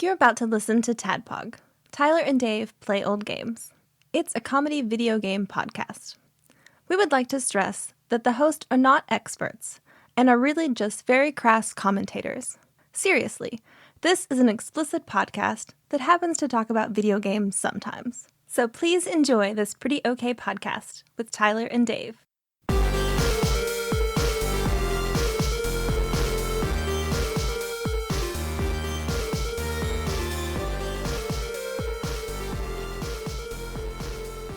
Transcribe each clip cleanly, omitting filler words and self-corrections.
You're about to listen to TADPOG. Tyler and Dave play old games. It's a comedy video game podcast. We would like to stress that the hosts are not experts and are really just very crass commentators. Seriously, this is an explicit podcast that happens to talk about video games sometimes. So please enjoy this pretty okay podcast with Tyler and Dave.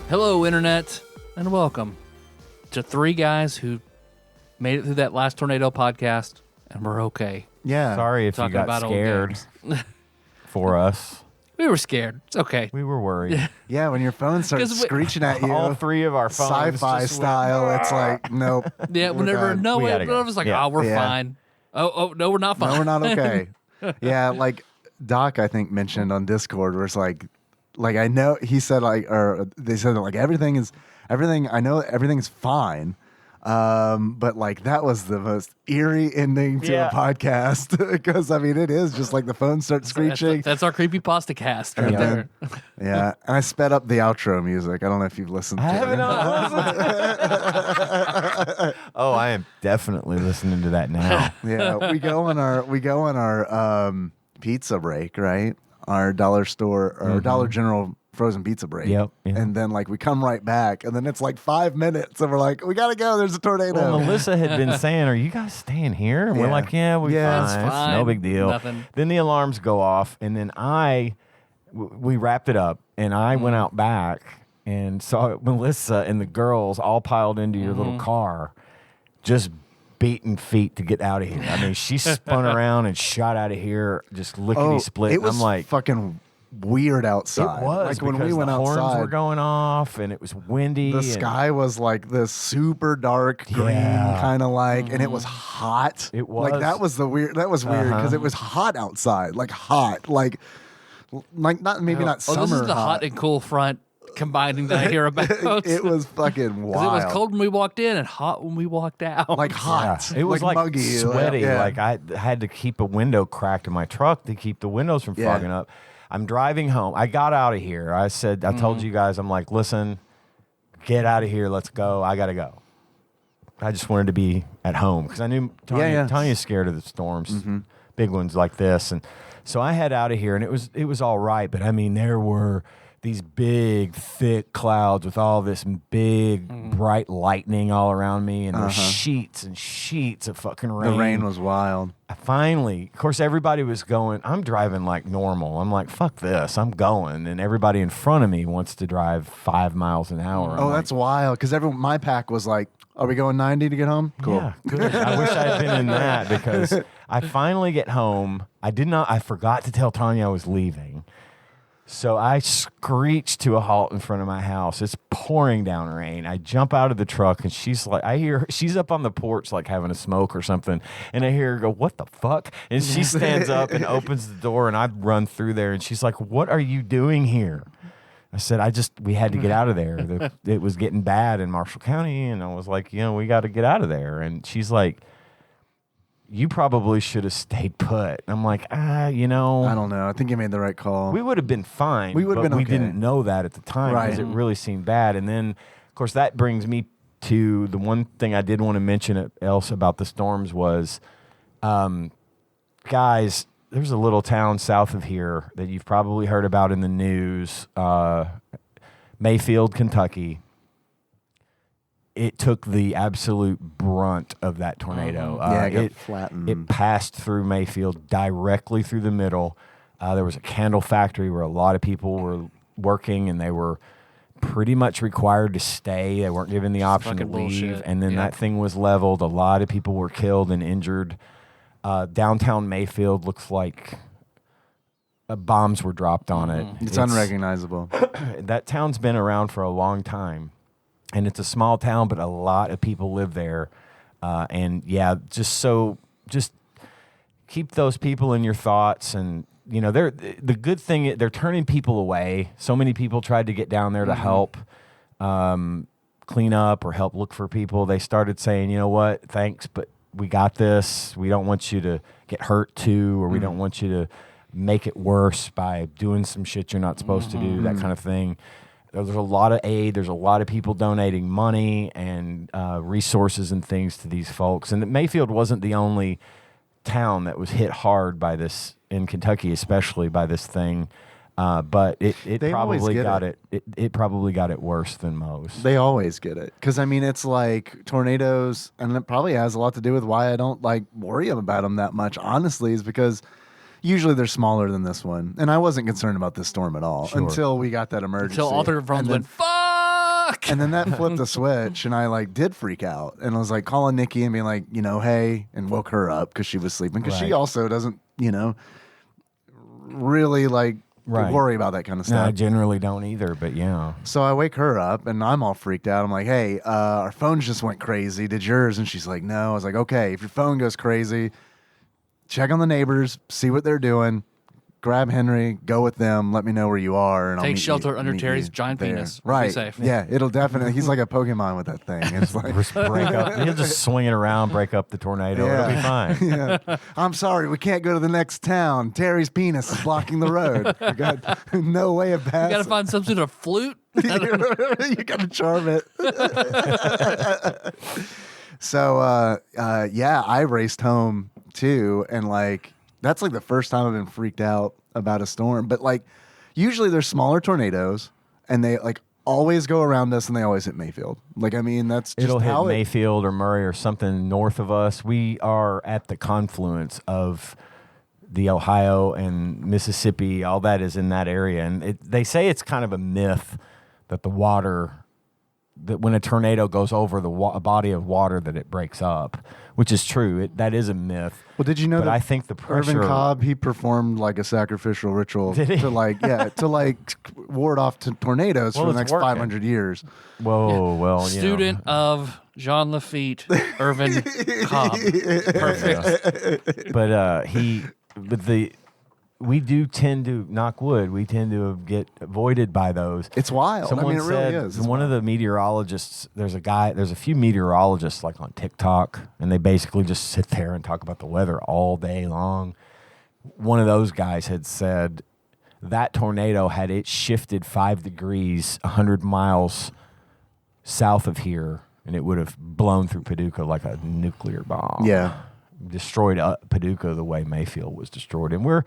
Hello, Internet, and welcome to three guys who made it through that last tornado podcast, and we're okay. Yeah. Sorry if you got scared for us. We were scared. It's okay. We were worried. Yeah, when your phone starts screeching at you, All three of our phones sci-fi just style, it's like, nope. Yeah, whenever, done. no, We it gotta go. was like, Yeah. oh, we're Yeah. fine. Oh, no, we're not fine. No, we're not okay. Yeah, like Doc, I think, mentioned on Discord, where it's like I know he said or they said that everything. I know everything's fine. But like that was the most eerie ending to a podcast because I mean it is just like the phone starts screeching. That's our creepypasta cast right there. Yeah, and I sped up the outro music. I don't know if you've listened to I it. haven't. Oh, I am definitely listening to that now. Yeah, we go on our pizza break, right? Our dollar store or Dollar General frozen pizza break. Yep. And then we come right back, and then it's like 5 minutes, and we're like, we gotta go. There's a tornado. Well, Melissa had been saying, "Are you guys staying here?" And we're Yeah. like, "Yeah, we're Yeah, fine. it's It's fine. no big deal." Nothing. Then the alarms go off, and then we wrapped it up, and I went out back and saw Melissa and the girls all piled into your little car, just beating feet to get out of here. I mean, she spun around and shot out of here, just lickety split. It was I'm like, fucking weird outside. it was like when we because went the horns outside. were going off, and it was windy. The and sky was like this super dark green, Yeah. kind of and it was hot. It was. like that was weird because it was hot outside, like hot, like not maybe not summer. Oh, this is the hot and cool front combining that I hear about. It was fucking wild. It was cold when we walked in and hot when we walked out. like hot. Yeah. It was like muggy, sweaty. yeah. Like I had to keep a window cracked in my truck to keep the windows from Yeah. fogging up. I'm driving home. I got out of here. I told you guys, I'm like, listen, get out of here. Let's go. I got to go. I just wanted to be at home because I knew Tanya's scared of the storms, big ones like this. And so I head out of here, and it was all right. But I mean, there were these big, thick clouds with all this big, bright lightning all around me, and there's sheets and sheets of fucking rain. The rain was wild. Finally, of course, everybody was going. I'm driving like normal. I'm like, fuck this. I'm going. And everybody in front of me wants to drive 5 miles an hour. Oh, that's wild. Because my pack was like, are we going 90 to get home? Cool. Yeah, good. I wish I had been in that because I finally get home. I forgot to tell Tanya I was leaving. So I screech to a halt in front of my house. It's pouring down rain. I jump out of the truck, and she's up on the porch like having a smoke or something. And I hear her go, "What the fuck?" And she stands up and opens the door, and I run through there, and she's like, "What are you doing here?" I said, we had to get out of there. It was getting bad in Marshall County, and I was like, we got to get out of there. And she's like, "You probably should have stayed put." I'm like, I don't know. I think you made the right call. we would have been fine. We would have but been we okay. didn't know that at the time because Right. it really seemed bad. And then, of course, that brings me to the one thing I did want to mention else about the storms was, guys, there's a little town south of here that you've probably heard about in the news, Mayfield, Kentucky. It took the absolute brunt of that tornado. It got flattened. It passed through Mayfield directly through the middle. There was a candle factory where a lot of people were working, and they were pretty much required to stay. They weren't given the option to fucking leave. bullshit. And then Yeah. that thing was leveled. A lot of people were killed and injured. Downtown Mayfield looks like bombs were dropped on it. It's unrecognizable. That town's been around for a long time, and it's a small town, but a lot of people live there. And yeah, just keep those people in your thoughts. And they're the good thing. They're turning people away. So many people tried to get down there to help clean up or help look for people. They started saying, "You know what? Thanks, but we got this. We don't want you to get hurt too, or we don't want you to make it worse by doing some shit you're not supposed to do, that kind of thing. There's a lot of aid. There's a lot of people donating money and resources and things to these folks. And Mayfield wasn't the only town that was hit hard by this, in Kentucky especially, by this thing. But it probably got it. It probably got it worse than most. They always get it. Because, I mean, it's like tornadoes, and it probably has a lot to do with why I don't, like, worry about them that much, honestly, is because usually they're smaller than this one. And I wasn't concerned about this storm at all until we got that emergency. Until all three phones went, fuck! And then that flipped a switch, and I, like, did freak out. And I was, like, calling Nikki and being like, you know, hey, and woke her up because she was sleeping. Because she also doesn't, you know, really, like, worry about that kind of stuff. No, I generally don't either, but yeah. So I wake her up and I'm all freaked out. I'm like, hey, our phones just went crazy. Did yours? And she's like, no. I was like, okay, if your phone goes crazy, check on the neighbors, see what they're doing. Grab Henry, go with them, let me know where you are. And Take I'll meet shelter you, under meet Terry's you giant there. penis. Right. Be safe. Yeah, it'll definitely. He's like a Pokemon with that thing. It's like, Just break up. He'll just swing it around, break up the tornado. Yeah. It'll be fine. yeah. I'm sorry, we can't go to the next town. Terry's penis is blocking the road. We got no way of passing. You got to find some sort of flute. You got to charm it. So, yeah, I raced home too. And like, that's like the first time I've been freaked out about a storm. But like, usually there's smaller tornadoes and they like always go around us and they always hit Mayfield. Like, I mean, that's just It'll how hit Mayfield or Murray or something north of us. We are at the confluence of the Ohio and Mississippi. All that is in that area. And they say it's kind of a myth that the water, that when a tornado goes over a body of water, that it breaks up, which is true. That is a myth. Well, did you know that I think the pressure, Irvin Cobb, he performed like a sacrificial ritual Did he? to like, ward off tornadoes for the it's next working. 500 years. Whoa, well, Student of Jean Lafitte, Irvin Cobb. Perfect. But we do tend to, knock wood, we tend to get avoided by those. It's wild. Someone I mean, it said, really is. one of the meteorologists, there's a few meteorologists like on TikTok, and they basically just sit there and talk about the weather all day long. One of those guys had said that tornado, had it shifted 5 degrees 100 miles south of here, and it would have blown through Paducah like a nuclear bomb. Yeah. Destroyed Paducah the way Mayfield was destroyed. And we're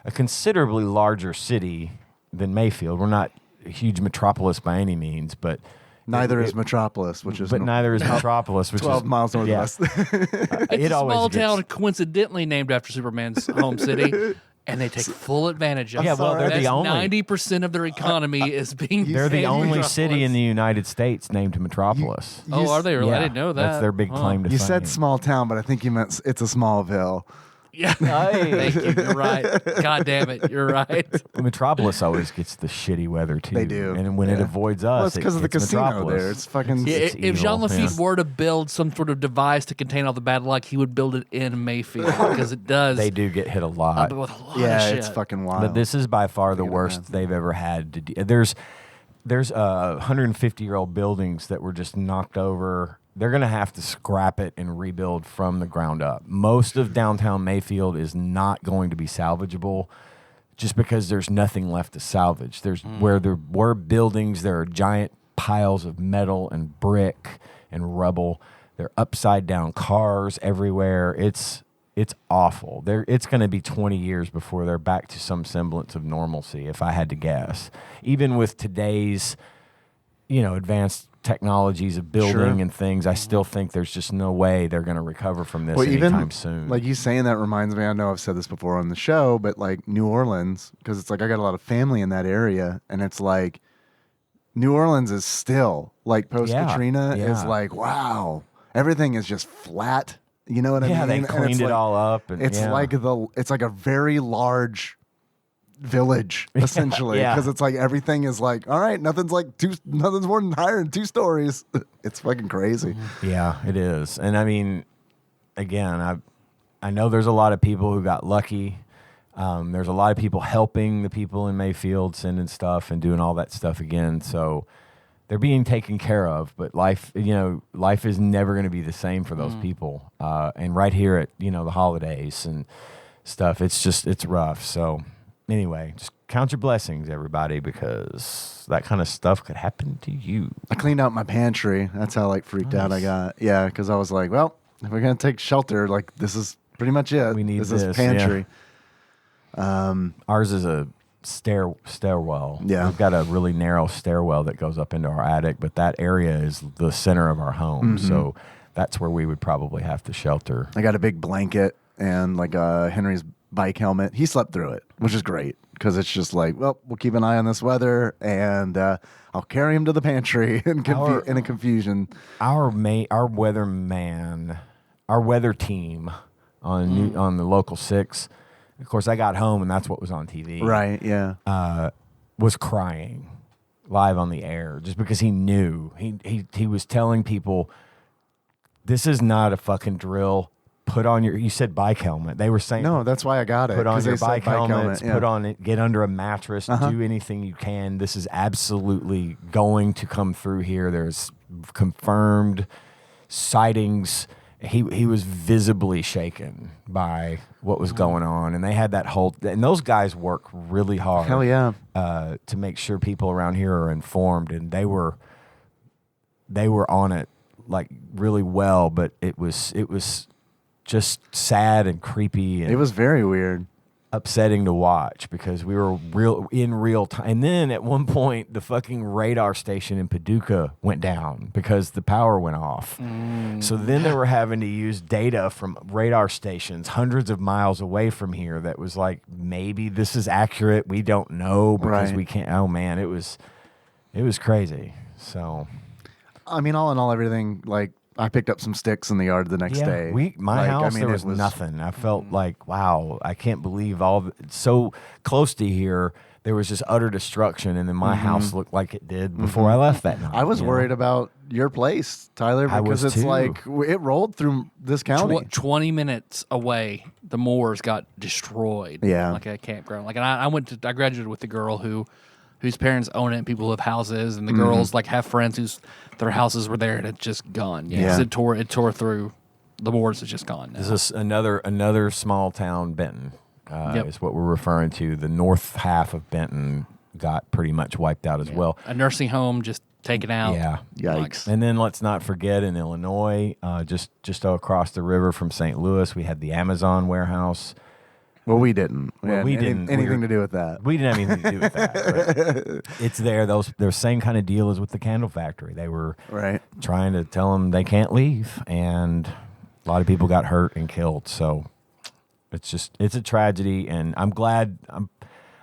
a considerably larger city than Mayfield. We're not a huge metropolis by any means, but Neither is Metropolis, which is neither is Metropolis, which 12 is miles northwest. It's a small town coincidentally named after Superman's home city, and they take full advantage of it. Yeah, well, they're the only. 90% of their economy is being. They're the named only Metropolis. city in the United States named Metropolis. Oh, are they really? Yeah, I didn't know that. That's their big claim to You fame. said small town, but I think you meant it's a Smallville. Yeah. Thank you. You're right. God damn it. You're right. Metropolis always gets the shitty weather too. They do. And when it Yeah. avoids Well, us, it's because of the gets casino Metropolis. there. It's fucking. Yeah, It's if Jean evil, Lafitte yeah. were to build some sort of device to contain all the bad luck, he would build it in Mayfield because it does. They do get hit a lot. With a lot yeah, of shit. it's fucking wild. But this is by far the Think of worst that. they've ever had to do. There's 150-year-old buildings that were just knocked over. They're going to have to scrap it and rebuild from the ground up. Most of downtown Mayfield is not going to be salvageable just because there's nothing left to salvage. Where there were buildings, there are giant piles of metal and brick and rubble. There are upside down cars everywhere. It's awful. It's going to be 20 years before they're back to some semblance of normalcy, if I had to guess. Even with today's, advanced technologies of building and things, I still think there's just no way they're going to recover from this anytime soon. Like you saying that reminds me, I know I've said this before on the show, but like New Orleans, because it's like I got a lot of family in that area, and it's like New Orleans is still like post-Katrina is like, wow, everything is just flat. You know what I mean? Yeah, they cleaned it all up. And, it's like a very large village essentially, because it's like everything is like, all right, nothing's more than higher than 2 stories. It's fucking crazy. Yeah, it is. And I mean, again, I know there's a lot of people who got lucky. There's a lot of people helping the people in Mayfield, sending stuff and doing all that stuff again. So they're being taken care of, but life is never going to be the same for those people. And right here at, the holidays, and stuff. It's rough. So anyway, just count your blessings, everybody, because that kind of stuff could happen to you. I cleaned out my pantry. That's how like freaked out I got. Yeah, because I was like, well, if we're gonna take shelter, like this is pretty much it. We need this this, is pantry. Ours is a stairwell. Yeah. We've got a really narrow stairwell that goes up into our attic, but that area is the center of our home. So that's where we would probably have to shelter. I got a big blanket and like Henry's bike helmet. He slept through it, which is great because it's just like, well, we'll keep an eye on this weather, and I'll carry him to the pantry in a confusion. Our weatherman, our weather team on the local 6. Of course, I got home and that's what was on TV. Right? Yeah. Was crying live on the air just because he knew he was telling people, this is not a fucking drill. Put on you said bike helmet. They were saying No, that's why I got it. put on 'cause your they said bike helmets, yeah. put on it, get under a mattress, do anything you can. This is absolutely going to come through here. There's confirmed sightings. He was visibly shaken by what was going on, and they had that whole. And those guys work really hard. Hell yeah. To make sure people around here are informed, and they were on it like really well. But it was just sad and creepy, and It was very weird. upsetting to watch because we were in real time. And then at one point, the fucking radar station in Paducah went down because the power went off. So then they were having to use data from radar stations hundreds of miles away from here that was like, maybe this is accurate. We don't know because Right. we can't. Oh man, it was crazy. So I mean, all in all, everything, like, I picked up some sticks in the yard the next day. My Like, house, I mean, there it was nothing. I felt like, wow, I can't believe so close to here, there was just utter destruction, and then my house looked like it did before I left that night. I was you know? worried about your place, Tyler, I because was it's too. like it rolled through this county. 20 minutes away, the moors got destroyed. Yeah. Like a campground. Like, and I graduated with the girl whose parents own it, and people who have houses, and the girls like have friends whose their houses were there, and it's just gone. Yeah, 'cause it tore through. The moors is just gone now. This is another small town, Benton, is what we're referring to. The north half of Benton got pretty much wiped out as well. A nursing home just taken out. Yeah. Yikes. And then let's not forget in Illinois, just across the river from St. Louis, we had the Amazon warehouse. Well, we didn't. Well, we didn't. Anything to do with that. We didn't have anything to do with that. But it's there. They're same kind of deal as with the candle factory. They were Right. trying to tell them they can't leave, and a lot of people got hurt and killed. So it's a tragedy, and I'm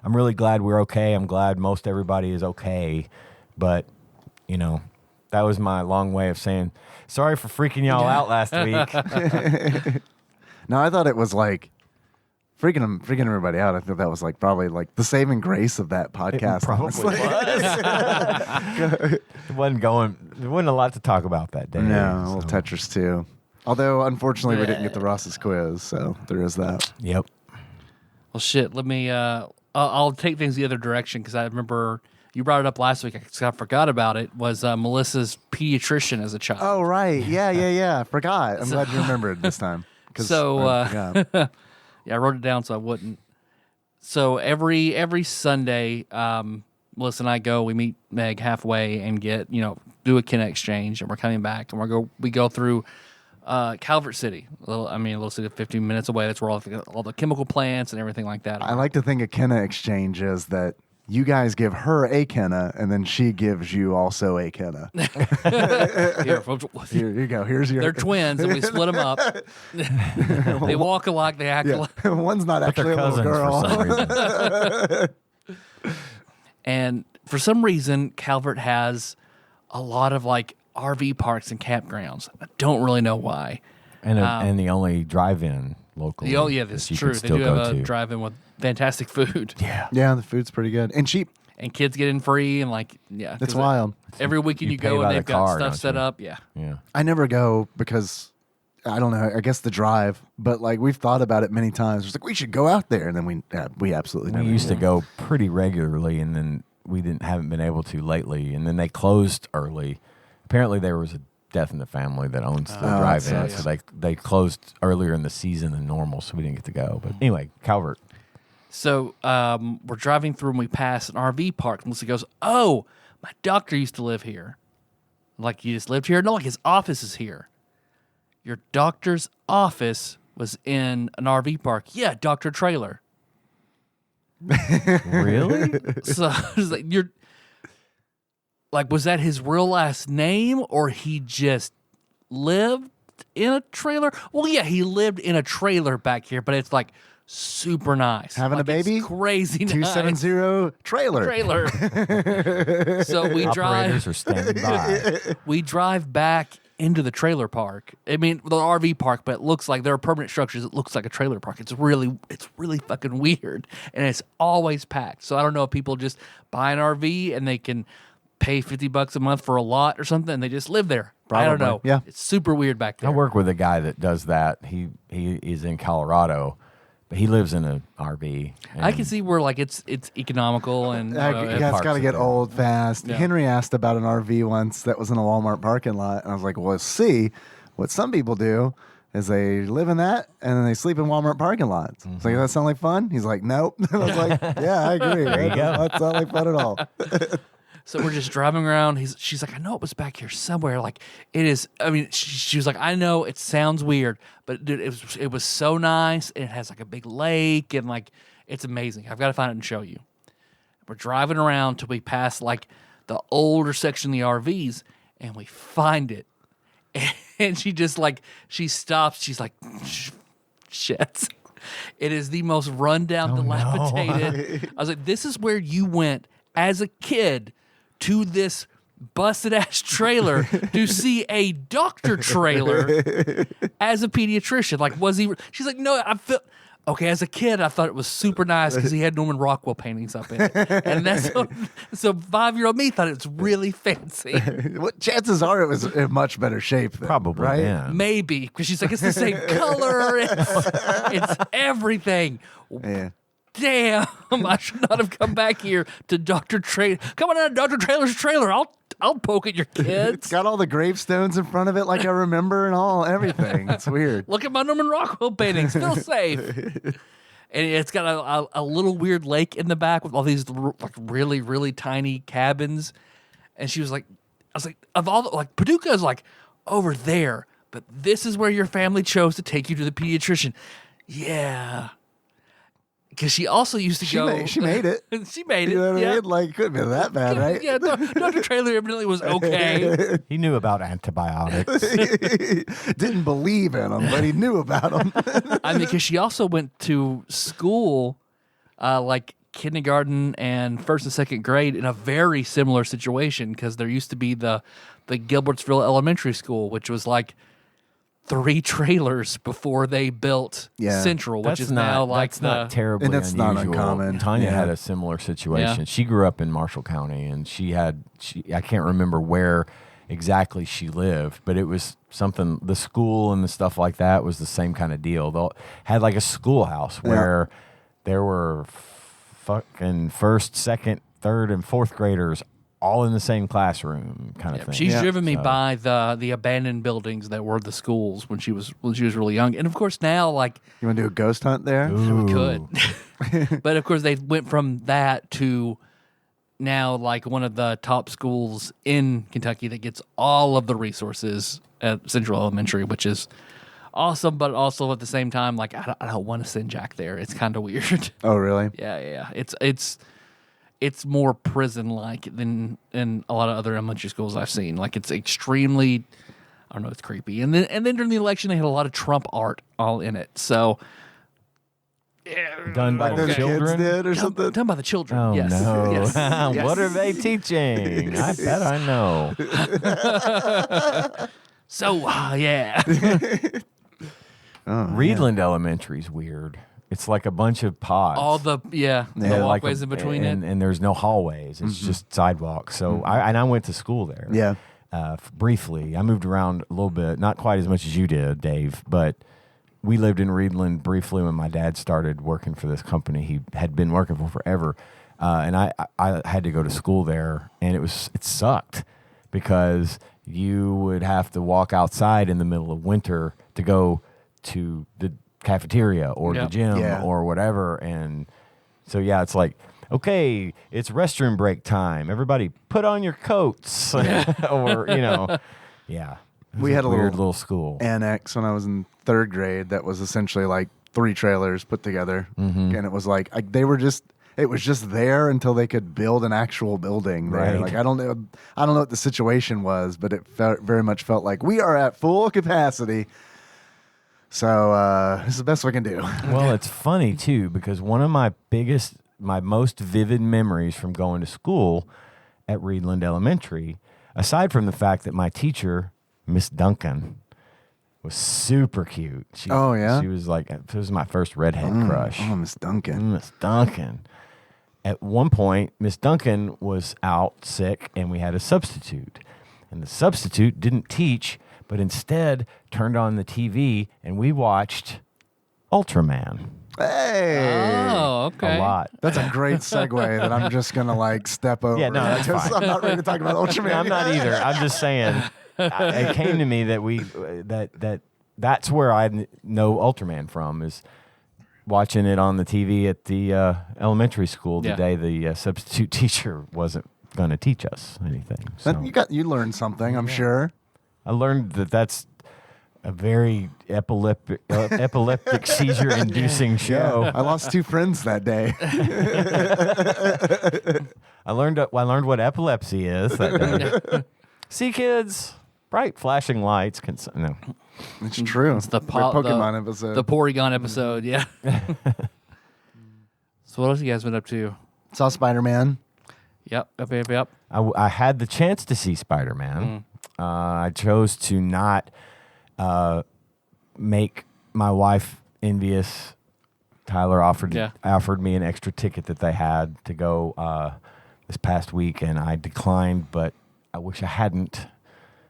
really glad we're okay. I'm glad most everybody is okay, but that was my long way of saying sorry for freaking y'all out last week. No, I thought it was like freaking everybody out. I thought that was like probably like the saving grace of that podcast. Probably was. It wasn't going. There wasn't a lot to talk about that day. No, a so. little Tetris too. Although, unfortunately, we didn't get the Ross's quiz, so there is that. Yep. Well, shit. Let me. I'll take things the other direction because I remember you brought it up last week. I forgot about it. Was Melissa's pediatrician as a child? Oh, right. Yeah. I forgot. I'm glad you remembered this time. So, yeah, I wrote it down so I wouldn't. So every Sunday, Melissa and I we meet Meg halfway and do a kin exchange, and we're coming back, and we go through Calvert City, a little city 15 minutes away. That's where all the chemical plants and everything like that are. I like to think a Kenna exchange is that you guys give her a Kenna, and then she gives you also a Kenna. Here you go. Here's your. They're twins, and we split them up. They walk alike. They act alike. One's not actually a little girl. For some reason. And for some reason, Calvert has a lot of like RV parks and campgrounds. I don't really know why. And the only drive-in locally. Oh yeah, that's that you true. can They still do have go a to. drive-in with fantastic food. Yeah. Yeah, the food's pretty good and cheap. And kids get in free, and That's 'cause wild. Every weekend You you pay go by and the they've got car, stuff don't set you? up. Yeah. Yeah. I never go because I don't know. I guess the drive, but like we've thought about it many times. It's like we should go out there, and then we absolutely We never used to do. go pretty regularly, and then we haven't been able to lately. And then they closed early. Apparently, there was death in the family that owns the that drive-in, sucks. so they closed earlier in the season than normal, so we didn't get to go. But anyway, Calvert. So we're driving through and we pass an RV park. And Melissa goes, "Oh, my doctor used to live here." I'm like, "You just lived here?" "No, like his office is here." "Your doctor's office was in an RV park?" "Yeah, Dr. Trailer." Really? So I was like, "You're like, was that his real last name, or he just lived in a trailer?" "Well, yeah, he lived in a trailer back here, but it's like super nice. Having a Like, it's baby? crazy nice. 270 trailer. So we Operators drive. are standing by. We drive back into the trailer park. I mean, the RV park, but it looks like there are permanent structures. It looks like a trailer park. It's really fucking weird, and it's always packed. So I don't know if people just buy an RV and they can pay $50 a month for a lot or something, and they just live there. I don't know. Probably, yeah. It's super weird back there. I work with a guy that does that. He is in Colorado, but he lives in an RV. I can see where like it's economical and Yeah, it's parks got to it get there. old fast. Yeah. Henry asked about an RV once that was in a Walmart parking lot, and I was like, "Well, see, what some people do is they live in that and then they sleep in Walmart parking lots." I was like, "Does that sound like fun?" He's like, "Nope." I was like, "Yeah, I agree. There you that go. does not sound like fun at all." So we're just driving around. She's like, "I know it was back here somewhere. Like it is." I mean, she was like, "I know it sounds weird, but dude, it was so nice. It has like a big lake and like it's amazing. I've got to find it and show you." We're driving around till we pass like the older section of the RVs, and we find it. And she just like she stops. She's like, "Shit." It is the most rundown, dilapidated. I was like, "This is where you went as a kid to this busted ass trailer to see a doctor trailer as a pediatrician." Like, was he? She's like, "No, I feel okay." As a kid, I thought it was super nice because he had Norman Rockwell paintings up in it, and that's so 5-year-old me thought it was really fancy. What chances are it was in much better shape? Then, Probably, right? yeah. Maybe because she's like, "It's the same color. It's everything." Yeah. Damn, I should not have come back here to Dr. Trailer. Come on out, Dr. Trailer's trailer. I'll poke at your It's kids. got all the gravestones in front of it, like I remember, and everything. It's weird. Look at my Norman Rockwell paintings. Feel safe. And it's got a little weird lake in the back with all these like really, really tiny cabins. And she was like, I was like, of all the, like, Paducah is like over there, but this is where your family chose to take you to the pediatrician. Yeah. Because she also used to go. She made it. She made it. You know what yeah. I mean? Like, it couldn't be that bad, right? Yeah, Dr. Trailer evidently was okay. He knew about antibiotics. Didn't believe in them, but he knew about them. I mean, because she also went to school, like kindergarten and first and second grade in a very similar situation. Because there used to be the Gilbertsville Elementary School, which was like 3 trailers before they built Yeah. Central, which That's is now like that's not terribly And that's not unusual. uncommon. Tanya Yeah. had a similar situation. Yeah. She grew up in Marshall County, and I can't remember where exactly she lived, but it was something. The school and the stuff like that was the same kind of deal. They had like a schoolhouse where there were fucking first, second, third, and fourth graders all in the same classroom, kind of thing. She's Yeah. driven me So- by the abandoned buildings that were the schools when she was really young, and of course now like You want to do a ghost hunt there? Ooh. we could, but of course they went from that to now like one of the top schools in Kentucky that gets all of the resources at Central Elementary, which is awesome, but also at the same time like I don't want to send Jack there. It's kind of weird. Oh, really? Yeah. It's more prison-like than in a lot of other elementary schools I've seen. Like it's extremely, I don't know, it's creepy. And then during the election, they had a lot of Trump art all in it. So Done by Like the those kids children. did or something? done by the children. Oh yes. no! Yes. Yes. What are they teaching? I bet I know. So yeah, Reedland Elementary's weird. It's like a bunch of pods. all the Yeah, the like walkways in between and, it. and there's no hallways. It's just sidewalks. So I went to school there. Yeah. Briefly, I moved around a little bit, not quite as much as you did, Dave, but we lived in Reedland briefly when my dad started working for this company he had been working for forever. And I had to go to school there, and it sucked because you would have to walk outside in the middle of winter to go to the cafeteria or the gym or whatever. And so, yeah, it's like, okay, it's restroom break time. Everybody put on your coats. Or, yeah. We had a weird little little school annex when I was in 3rd grade that was essentially like 3 trailers put together. And it was like, it was just there until they could build an actual building there. Right. Like, I don't know what the situation was, but it very much felt like we are at full capacity. So this is the best we can do. Well, it's funny too, because one of my most vivid memories from going to school at Reedland Elementary, aside from the fact that my teacher, Miss Duncan, was super cute. She was like, it was my first redhead crush. Oh, Miss Duncan. Miss Duncan. At one point, Miss Duncan was out sick, and we had a substitute. And the substitute didn't teach, but instead turned on the TV, and we watched Ultraman. Hey. Oh, okay. A lot. That's a great segue that I'm just going to like step over. Yeah, no, that's fine. I'm not ready to talk about Ultraman. I'm not either. I'm just saying, it came to me that that's where I know Ultraman from, is watching it on the TV at the elementary school the day the substitute teacher wasn't going to teach us anything. So You learned something, I'm sure. I learned that's a very epileptic seizure-inducing show. Yeah, I lost 2 friends that day. I learned what epilepsy is that day. See, kids, bright flashing lights can. No. It's true. It's the Pokemon episode. The Porygon episode, yeah. So what else you guys been up to? Saw Spider-Man. Yep. I had the chance to see Spider-Man. I chose to not make my wife envious. Tyler offered me an extra ticket that they had to go this past week, and I declined, but I wish I hadn't,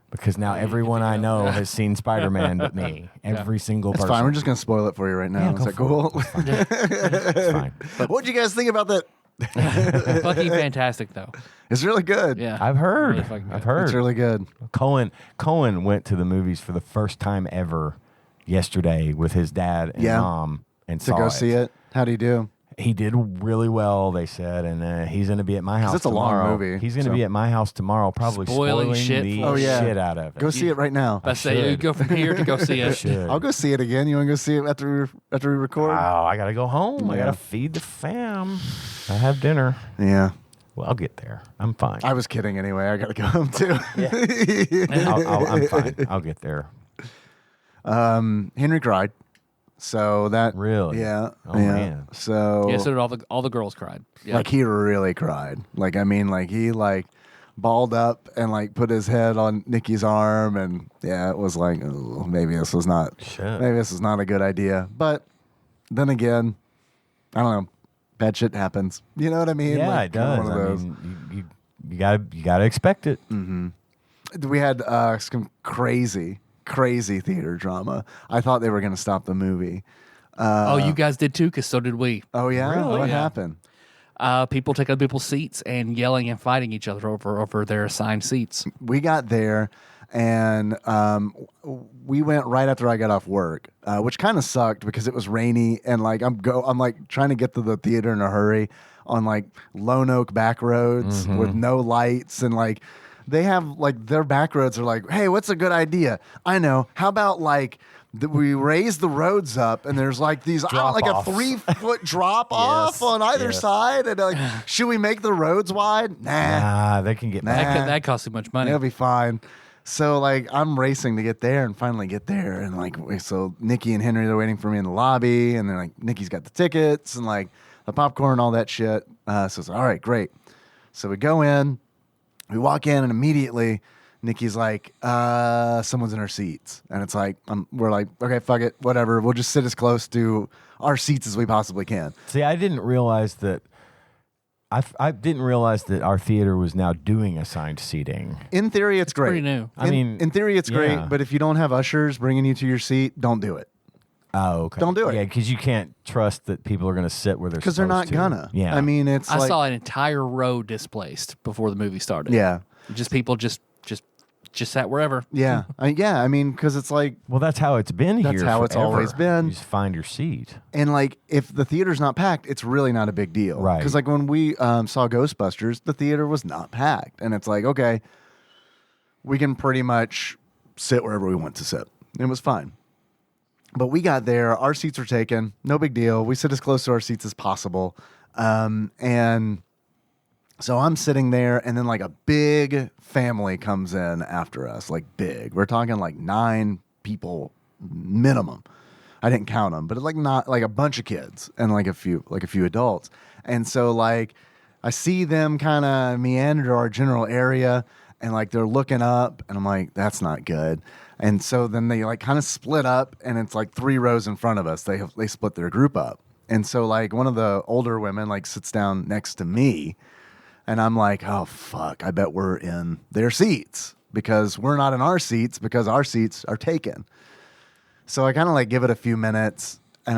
because now everyone I know has seen Spider-Man but me. Every single person. It's fine. We're just going to spoil it for you right now. Is that cool? It's fine. What'd you guys think about that? Fucking fantastic, though. It's really good. Yeah. I've heard. Really fucking good. I've heard. It's really good. Cohen went to the movies for the first time ever yesterday with his dad and mom and To go see it. How'd he do? He did really well, they said, and he's going to be at my house it's a long tomorrow. movie, He's going to be at my house tomorrow, probably spoiling shit the for shit out of it. Go see it right now. I say you go from here to go see it. Should. I'll go see it again. You want to go see it after we record? Oh, I got to go home. I got to feed the fam. I have dinner. Yeah. Well, I'll get there. I'm fine. I was kidding anyway. I got to go home too. I'm fine. I'll get there. Henry cried. So that Really? Yeah. Oh, man. So Yeah, so did all the girls cried. Yeah. like he really cried. Like I mean, like he like balled up and like put his head on Nikki's arm, and it was like maybe this was not a good idea. But then again, I don't know. Bad shit happens. You know what I mean? Yeah, like, it does. One of those. mean, you gotta expect it. We had some crazy theater drama. I thought they were going to stop the movie. Oh, you guys did too, because so did we. Oh yeah, Really? what Yeah. happened? People taking people's seats and yelling and fighting each other over their assigned seats. We got there, and we went right after I got off work, which kind of sucked because it was rainy, and like I'm like trying to get to the theater in a hurry on like Lone Oak back roads with no lights, and like they have like their back roads are like, hey, what's a good idea? I know. How about like we raise the roads up, and there's like these like a Drop-offs. 3-foot drop off Yes, on either yes. side, and like, should we make the roads wide? Nah. They can get Nah. mad. That costs too much money. It'll be fine. So like I'm racing to get there and finally get there, and like so Nikki and Henry, they're waiting for me in the lobby, and then like Nikki's got the tickets and like the popcorn, all that shit. So it's all right, great. So we go in, we walk in, and immediately Nikki's like, someone's in our seats, and it's like we're like, okay, fuck it, whatever. We'll just sit as close to our seats as we possibly can. See, I didn't realize that. I didn't realize that our theater was now doing assigned seating. In theory, it's great. pretty new. In theory, it's great, but if you don't have ushers bringing you to your seat, don't do it. Oh, okay. Don't do it. Yeah, because you can't trust that people are going to sit where they're Because they're not supposed to. gonna. Yeah. I mean, it's I like, saw an entire row displaced before the movie started. yeah. Just people just just sat wherever. Yeah. I mean, because it's like, Well, that's how it's been here. That's how it's forever. always been. You just find your seat. and like, if the theater's not packed, it's really not a big deal. Right. Because like when we saw Ghostbusters, the theater was not packed. And it's like, okay, we can pretty much sit wherever we want to sit. It was fine. But we got there, our seats were taken, no big deal. We sit as close to our seats as possible. And so I'm sitting there, and then like a big family comes in after us, like big. We're talking like 9 people minimum. I didn't count them, but it's like not like a bunch of kids and like a few adults. And so like I see them kind of meander our general area, and like they're looking up, and I'm like, that's not good. And so then they like kind of split up, and it's like 3 rows in front of us. They split their group up. And so like one of the older women like sits down next to me, and I'm like, oh fuck, I bet we're in their seats because we're not in our seats because our seats are taken. So I kind of like give it a few minutes, and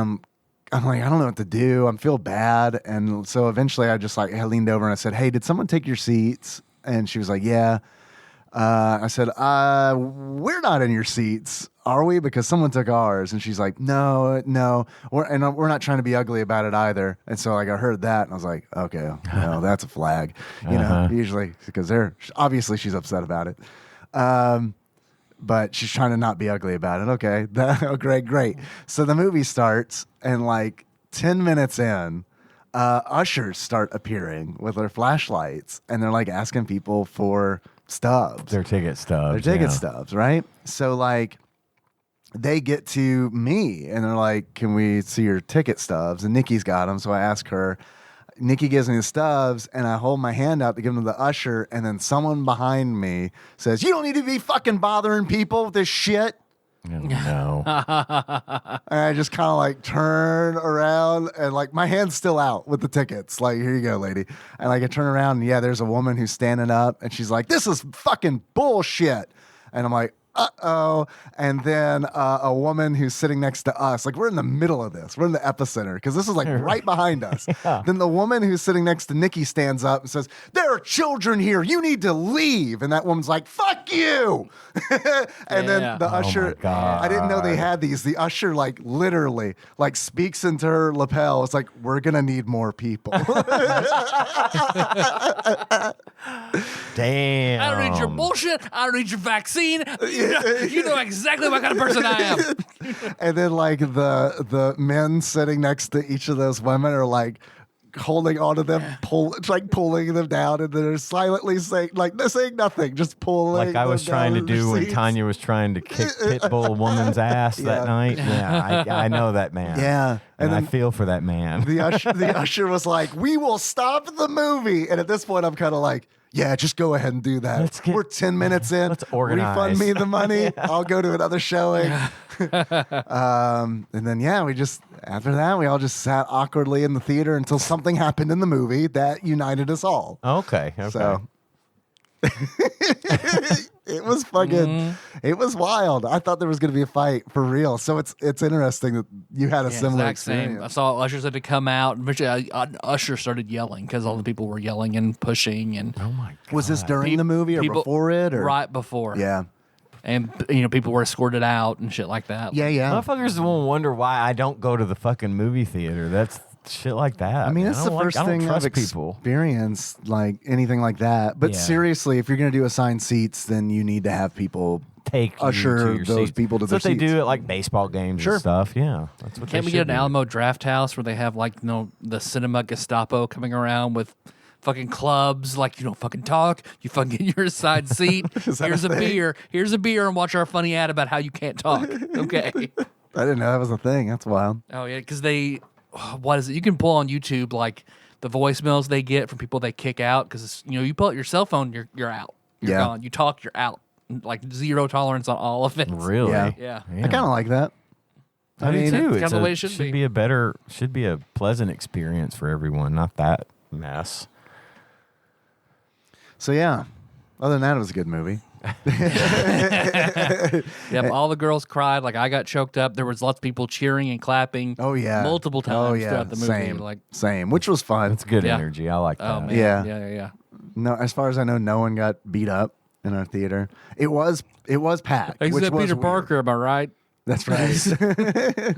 I'm like, I don't know what to do. I feel bad. And so eventually I just like, I leaned over and I said, hey, did someone take your seats? And she was like, yeah. I said, we're not in your seats, are we? Because someone took ours. And she's like, no. We're not trying to be ugly about it either. And so like I heard that, and I was like, okay, no, that's a flag. You know, usually because obviously she's upset about it. But she's trying to not be ugly about it. Okay, great. So the movie starts, and like 10 minutes in, ushers start appearing with their flashlights, and they're like asking people for stubs. Their ticket stubs. Their ticket stubs, right? So like they get to me, and they're like, can we see your ticket stubs? And Nikki's got them, so I ask her. Nikki gives me the stubs, and I hold my hand out to give them to the usher, and then someone behind me says, you don't need to be fucking bothering people with this shit. Oh, no. And I just kind of like turn around, and like my hand's still out with the tickets. Like, here you go, lady. And like I turn around, and yeah, there's a woman who's standing up, and she's like, this is fucking bullshit. And I'm like, uh-oh. And then a woman who's sitting next to us, like we're in the middle of this. We're in the epicenter because this is like right behind us. Yeah. Then the woman who's sitting next to Nikki stands up and says, there are children here. You need to leave. And that woman's like, fuck you. And then the usher, I didn't know they had these. The usher like literally like speaks into her lapel. It's like, we're going to need more people. Damn. I don't need your bullshit. I don't need your vaccine. You know exactly what kind of person I am. And then like the men sitting next to each of those women are like holding onto them, pulling them down, and they're silently saying nothing, just pulling. Like I was trying to do when Tanya was trying to kick Pitbull woman's ass that night. Yeah, I know that man. Yeah. And then, I feel for that man. The usher was like, we will stop the movie. And at this point, I'm kind of like, yeah, just go ahead and do that. We're 10 minutes in. Let's organize. Refund me the money. I'll go to another showing. And then, after that, we all just sat awkwardly in the theater until something happened in the movie that united us all. Okay. So it was fucking, it was wild. I thought there was going to be a fight for real. So it's interesting that you had a similar experience. Same. I saw ushers had to come out. Usher started yelling because all the people were yelling and pushing. And oh my God. Was this during the movie or before it? Or? Right before. Yeah. And people were escorted out and shit like that. Yeah. Motherfuckers won't wonder why I don't go to the fucking movie theater. That's shit like that. I mean, it's the first thing I've experienced, like anything like that. But seriously, if you're going to do assigned seats, then you need to have people usher those people to their seats. That's what they do at like baseball games and stuff. Yeah, that's what. Can't we get an Alamo Draft House where they have like the cinema Gestapo coming around with fucking clubs, like you don't fucking talk, you fucking get your assigned seat. Here's a beer, and watch our funny ad about how you can't talk. Okay. I didn't know that was a thing. That's wild. Oh yeah, because what is it? You can pull on YouTube like the voicemails they get from people they kick out because you pull out your cell phone, you're out, you're gone. You talk, you're out. Like zero tolerance on all of it. Really? Yeah. I kind of like that. I mean, too. It's kind of the way it should be. Should be a pleasant experience for everyone, not that mess. So yeah, other than that, it was a good movie. Yep, all the girls cried. Like I got choked up. There was lots of people cheering and clapping. Oh yeah, multiple times throughout the movie. Same, which was fun. It's good energy. I like that. Oh man, yeah. No, as far as I know, no one got beat up. in our theater. It was packed. which Except was Peter weird. Parker, am I right? That's right.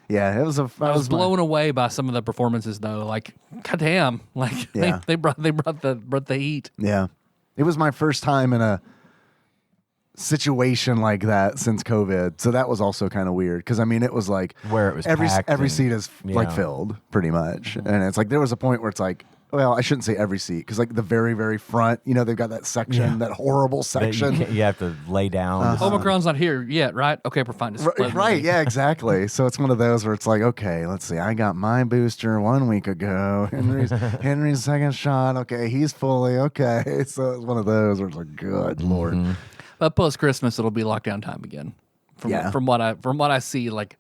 Yeah, it was a. I was blown away by some of the performances, though. Like, goddamn! Like, Yeah. they brought the heat. Yeah, it was my first time in a situation like that since COVID, so that was also kind of weird because I mean it was like Where it was every packed and- seat is like yeah. filled pretty much, and it's like there was a point where it's like, well, I shouldn't say every seat because like the very very front, you know, they've got that section, that horrible That you, section. you have to lay down. Omicron's not here yet, right? Okay, we're fine. Just let it Right, be. yeah, exactly. So it's one of those where it's like, okay, let's see. I got my booster 1 week ago. Henry's second shot. Okay, he's fully okay. So it's one of those where it's like, good lord. But post Christmas, it'll be lockdown time again. From what I see, like,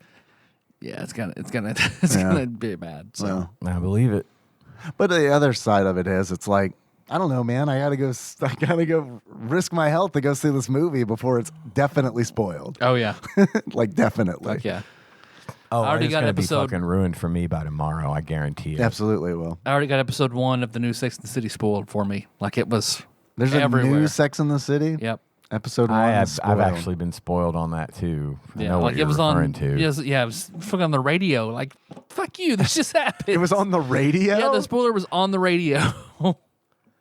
yeah, it's gonna be bad. So Well, I believe it. but the other side of it is, it's like, I don't know, man. I gotta go risk my health to go see this movie before it's definitely spoiled. oh yeah, Like definitely. like yeah. Oh, I already it's got gonna episode- be fucking ruined for me by tomorrow. I guarantee it. Absolutely will. I already got episode 1 of the new Sex and the City spoiled for me. Like it was. There's a everywhere. new Sex in the City. Yep. Episode 1. I've is spoiled. actually been spoiled on that too. I Yeah, know what like you're it was referring on. to. Yeah, it was fucking on the radio. Like, fuck you. This just happened. It was on the radio. Yeah, the spoiler was on the radio.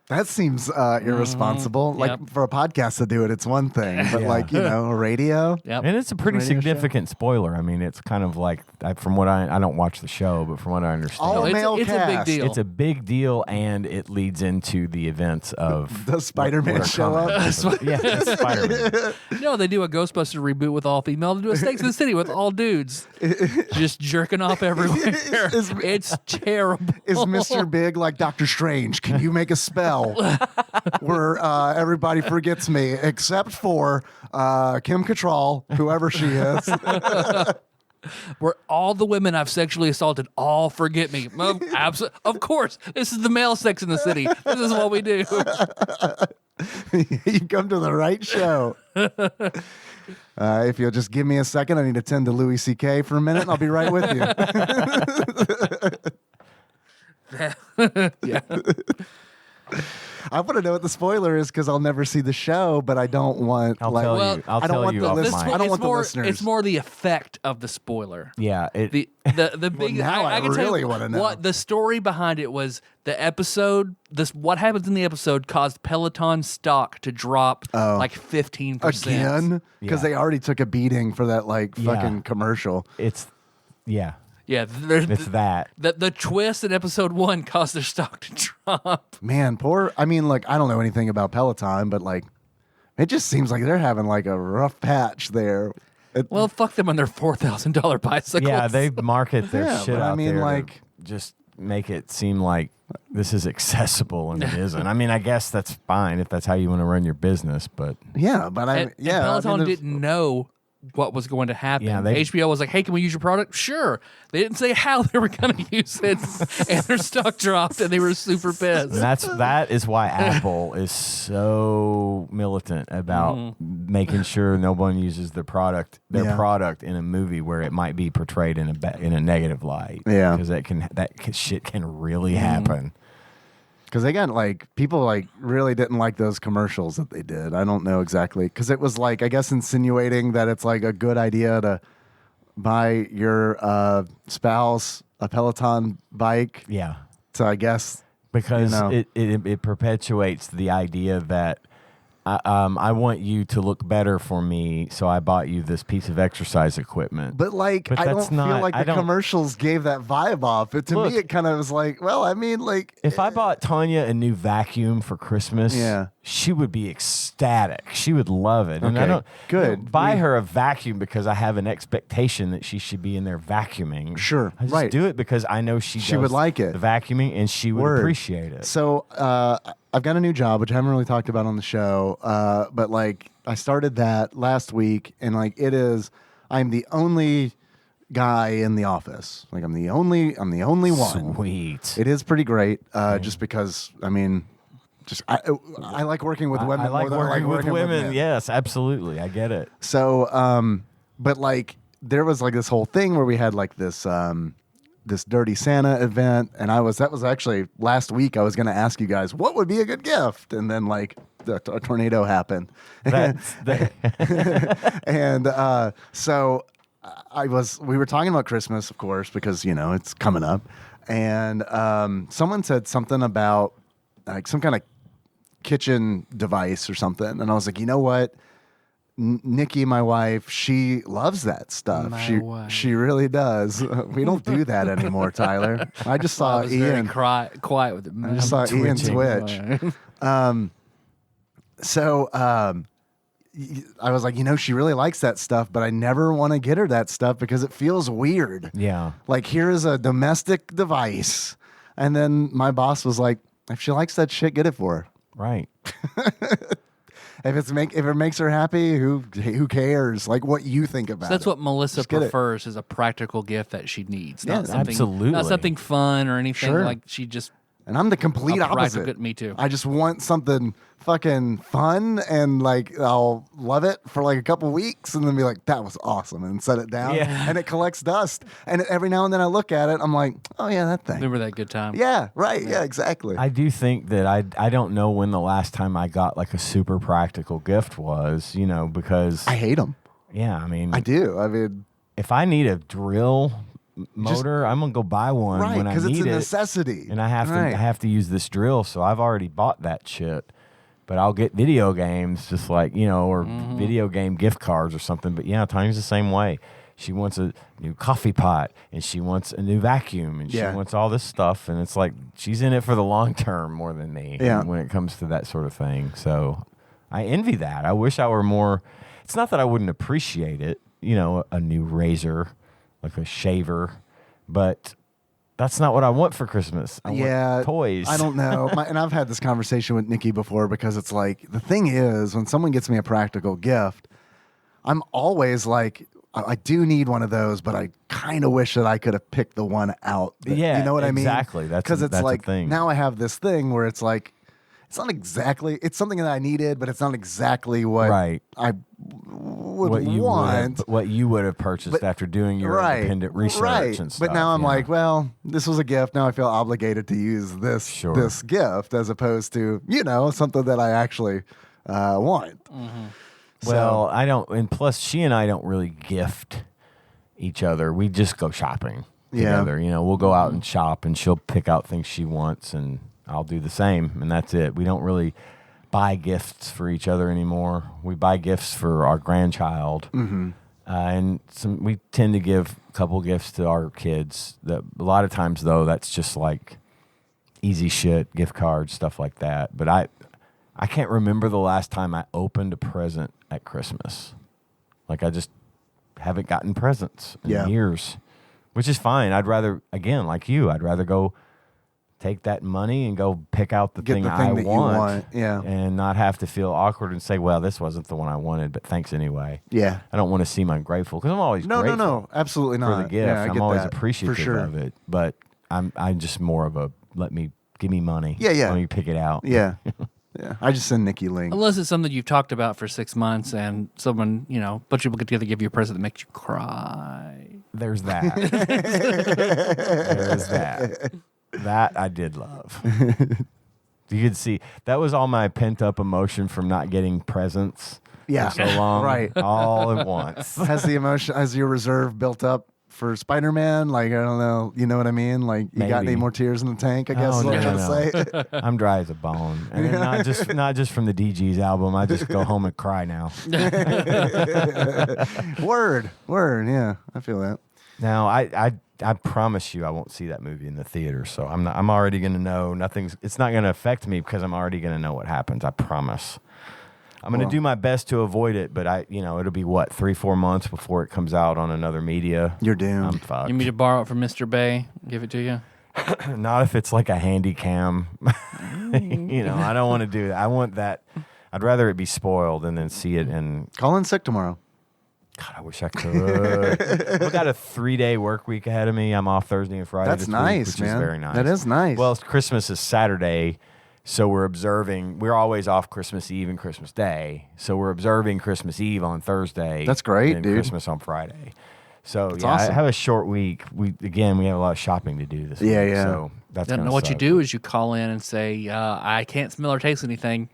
That seems irresponsible. Like Yep. for a podcast to do it, it's one thing, but Yeah. like a radio. Yep. And it's a pretty Radio show? significant spoiler. I mean, it's kind of like, from what I don't watch the show, but from what I understand, All it's male a big cast. deal. it's a big deal, and it leads into the events of Does Spider-Man what are show coming. up? Yeah, it's Spider-Man. No, they do a Ghostbusters reboot with all female. They do a Sex and the City with all dudes, just jerking off everywhere. It's terrible. Is Mr. Big like Doctor Strange? Can you make a spell where everybody forgets me except for Kim Cattrall, whoever she is? Where all the women I've sexually assaulted all forget me. Of course, this is the male Sex in the City. This is what we do. You come to the right show. If you'll just give me a second, I need to tend to Louis C.K. for a minute, and I'll be right with you. Yeah. I want to know what the spoiler is because I'll never see the show, but I don't want. I'll like, tell Well, you. I'll I don't tell want you the off list- mic. I don't it's want the more, listeners. It's more the effect of the spoiler. Yeah, The big. now I can tell really you wanna know. what the story behind it was. The episode. What happens in the episode caused Peloton stock to drop like 15%. again because Yeah. they already took a beating for that like Yeah. fucking commercial. it's Yeah, it's that. The twist in episode 1 caused their stock to drop. Man, poor. I mean, like I don't know anything about Peloton, but like it just seems like they're having like a rough patch there. Well, fuck them on their $4,000 bicycles. Yeah, they market their Yeah, shit but I out mean, there like- to just make it seem like this is accessible and it isn't. I mean, I guess that's fine if that's how you want to run your business, but Yeah, but And Peloton I mean, there's- didn't know what was going to happen. Yeah, they- HBO was like, "Hey, can we use your product?" Sure. They didn't say how they were going to use it, and their stock dropped, and they were super pissed. that is why Apple is so militant about making sure no one uses their product Yeah. in a movie where it might be portrayed in a negative light. Yeah. because shit can really happen. Because they got like people like really didn't like those commercials that they did. I don't know exactly because it was like I guess insinuating that it's like a good idea to buy your spouse a Peloton bike. Yeah, So I guess because You know. it perpetuates the idea that I want you to look better for me, so I bought you this piece of exercise equipment. But like, But I that's don't feel not- like I the don't- commercials gave that vibe off. But to Look. me, it kind of was like, well, I mean, like, If I bought Tanya a new vacuum for Christmas, Yeah. she would be ecstatic. She would love it. And I Okay, don't good. buy her a vacuum because I have an expectation that she should be in there vacuuming. Sure, I just right. do it because I know she She would does like it. the vacuuming and she would Word. appreciate it. So I've got a new job, which I haven't really talked about on the show. But like, I started that last week, and like, I'm the only guy in the office. Like, I'm the only one. Sweet. It is pretty great, just because I mean, just I like working with women. I like more than working with women. men. Yes, absolutely. I get it. So, but like, there was like this whole thing where we had like this Dirty Santa event, and that was actually last week. I was going to ask you guys what would be a good gift, and then like a tornado happened. That's And so we were talking about Christmas, of course, because, it's coming up. And someone said something about like some kind of kitchen device or something. And I was like, you know what? Nikki, my wife, she loves that stuff. She really does. We don't do that anymore, Tyler. I just saw I was Ian. very quiet with it. I just saw Ian twitch. So I was like, she really likes that stuff, but I never want to get her that stuff because it feels weird. Yeah. Like, here's a domestic device. And then my boss was like, if she likes that shit, get it for her. Right. If it makes her happy, who cares? Like, what you think about So that's it. what Melissa Just get it. prefers is a practical gift that she needs. Yeah, Not something, absolutely. Not something fun or anything. Sure. Like she just And I'm the complete a practical opposite. me too. I just want something fucking fun, and like I'll love it for like a couple weeks and then be like, that was awesome, and set it down. Yeah. And it collects dust. And every now and then I look at it, I'm like, oh yeah, that thing. Remember that good time? Yeah, right. Yeah, exactly. I do think that I don't know when the last time I got like a super practical gift was, because I hate them. yeah, I mean, I do. I mean, if I need a drill motor, I'm gonna go buy one right, when I because it's need a it, necessity. and I have Right. to use this drill, so I've already bought that shit. But I'll get video games, just like or video game gift cards or something. But yeah, Tanya's the same way. She wants a new coffee pot, and she wants a new vacuum, and Yeah. she wants all this stuff. And it's like she's in it for the long term more than me Yeah. when it comes to that sort of thing. So I envy that. I wish I were more. It's not that I wouldn't appreciate it, a new razor, like a shaver, but that's not what I want for Christmas. I want toys. I don't know. And I've had this conversation with Nikki before because it's like, the thing is, when someone gets me a practical gift, I'm always like, I do need one of those, but I kind of wish that I could have picked the one out. Yeah, you know what I mean? exactly. Because it's that's like, a thing. now I have this thing where it's like, it's not exactly, it's something that I needed, but it's not exactly what Right. I would what you want. what you would have purchased But- after doing your independent research right. and stuff. But now I'm yeah. like, well, this was a gift. Now I feel obligated to use this Sure. this gift as opposed to something that I actually want. well, I don't, and plus she and I don't really gift each other. We just go shopping Yeah. together. We'll go out and shop, and she'll pick out things she wants, and I'll do the same, and that's it. We don't really buy gifts for each other anymore. We buy gifts for our grandchild, and we tend to give a couple gifts to our kids. A lot of times, though, that's just like easy shit, gift cards, stuff like that. But I can't remember the last time I opened a present at Christmas. Like, I just haven't gotten presents in years, which is fine. I'd rather, again, like you, I'd rather go take that money and go pick out the thing I that want, you want. Yeah. and not have to feel awkward and say, well, this wasn't the one I wanted, but thanks anyway. Yeah. I don't want to seem ungrateful because I'm always No, grateful no, absolutely for not. the gift. Yeah, I I'm get always that, appreciative for sure. of it, but I'm just more of a give me money. Yeah, yeah. Let me pick it out. Yeah. Yeah. I just send Nikki links. Unless it's something you've talked about for 6 months and someone, a bunch of people get together give you a present that makes you cry. There's that. There's that. That I did love. You could see that was all my pent up emotion from not getting presents Yeah. for so long, Right. all at once. Has your reserve built up for Spider-Man? Like, I don't know. You know what I mean? Like, you got any Maybe. more tears in the tank, I guess Oh, is what I'm no, trying to say. I'm dry as a bone, and not just from the DG's album. I just go home and cry now. Word. Yeah. I feel that. Now, I promise you, I won't see that movie in the theater. So I'm already going to know it's not going to affect me because I'm already going to know what happens. I promise. I'm going to do my best to avoid it, but it'll be 3-4 months before it comes out on another media. You're doomed. I'm fucked. You need to borrow it from Mr. Bay, give it to you? Not if it's like a handy cam. I don't want to do that. I want that. I'd rather it be spoiled and then see it in. Call in sick tomorrow. God, I wish I could. I've got a 3-day work week ahead of me. I'm off Thursday and Friday. That's this nice, week, which man. is very nice. That is nice. Well, Christmas is Saturday, so we're observing. We're always off Christmas Eve and Christmas Day, so we're observing Christmas Eve on Thursday. That's great, and dude. Christmas on Friday. So That's yeah, awesome. I have a short week. We have a lot of shopping to do this week. Yeah. So that's Then gonna what you suck. do is you call in and say, I can't smell or taste anything.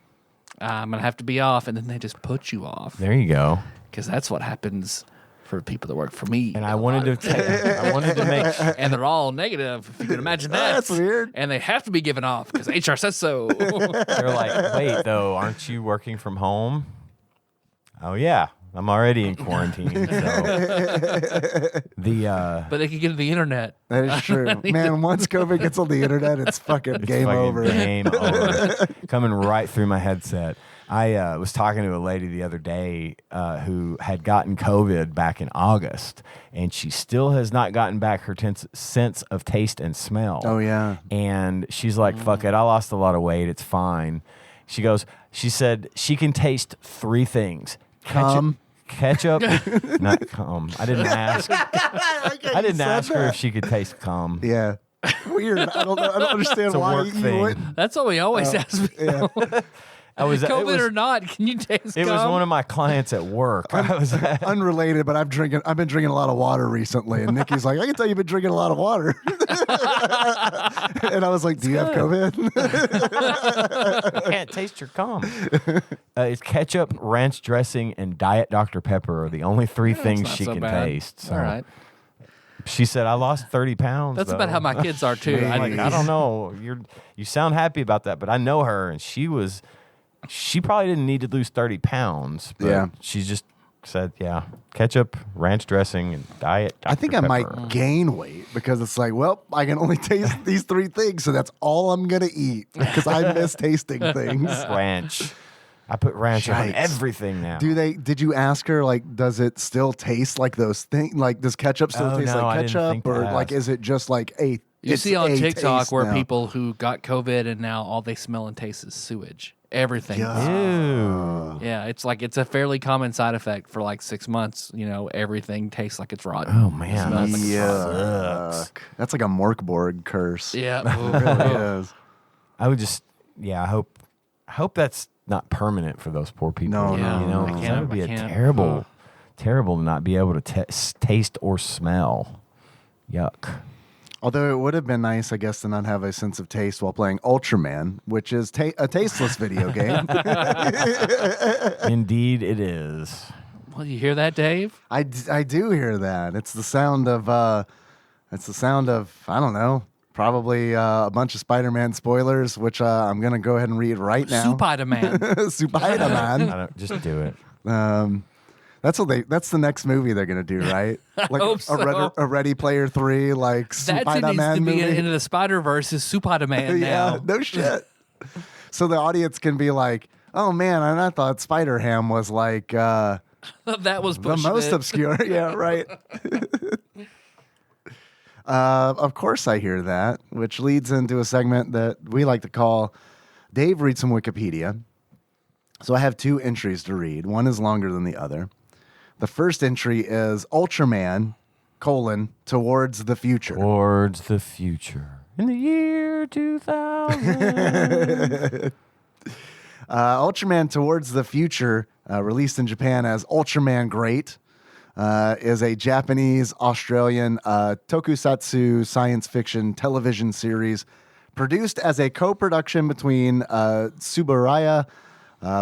I'm going to have to be off. And then they just put you off. There you go. Because that's what happens for people that work for me. And I wanted to make and they're all negative, if you can imagine that. That's weird. And they have to be given off because HR says so. They're like, wait, though, aren't you working from home? Oh, yeah. I'm already in quarantine. So. But they can get to the internet. That is true. Man, once COVID gets on the internet, it's fucking game fucking over. Game over. Coming right through my headset. I was talking to a lady the other day who had gotten COVID back in August, and she still has not gotten back her sense of taste and smell. Oh, yeah. And she's like, fuck it, I lost a lot of weight. It's fine. She said she can taste 3 things. Ketchup, not cum. I didn't ask. I didn't ask her if she could taste cum. Yeah. Weird. I don't understand It's a why work you thing. wouldn't. That's what we always ask people. Yeah. COVID or not, can you taste It was cum? one of my clients at work. I was Unrelated, but I've been drinking a lot of water recently, and Nikki's like, I can tell you've been drinking a lot of water. And I was like, do you have COVID? I can't taste your cum. It's ketchup, ranch dressing, and Diet Dr. Pepper are the only 3 things It's not she so can bad. taste. So All right. she said, I lost 30 pounds. That's though. about how my kids are, too. Jeez. I don't know. You sound happy about that, but I know her, and she probably didn't need to lose 30 pounds. But Yeah. she just said, yeah, ketchup, ranch dressing, and Diet Dr. I think I Pepper. might gain weight because it's like, well, I can only taste these 3 things, so that's all I'm gonna eat because I miss tasting things. Ranch. I put ranch on Yikes. everything now. Did you ask her, like, does it still taste like those things? Like, does ketchup still Oh, taste no, I like didn't ketchup, think to or like, ask. is it just like You it's see on a TikTok taste where now? people who got COVID and now all they smell and taste is sewage. Everything. Yeah. Ew. Yeah, it's a fairly common side effect for like 6 months. You know, everything tastes like it's rotten. Oh, man. Smells like it's Yuck. That's like a Morkborg curse. Yeah. It really is. I would just, I hope that's not permanent for those poor people. No, no, you know, I 'cause can't- that would be I a can't. terrible to not be able to taste or smell. Yuck. Although it would have been nice, I guess, to not have a sense of taste while playing Ultraman, which is a tasteless video game. Indeed, it is. Well, you hear that, Dave? I do hear that. It's the sound of I don't know, probably a bunch of Spider-Man spoilers, which I'm gonna go ahead and read right now. Spider-Man. Spider-Man. Just do it. That's the next movie they're gonna do, right? Like hope so. a Ready Player 3, like That's it needs Spider-Man to be movie. into the Spider-Verse is Spider-Man Yeah, now. no shit. So the audience can be like, "Oh man, and I thought Spider-Ham was like That was the pushing most it. obscure." Yeah, right. Of course, I hear that, which leads into a segment that we like to call Dave Reads Some Wikipedia. So I have 2 entries to read. One is longer than the other. The first entry is Ultraman, towards the future. Towards the future. In the year 2000. Ultraman Towards the Future, released in Japan as Ultraman Great, is a Japanese-Australian tokusatsu science fiction television series produced as a co-production between Subaraya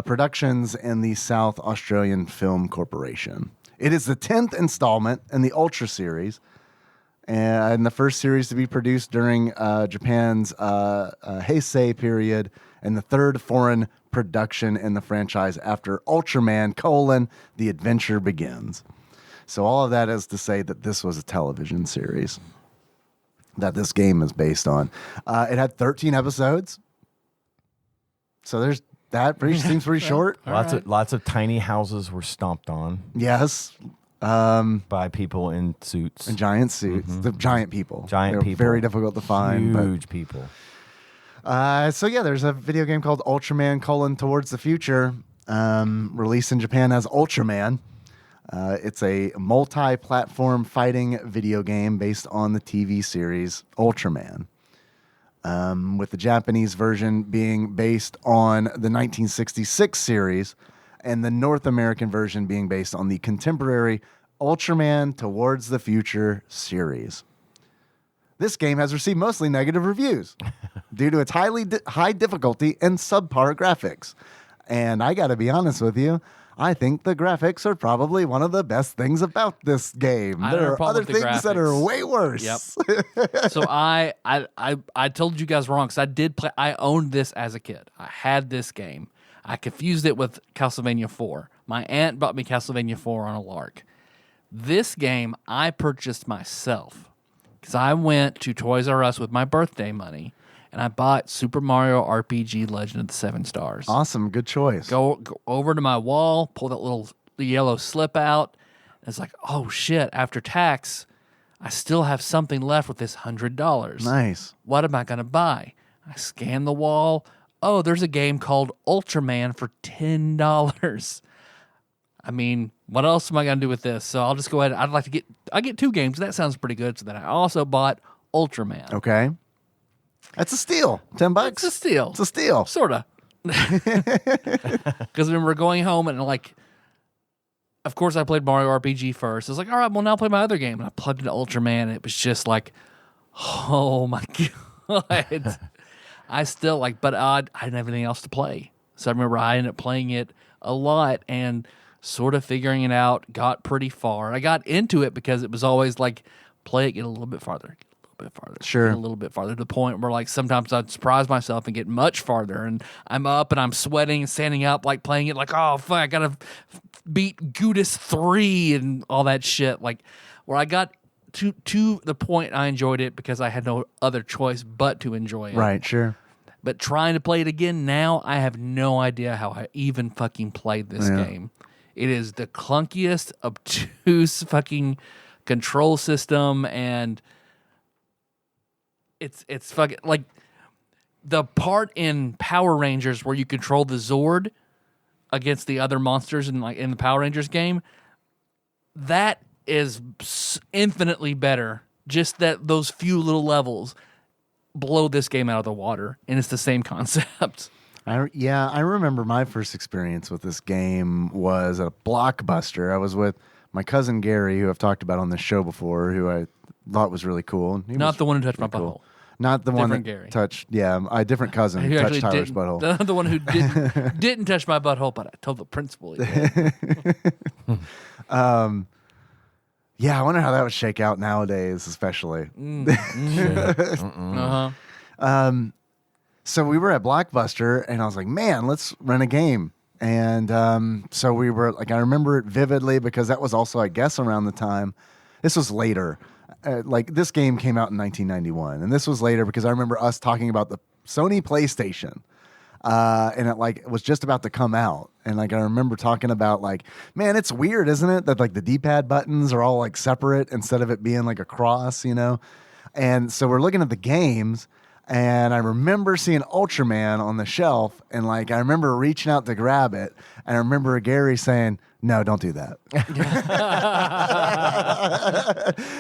Productions and the South Australian Film Corporation. It is the 10th installment in the Ultra series, and the first series to be produced during Japan's Heisei period, and the 3rd foreign production in the franchise after Ultraman: The Adventure Begins. So all of that is to say that this was a television series that this game is based on. It had 13 episodes. So there's that. Seems pretty short. Lots of tiny houses were stomped on Yes. by people in suits. And giant suits. The giant people. Giant They're people. very difficult to find. Huge people. So yeah, there's a video game called Ultraman: Towards the Future, released in Japan as Ultraman. It's a multi-platform fighting video game based on the TV series Ultraman, with the Japanese version being based on the 1966 series and the North American version being based on the contemporary Ultraman Towards the Future series. This game has received mostly negative reviews due to its high difficulty and subpar graphics. And I got to be honest with you, I think the graphics are probably one of the best things about this game. I don't have There a are problem other with the things that are graphics. way worse. Yep. So I told you guys wrong because I did play. I owned this as a kid. I had this game. I confused it with Castlevania 4. My aunt bought me Castlevania 4 on a lark. This game I purchased myself because I went to Toys R Us with my birthday money and I bought Super Mario RPG Legend of the Seven Stars. Awesome. Good choice. Go over to my wall, pull that little yellow slip out. And it's like, oh shit, after tax, I still have something left with this $100. Nice. What am I going to buy? I scan the wall. Oh, there's a game called Ultraman for $10. I mean, what else am I going to do with this? So I'll just go ahead. I get 2 games. That sounds pretty good. So then I also bought Ultraman. Okay. That's a steal. $10. It's a steal. It's a steal. Sort of. Because I remember going home and like, of course I played Mario RPG first. I was like, all right, well now I'll play my other game. And I plugged into Ultraman and it was just like, oh my God. I still like, but I didn't have anything else to play. So I remember I ended up playing it a lot and sort of figuring it out, got pretty far. I got into it because it was always like, play it, get a little bit farther. Sure. Get a little bit farther to the point where like sometimes I'd surprise myself and get much farther and I'm up and I'm sweating and standing up like playing it like, oh fuck, I gotta beat Gudis 3 and all that shit. Like where I got to the point I enjoyed it because I had no other choice but to enjoy it. Right, sure. But trying to play it again now, I have no idea how I even fucking played this game. It is the clunkiest, obtuse fucking control system and it's fucking like the part in Power Rangers where you control the Zord against the other monsters in the Power Rangers game. That is infinitely better. Just that those few little levels blow this game out of the water, and it's the same concept. I remember my first experience with this game was at a Blockbuster. I was with my cousin Gary, who I've talked about on this show before, who I thought was really cool. He Not was the one who touched my really butthole. Not the one that Different Gary. touched. Yeah, a different cousin Who touched actually Tyler's didn't- butthole. The one who didn't touch my butthole, but I told the principal he did. Yeah, I wonder how that would shake out nowadays, especially. Uh-huh. So we were at Blockbuster, and I was like, man, let's rent a game. And so we were like, I remember it vividly because that was also, I guess, around the time. This was later. Like this game came out in 1991, and this was later because I remember us talking about the Sony PlayStation. And it like was just about to come out. And like I remember talking about like, man, it's weird, isn't it? That like the D-pad buttons are all like separate instead of it being like a cross, you know? And so we're looking at the games, and I remember seeing Ultraman on the shelf, and like I remember reaching out to grab it, and I remember Gary saying, no, don't do that.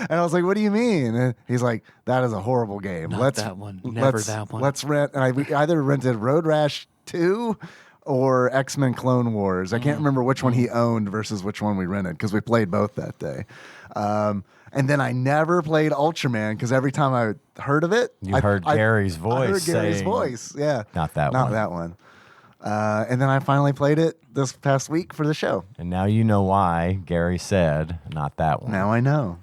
And I was like, what do you mean? And he's like, that is a horrible game. Not that one. Never that one. Let's rent. And we either rented Road Rash 2 or X-Men Clone Wars. I can't remember which one he owned versus which one we rented because we played both that day. And then I never played Ultraman because every time I heard of it, You heard Gary's voice I heard Gary's saying, voice. Yeah. Not that Not one. that one. And then I finally played it this past week for the show. And now you know why Gary said, not that one. Now I know.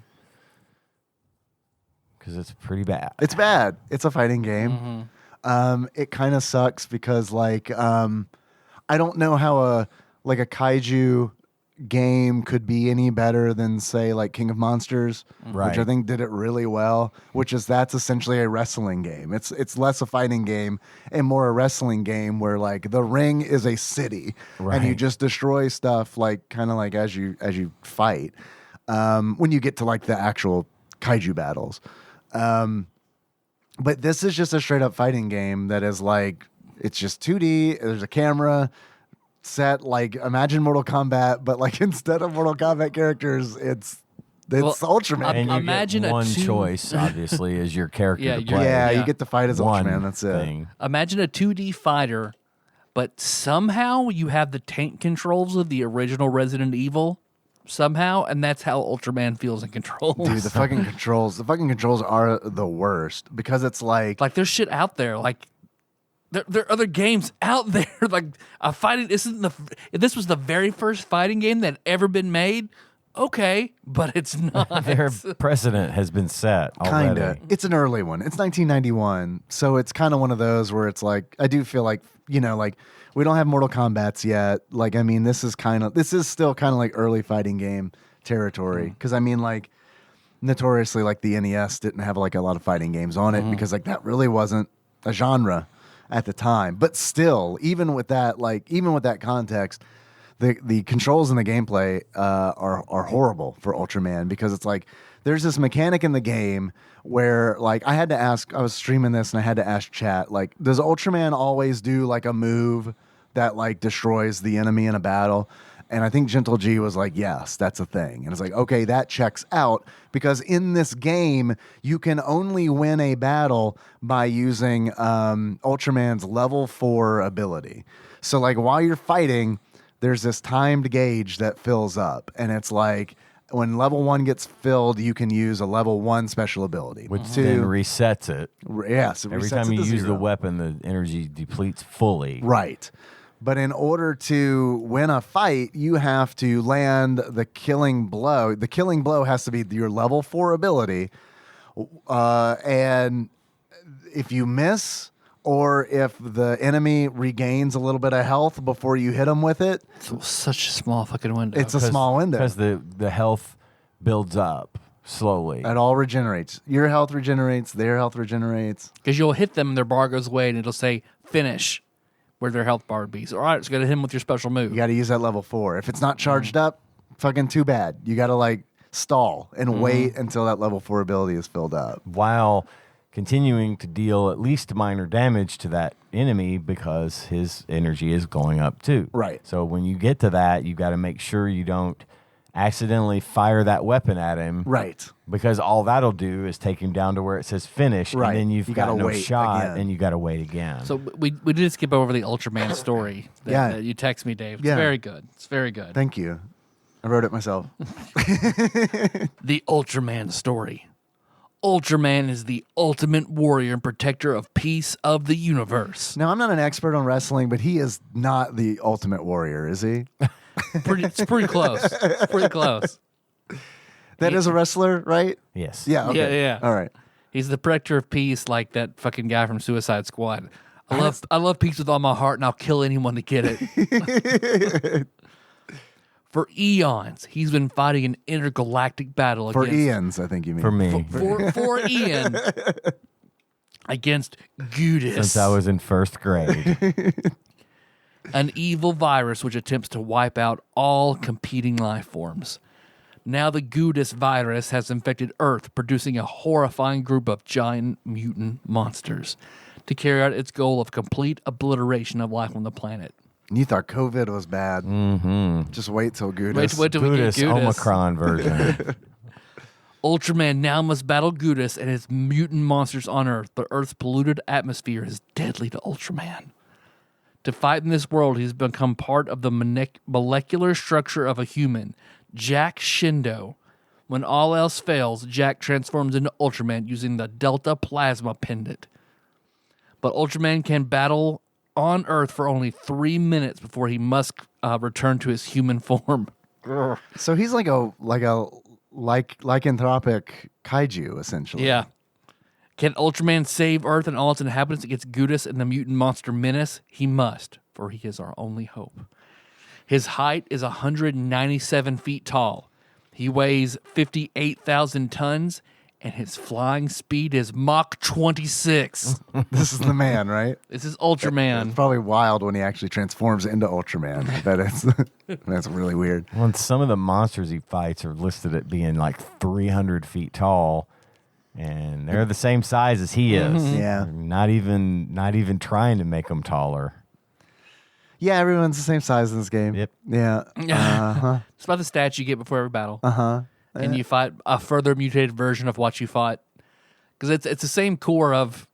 Because it's pretty bad. It's bad. It's a fighting game. It kind of sucks because like I don't know how a kaiju game could be any better than say like King of Monsters, which Right. I think did it really well. That's essentially a wrestling game. It's less a fighting game and more a wrestling game where like the ring is a city and you Right. just destroy stuff like kind of like as you fight. When you get to like the actual kaiju battles. But this is just a straight up fighting game that is like, it's just 2D. There's a camera set, like imagine Mortal Kombat, but like instead of Mortal Kombat characters, it's Ultraman. And you Imagine get a one two- choice, obviously, is your character Yeah, to you're- play. yeah, Yeah. you get to fight as One Ultraman. That's it. thing. Imagine a 2D fighter, but somehow you have the tank controls of the original Resident Evil. Somehow, and that's how Ultraman feels in controls. Dude, the fucking controls are the worst because it's like Like there's shit out there. Like there are other games out there like a fighting. If this was the very first fighting game that had ever been made. Okay, but it's not. Their precedent has been set already. Kinda. It's an early one. It's 1991, so it's kind of one of those where it's like I do feel like like we don't have Mortal Kombats yet. Like I mean, this is still kind of like early fighting game territory because I mean like notoriously like the NES didn't have like a lot of fighting games on it because like that really wasn't a genre at the time. But still, even with that context. The controls and the gameplay are horrible for Ultraman because it's like there's this mechanic in the game where like I was streaming this and I had to ask chat like does Ultraman always do like a move that like destroys the enemy in a battle? And I think Gentle G was like, yes, that's a thing. And it's like, okay, that checks out because in this game, you can only win a battle by using Ultraman's level 4 ability. So like while you're fighting, there's this timed gauge that fills up. And it's like when level 1 gets filled, you can use a level 1 special ability. Which then resets it. Yes. Every time you use the weapon, the energy depletes fully. Right. But in order to win a fight, you have to land the killing blow. The killing blow has to be your level 4 ability. And if you miss, or if the enemy regains a little bit of health before you hit them with it. It's such a small fucking window. It's a small window. Because the health builds up slowly. It all regenerates. Your health regenerates, their health regenerates. Because you'll hit them and their bar goes away and it'll say finish where their health bar would be. So, all right, it's going to hit them with your special move. You got to use that level 4. If it's not charged up, fucking too bad. You got to like stall and wait until that level 4 ability is filled up. While continuing to deal at least minor damage to that enemy because his energy is going up too. Right. So when you get to that, you got to make sure you don't accidentally fire that weapon at him. Right. Because all that'll do is take him down to where it says finish, Right. and then you've You got gotta no wait shot, again. and you got to wait again. So we did skip over the Ultraman story that you text me, Dave. It's very good. It's very good. Thank you. I wrote it myself. The Ultraman story. Ultraman is the ultimate warrior and protector of peace of the universe. Now, I'm not an expert on wrestling, but he is not the ultimate warrior, is he? It's pretty close. It's pretty close. That is a wrestler, right? Yes. Yeah. Okay. Yeah. All right. He's the protector of peace, like that fucking guy from Suicide Squad. I love peace with all my heart, and I'll kill anyone to get it. For eons, he's been fighting an intergalactic battle For against... Ian's, I think you mean. For me. For Ian. Against Gudis. Since I was in first grade. An evil virus which attempts to wipe out all competing life forms. Now the Gudis virus has infected Earth, producing a horrifying group of giant mutant monsters to carry out its goal of complete obliteration of life on the planet. You thought COVID was bad. Mm-hmm. Just wait till Gudis. Wait till we get Gudis, Gudis. Omicron version. Ultraman now must battle Gudis and his mutant monsters on Earth, but Earth's polluted atmosphere is deadly to Ultraman. To fight in this world, he's become part of the molecular structure of a human, Jack Shindo. When all else fails, Jack transforms into Ultraman using the Delta Plasma Pendant. But Ultraman can battle on Earth for only 3 minutes before he must return to his human form. So he's like a lycanthropic kaiju, essentially. Yeah. Can Ultraman save Earth and all its inhabitants against Gudis and the mutant monster menace? He must, for he is our only hope. His height is 197 feet tall. He weighs 58,000 tons, and his flying speed is Mach 26. This is the man, right? This is Ultraman. It's probably wild when he actually transforms into Ultraman. That's really weird. Well, some of the monsters he fights are listed at being like 300 feet tall, and they're the same size as he is. Yeah. Not even trying to make them taller. Yeah, everyone's the same size in this game. Yep. Yeah. Uh-huh. It's about the stats you get before every battle. Uh-huh. And you fight a further mutated version of what you fought. Because it's the same core of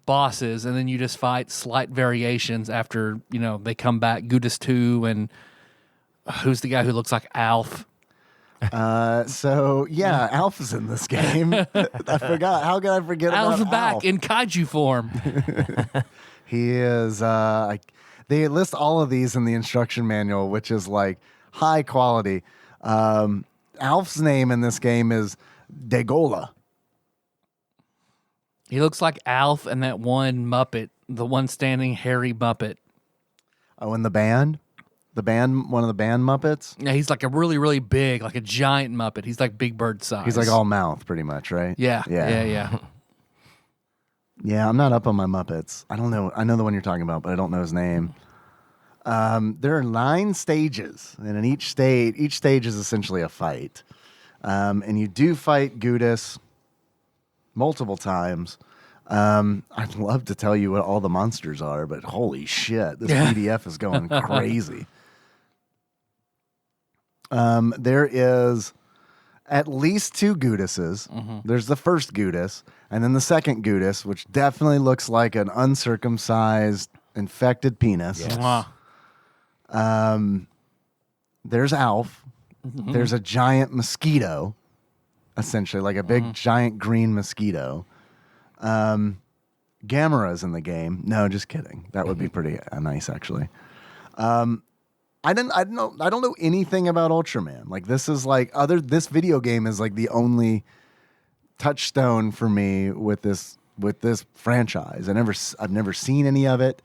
bosses, and then you just fight slight variations after, they come back. Gudis 2, and who's the guy who looks like Alf? Alf is in this game. I forgot. How could I forget Alf's about back Alf? in kaiju form. He is. They list all of these in the instruction manual, which is like high quality. Alf's name in this game is Degola. He looks like Alf and that one Muppet, the one standing hairy Muppet. Oh, and the band, one of the band Muppets. Yeah, he's like a really, really big, like a giant Muppet. He's like Big Bird size. He's like all mouth, pretty much, right? Yeah. Yeah. Yeah, I'm not up on my Muppets. I don't know. I know the one you're talking about, but I don't know his name. There are 9 stages, and in each stage is essentially a fight. And you do fight Gudis multiple times. I'd love to tell you what all the monsters are, but holy shit, this PDF is going crazy. There is at least 2 Gudises. There's the first Gudis, and then the second Gudis, which definitely looks like an uncircumcised, infected penis. Yes. There's Alf. There's a giant mosquito, essentially, like a big giant green mosquito. Gamera's in the game. No, just kidding. That would be pretty nice, actually. I don't know anything about Ultraman. Like this is like this video game is like the only touchstone for me with this franchise. I've never seen any of it.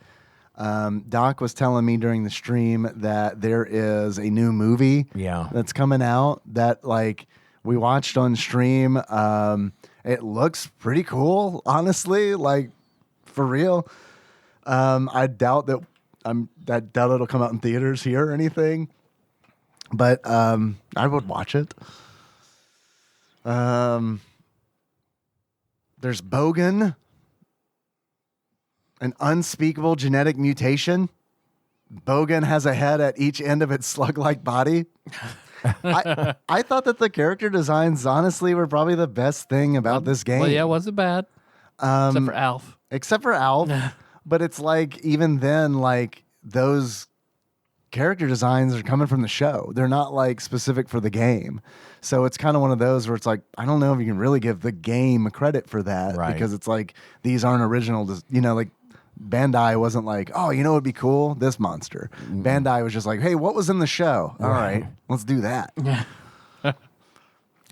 Doc was telling me during the stream that there is a new movie that's coming out that like we watched on stream. It looks pretty cool, honestly, like for real. I doubt that it'll come out in theaters here or anything, but I would watch it. There's Bogan, an unspeakable genetic mutation. Bogan has a head at each end of its slug-like body. I thought that the character designs, honestly, were probably the best thing about this game. Well, yeah, it wasn't bad. Except for Alf. Except for Alf. But it's like, even then, like, those character designs are coming from the show. They're not, like, specific for the game. So it's kind of one of those where it's like, I don't know if you can really give the game credit for that. Right. Because it's like, these aren't original. Like, Bandai wasn't like, oh, you know what would be cool? This monster. Bandai was just like, hey, what was in the show? All right, let's do that.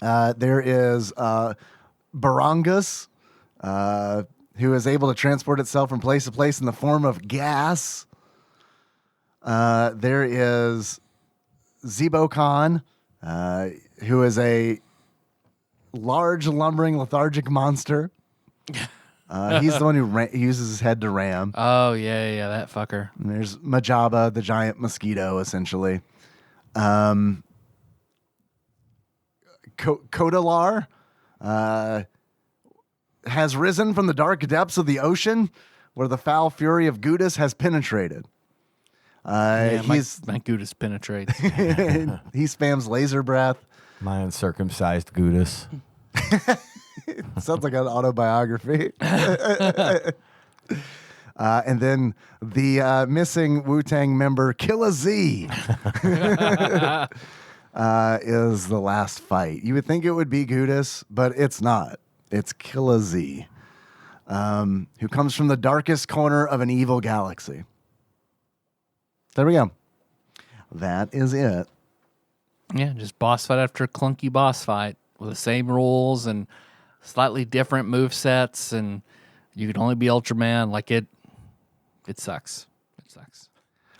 There is Barangus, who is able to transport itself from place to place in the form of gas. There is Zebo Khan, who is a large, lumbering, lethargic monster. He's the one who uses his head to ram. Oh, yeah, that fucker. And there's Majaba, the giant mosquito, essentially. Kodalar has risen from the dark depths of the ocean where the foul fury of Gudis has penetrated. My Gudis penetrates. He spams laser breath. My uncircumcised Gudis. Sounds like an autobiography. And then the missing Wu-Tang member, Killa Z, is the last fight. You would think it would be Gudis, but it's not. It's Killa Z, who comes from the darkest corner of an evil galaxy. There we go. That is it. Yeah, just boss fight after clunky boss fight with the same rules and slightly different move sets, and you can only be Ultraman. Like it sucks. It sucks.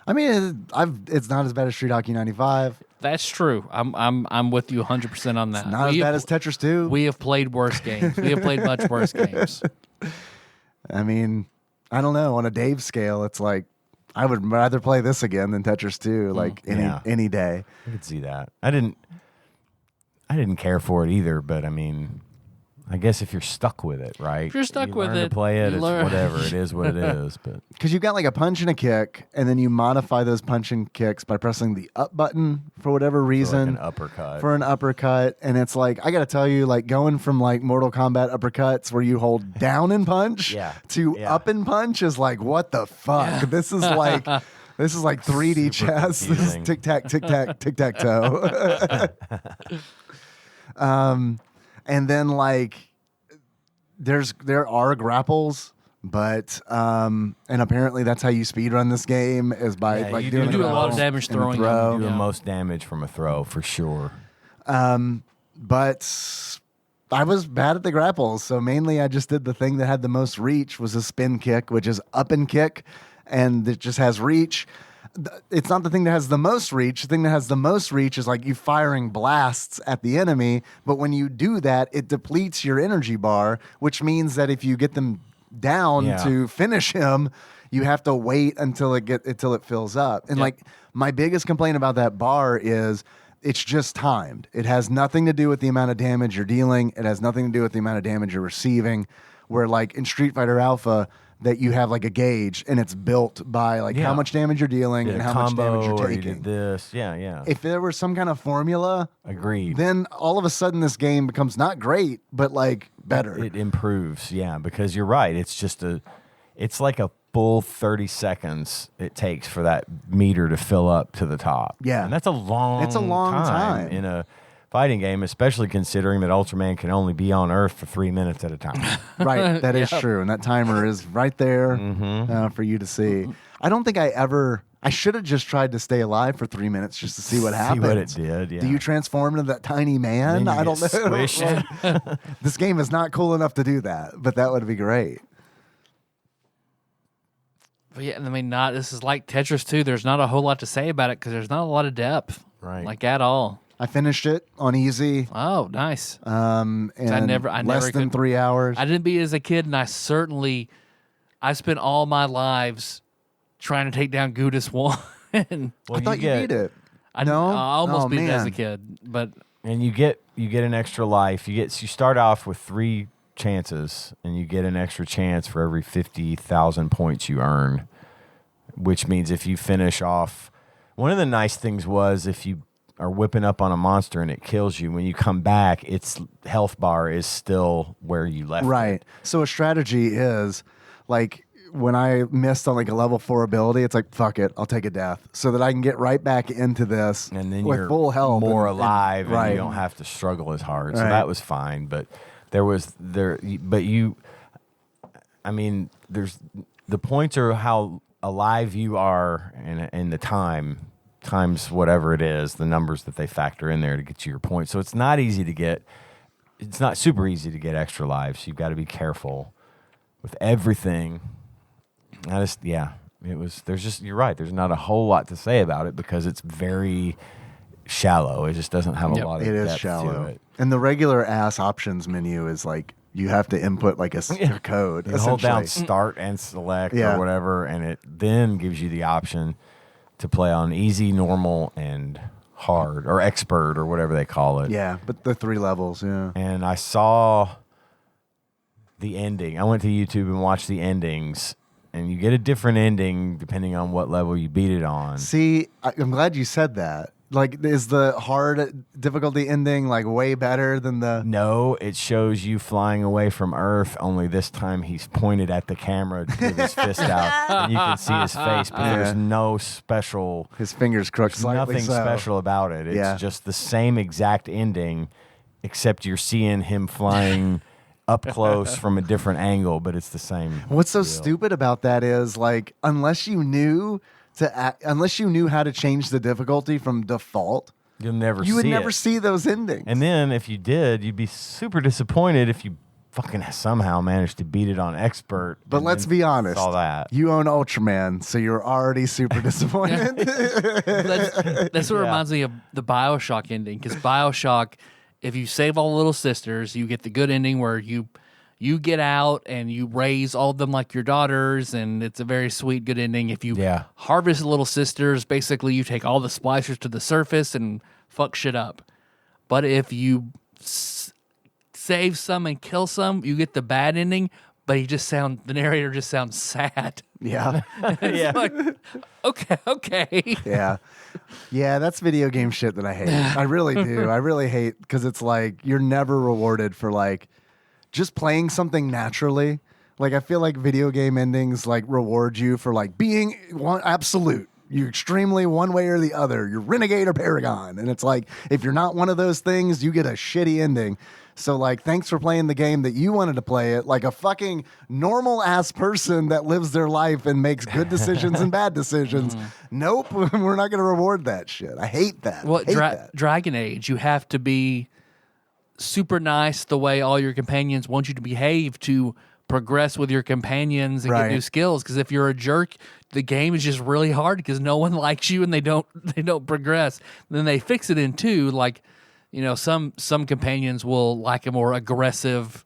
I mean, it's not as bad as Street Hockey 95. That's true. I'm with you 100% on that. It's not as bad as Tetris 2. We have played worse games. We have played much worse games. I mean, I don't know. On a Dave scale, it's like I would rather play this again than Tetris 2. Like any day. I could see that. I didn't care for it either, but I mean, I guess if you're stuck with it, right? If you're stuck with learn it, to play it, you it's learn. whatever. It is what it is. But Because you've got like a punch and a kick, and then you modify those punch and kicks by pressing the up button for whatever reason. an uppercut. For an uppercut. And it's like, I got to tell you, like going from like Mortal Kombat uppercuts where you hold down and punch to up and punch is like, what the fuck? Yeah. This is like 3D chess. This is tic tac, tic tac, tic tac toe. And then like there are grapples, But and apparently that's how you speedrun this game is by Yeah, like you doing do a lot of throw damage and a throwing throw. them. Do the Yeah. most damage from a throw for sure. But I was bad at the grapples, so mainly I just did the thing that had the most reach was a spin kick, which is up and kick, and it just has reach. It's not the thing that has the most reach. The thing that has the most reach is like you firing blasts at the enemy, but when you do that, it depletes your energy bar, which means that if you get them down Yeah. to finish him, you have to wait until it fills up. And Yep. like my biggest complaint about that bar is it's just timed. It has nothing to do with the amount of damage you're dealing. It has nothing to do with the amount of damage you're receiving. Where like in Street Fighter Alpha, that you have like a gauge and it's built by like Yeah. how much damage you're dealing Did and a how much damage combo, you're or you taking. did this. Yeah. If there was some kind of formula, Agreed. then all of a sudden this game becomes not great, but like better. It improves, yeah, because you're right. It's like a full 30 seconds it takes for that meter to fill up to the top. Yeah. And that's a long It's a long time. in a fighting game, especially considering that Ultraman can only be on Earth for 3 minutes at a time. Right, that is true, and that timer is right there for you to see. I don't think I should have just tried to stay alive for 3 minutes just to see what happens. See what it did, yeah. Do you transform into that tiny man? Then you I don't know. get squished. This game is not cool enough to do that, but that would be great. But yeah, I mean, this is like Tetris 2. There's not a whole lot to say about it because there's not a lot of depth, Right. like at all. I finished it on easy. Oh, nice. And I never less than could- 3 hours. I didn't beat it as a kid, and I spent all my lives trying to take down Gudis 1. I thought you beat it. I No? almost Oh, beat it as a man. kid, but And you get an extra life. You start off with 3 chances, and you get an extra chance for every 50,000 points you earn. Which means if you finish off, one of the nice things was if you are whipping up on a monster and it kills you, when you come back, its health bar is still where you left it. Right. So a strategy is like when I missed on like a level 4 ability, it's like, fuck it, I'll take a death so that I can get right back into this And then with you're full health. more and- alive, and right. you don't have to struggle as hard. So Right. that was fine. But I mean, there's the points are how alive you are and the times whatever it is, the numbers that they factor in there to get you your points. So it's not super easy to get extra lives. You've got to be careful with everything. You're right. There's not a whole lot to say about it because it's very shallow. It just doesn't have a Yep. lot of It is depth shallow. to it. And the regular ass options menu is like you have to input like a code. You hold down essentially. start and select Yeah. or whatever, and it then gives you the option to play on easy, normal, and hard, or expert, or whatever they call it. Yeah, but the 3 levels, yeah. And I saw the ending. I went to YouTube and watched the endings, and you get a different ending depending on what level you beat it on. See, I'm glad you said that. Like, is the hard difficulty ending like way better than the? No, it shows you flying away from Earth, only this time he's pointed at the camera with his fist out, and you can see his face, but Yeah. there's no special... His fingers crooked slightly. Nothing so. special about it. It's Yeah. just the same exact ending, except you're seeing him flying up close from a different angle, but it's the same. What's so deal. stupid about that is like unless you knew how to change the difficulty from default, You'll never you would see never it. see those endings. And then if you did, you'd be super disappointed if you fucking somehow managed to beat it on expert. but and let's then be honest, saw that. you own Ultraman, so you're already super disappointed. that's what reminds me of the BioShock ending. Because BioShock, if you save all the little sisters, you get the good ending where you get out and you raise all of them like your daughters, and it's a very sweet, good ending. If you Yeah. harvest the little sisters, basically you take all the splicers to the surface and fuck shit up. But if you save some and kill some, you get the bad ending. But the narrator just sounds sad. yeah, It's like, okay. yeah, that's video game shit that I hate. I really do. I really hate because it's like you're never rewarded for like just playing something naturally. Like I feel like video game endings like reward you for like being absolute. you're extremely one way or the other. You're renegade or paragon. And it's like, if you're not one of those things, you get a shitty ending. So, like, thanks for playing the game that you wanted to play it like a fucking normal ass person that lives their life and makes good decisions and bad decisions. Nope, we're not going to reward that shit. I hate that. Well, hate that. Dragon Age, you have to be super nice the way all your companions want you to behave to progress with your companions and get new skills. Because if you're a jerk, the game is just really hard because no one likes you and they don't progress. Then they fix it in 2, like, you know, some companions will like a more aggressive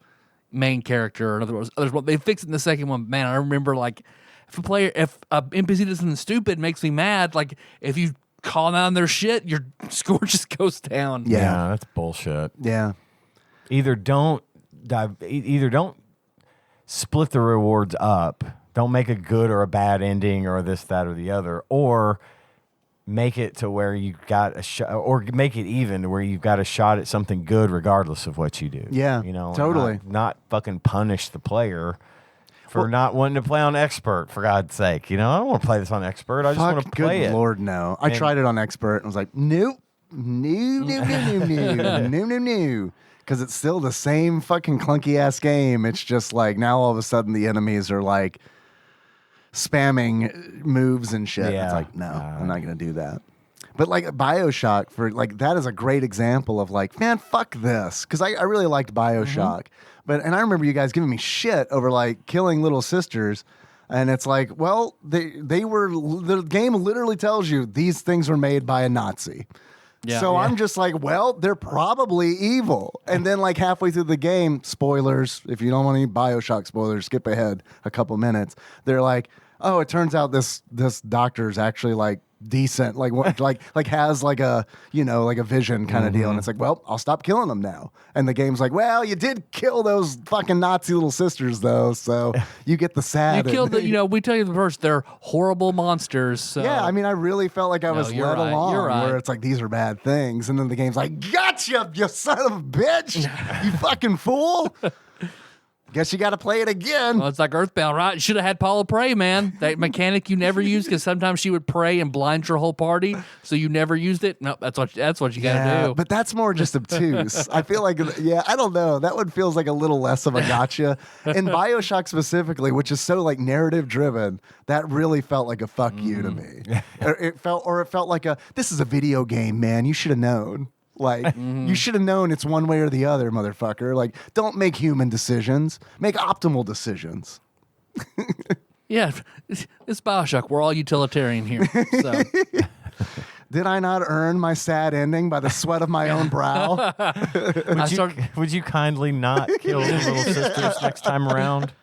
main character. In other words, others they fix it in the second one. Man, I remember, like, if a NPC does something stupid, it makes me mad. Like, if you call down their shit, your score just goes down. Yeah, that's bullshit. Yeah. Either don't split the rewards up. Don't make a good or a bad ending or this, that, or the other, or make it to where you got a shot, or make it even to where you've got a shot at something good regardless of what you do. Yeah, you know, totally. Not fucking punish the player for not wanting to play on expert, for God's sake. You know, I don't want to play this on expert. I just want to play it. Good Lord, no. I tried it on expert and was like, nope. No. Because it's still the same fucking clunky ass game. It's just like now all of a sudden the enemies are like spamming moves and shit. Yeah. It's like, no, I'm not going to do that. But like BioShock, for like, that is a great example of like, man, fuck this. Because I really liked BioShock. And I remember you guys giving me shit over like killing little sisters. And it's like, well, the game literally tells you these things were made by a Nazi. Yeah, so I'm just like, well, they're probably evil. And then like halfway through the game, spoilers, if you don't want any BioShock spoilers, skip ahead a couple minutes. They're like, oh, it turns out this doctor's actually like decent, like what, like has like a, you know, like a vision kind of deal. And it's like, well, I'll stop killing them now. And the game's like, well, you did kill those fucking Nazi little sisters though, so you get the sad. You killed the, you know, we tell you the first, they're horrible monsters. So. Yeah, I mean, I really felt like I was led along where it's like, these are bad things. And then the game's like, gotcha, you son of a bitch, you fucking fool. Guess you got to play it again. Well, it's like Earthbound, right? You should have had Paula pray, man. That mechanic you never used because sometimes she would pray and blind your whole party, so you never used it. No, that's what you got to do. But that's more just obtuse. I feel like, I don't know. That one feels like a little less of a gotcha. In BioShock specifically, which is so like narrative driven, that really felt like a fuck you to me. It felt like this is a video game, man. You should have known. Like, you should have known it's one way or the other, motherfucker. Like, don't make human decisions. Make optimal decisions. Yeah, it's BioShock. We're all utilitarian here. So. Did I not earn my sad ending by the sweat of my own brow? Would you kindly not kill the little sisters next time around?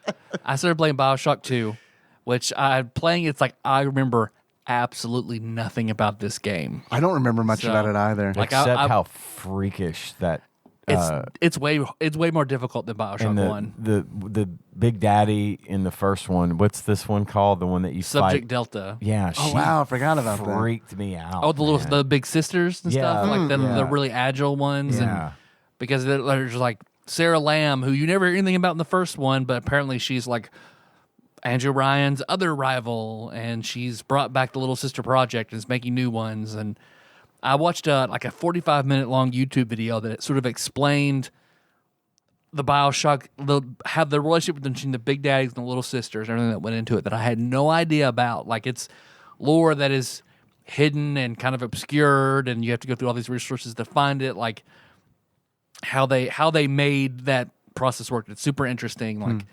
I started playing BioShock 2, which it's like I remember absolutely nothing about this game. I don't remember much about it either. Like Except how freakish that it's way more difficult than BioShock 1. The Big Daddy in the first one. What's this one called? The one that you Subject fight? Delta. Yeah. Oh wow, I forgot about that. Freaked me out. Oh, the big sisters and stuff, like the really agile ones, and because there's like Sarah Lamb, who you never hear anything about in the first one, but apparently she's like Andrew Ryan's other rival, and she's brought back the Little Sister Project and is making new ones. And I watched like a 45-minute long YouTube video that sort of explained the BioShock, how the relationship between the Big Daddies and the Little Sisters, and everything that went into it that I had no idea about. Like, it's lore that is hidden and kind of obscured, and you have to go through all these resources to find it. Like how they made that process work. It's super interesting. Like.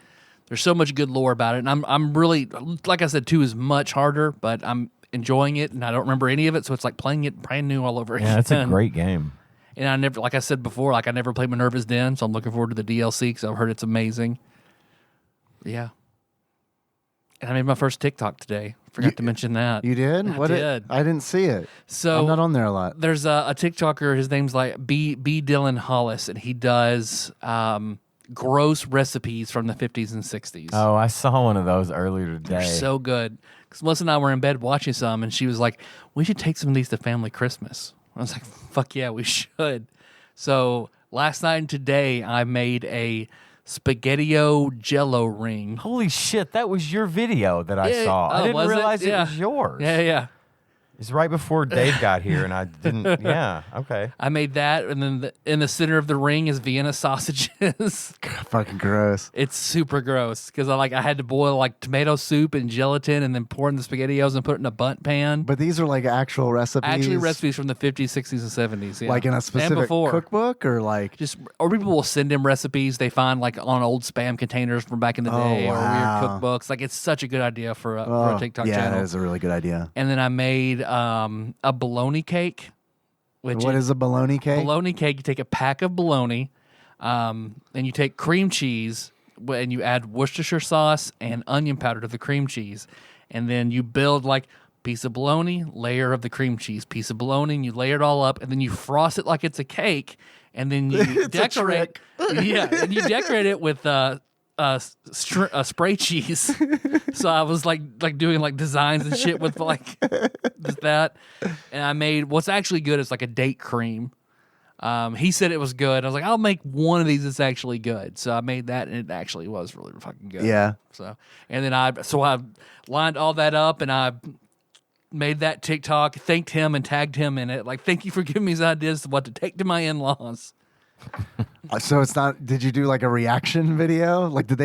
There's so much good lore about it, and I'm really, like I said, 2 is much harder, but I'm enjoying it, and I don't remember any of it, so it's like playing it brand new all over again. Yeah, it's a great game. And I never, like I said before, like I never played Minerva's Den, so I'm looking forward to the DLC because I've heard it's amazing. Yeah. And I made my first TikTok today. Forgot to mention that. You did? I did. I didn't see it. So I'm not on there a lot. There's a TikToker, his name's like B. Dylan Hollis, and he does gross recipes from the 50s and 60s. Oh, I saw one of those earlier today. They're so good. Because Melissa and I were in bed watching some, and she was like, we should take some of these to family Christmas. I was like, fuck yeah, we should. So last night and today, I made a Spaghetti-O Jello ring. Holy shit, that was your video that I saw. I didn't realize it was yours. Yeah. It's right before Dave got here, and I didn't. Yeah, okay. I made that, and then in the center of the ring is Vienna sausages. Fucking gross. It's super gross because I had to boil like tomato soup and gelatin, and then pour in the SpaghettiOs and put it in a bundt pan. But these are like actual recipes. Actually, recipes from the 50s, 60s, and 70s. Yeah. Like in a And specific before. cookbook, or like Or people will send him recipes they find like on old spam containers from back in the day, or wow. weird cookbooks. Like it's such a good idea for a TikTok yeah, channel. that is a really good idea. And then I made a bologna cake. What is a bologna cake? Bologna cake? You take a pack of bologna, and you take cream cheese, and you add Worcestershire sauce and onion powder to the cream cheese, and then you build like piece of bologna, layer of the cream cheese, piece of bologna, and you layer it all up, and then you frost it like it's a cake, and then you decorate. Yeah, and you decorate it with spray cheese. So I was like doing like designs and shit with like that, and I made what's actually good is like a date cream. He said it was good. I was like, I'll make one of these that's actually good. So I made that, and it actually was really fucking good. Yeah. So and then I lined all that up, and I made that TikTok, thanked him and tagged him in it. Like, thank you for giving me these ideas of what to take to my in-laws. So it's not. Did you do like a reaction video? Like, did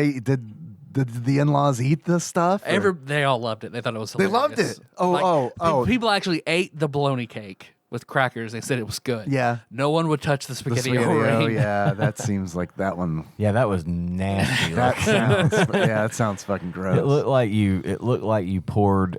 the in-laws eat this stuff? or- They all loved it. They thought it was They hilarious. loved it. Oh. People actually ate the bologna cake with crackers. They said it was good. Yeah. No one would touch the The spaghetti spaghetti, yeah, that seems like that one. Yeah, that was nasty. That sounds. That sounds fucking gross. It looked like you poured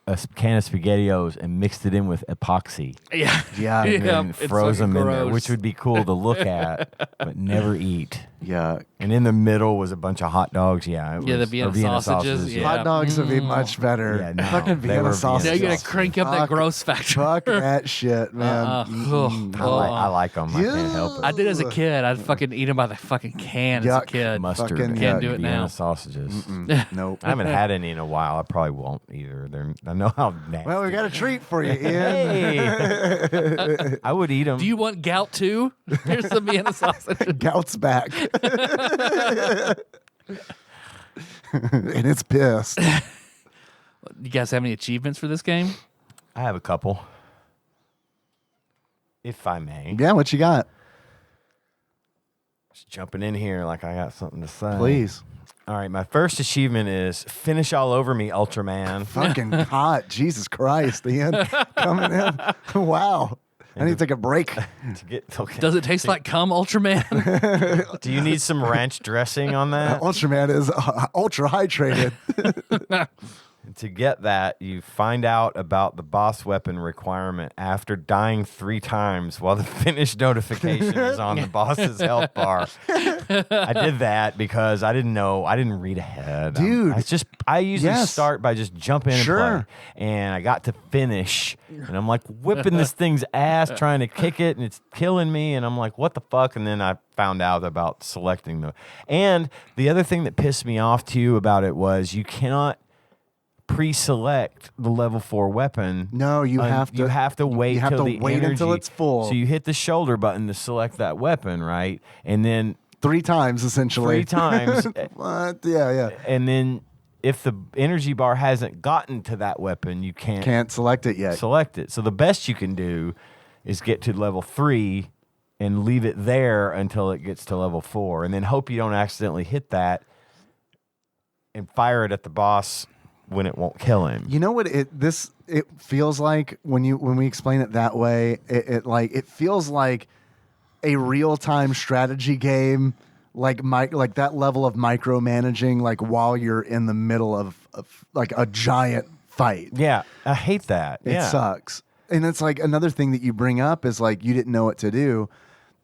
a can of SpaghettiOs and mixed it in with epoxy Yeah. Yeah, and then it's froze fucking them in there, gross. which would be cool to look at, but never eat. Yeah. And in the middle was a bunch of hot dogs. Yeah, it Yeah, the was, or Vienna sausages, yeah. Hot dogs would be much better. Yeah, no, Fucking they Vienna were sausage. Now you gotta Sausages. crank up that Fuck- gross factor. Fuck that shit, man. I like them. I can't help it. I did as a kid. I'd fucking eat them by the fucking can as a Yuck. kid. Mustard. fucking and Can't do it Vienna now. sausages. Nope. I haven't had any in a while. I probably won't either. I know how nasty. Well, we got a treat for you, Ian. Hey, I would eat them. Do you want gout too? Here's some Vienna sausage. Gout's back. And it's pissed. You guys have any achievements for this game? I have a couple, if I may. Yeah, what you got? Just jumping in here like I got something to say. Please. All right, my first achievement is finish all over me, Ultraman. Fucking hot. Jesus Christ, Ian. Coming in. Wow. I need to take a break. Okay. Does it taste like cum, Ultraman? Do you need some ranch dressing on that? Ultraman is ultra hydrated. To get that, you find out about the boss weapon requirement after dying 3 times while the finish notification is on the boss's health bar. I did that because I didn't know. I didn't read ahead. Dude. I usually Yes. start by just jumping in Sure. and play. And I got to finish, and I'm like whipping this thing's ass, trying to kick it, and it's killing me. And I'm like, what the fuck? And then I found out about selecting the. And the other thing that pissed me off too about it was you cannot pre-select the level 4 weapon. No, you have to. You have to wait. You have till to the wait until energy- it's full. So you hit the shoulder button to select that weapon, right? And then 3 times essentially. 3 times, What? Yeah. and then if the energy bar hasn't gotten to that weapon, you Can't select it yet. select it. So the best you can do is get to level 3 and leave it there until it gets to level 4, and then hope you don't accidentally hit that and fire it at the boss when it won't kill him. You know what it feels like when we explain it that way. It feels like a real-time strategy game, like that level of micromanaging, like while you're in the middle of like a giant fight. Yeah, I hate that. It Yeah. sucks. And it's like another thing that you bring up is like you didn't know what to do.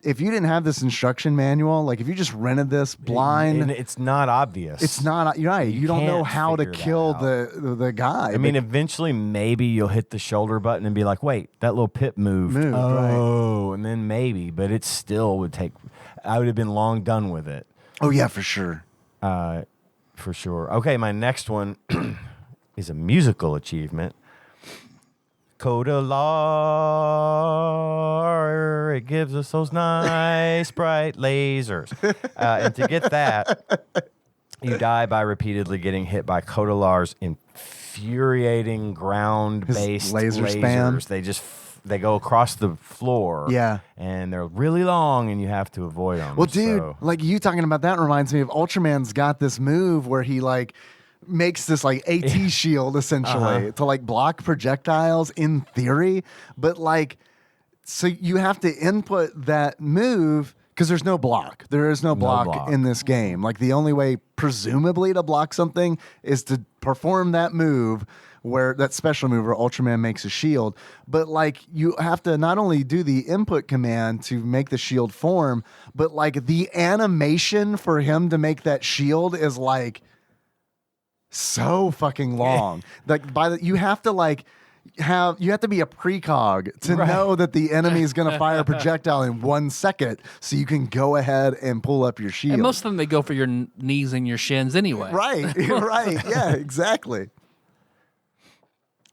If you didn't have this instruction manual, like if you just rented this blind, and it's not obvious. it's not. You're right. You don't know can't how to figure that kill out. the guy. I mean, eventually, maybe you'll hit the shoulder button and be like, "Wait, that little pip moved." Moved, and then maybe, but it still would take. I would have been long done with it, oh yeah, for sure. for sure. Okay, my next one is a musical achievement. Codalar, it gives us those nice bright lasers. And to get that, you die by repeatedly getting hit by Codalar's infuriating ground-based laser lasers. spam. They go across the floor. Yeah. And they're really long, and you have to avoid them. Well, dude, like you talking about that reminds me of Ultraman's got this move where he like makes this like AT shield essentially to like block projectiles in theory, but like so you have to input that move because there's no block. There is no block in this game. Like the only way presumably to block something is to perform that move where that special move where Ultraman makes a shield. But like you have to not only do the input command to make the shield form, but like the animation for him to make that shield is like so fucking long. Like you have to be a precog to know that the enemy is going to fire a projectile in 1 second, so you can go ahead and pull up your shield. And most of them they go for your knees and your shins anyway. Right, right, yeah, exactly.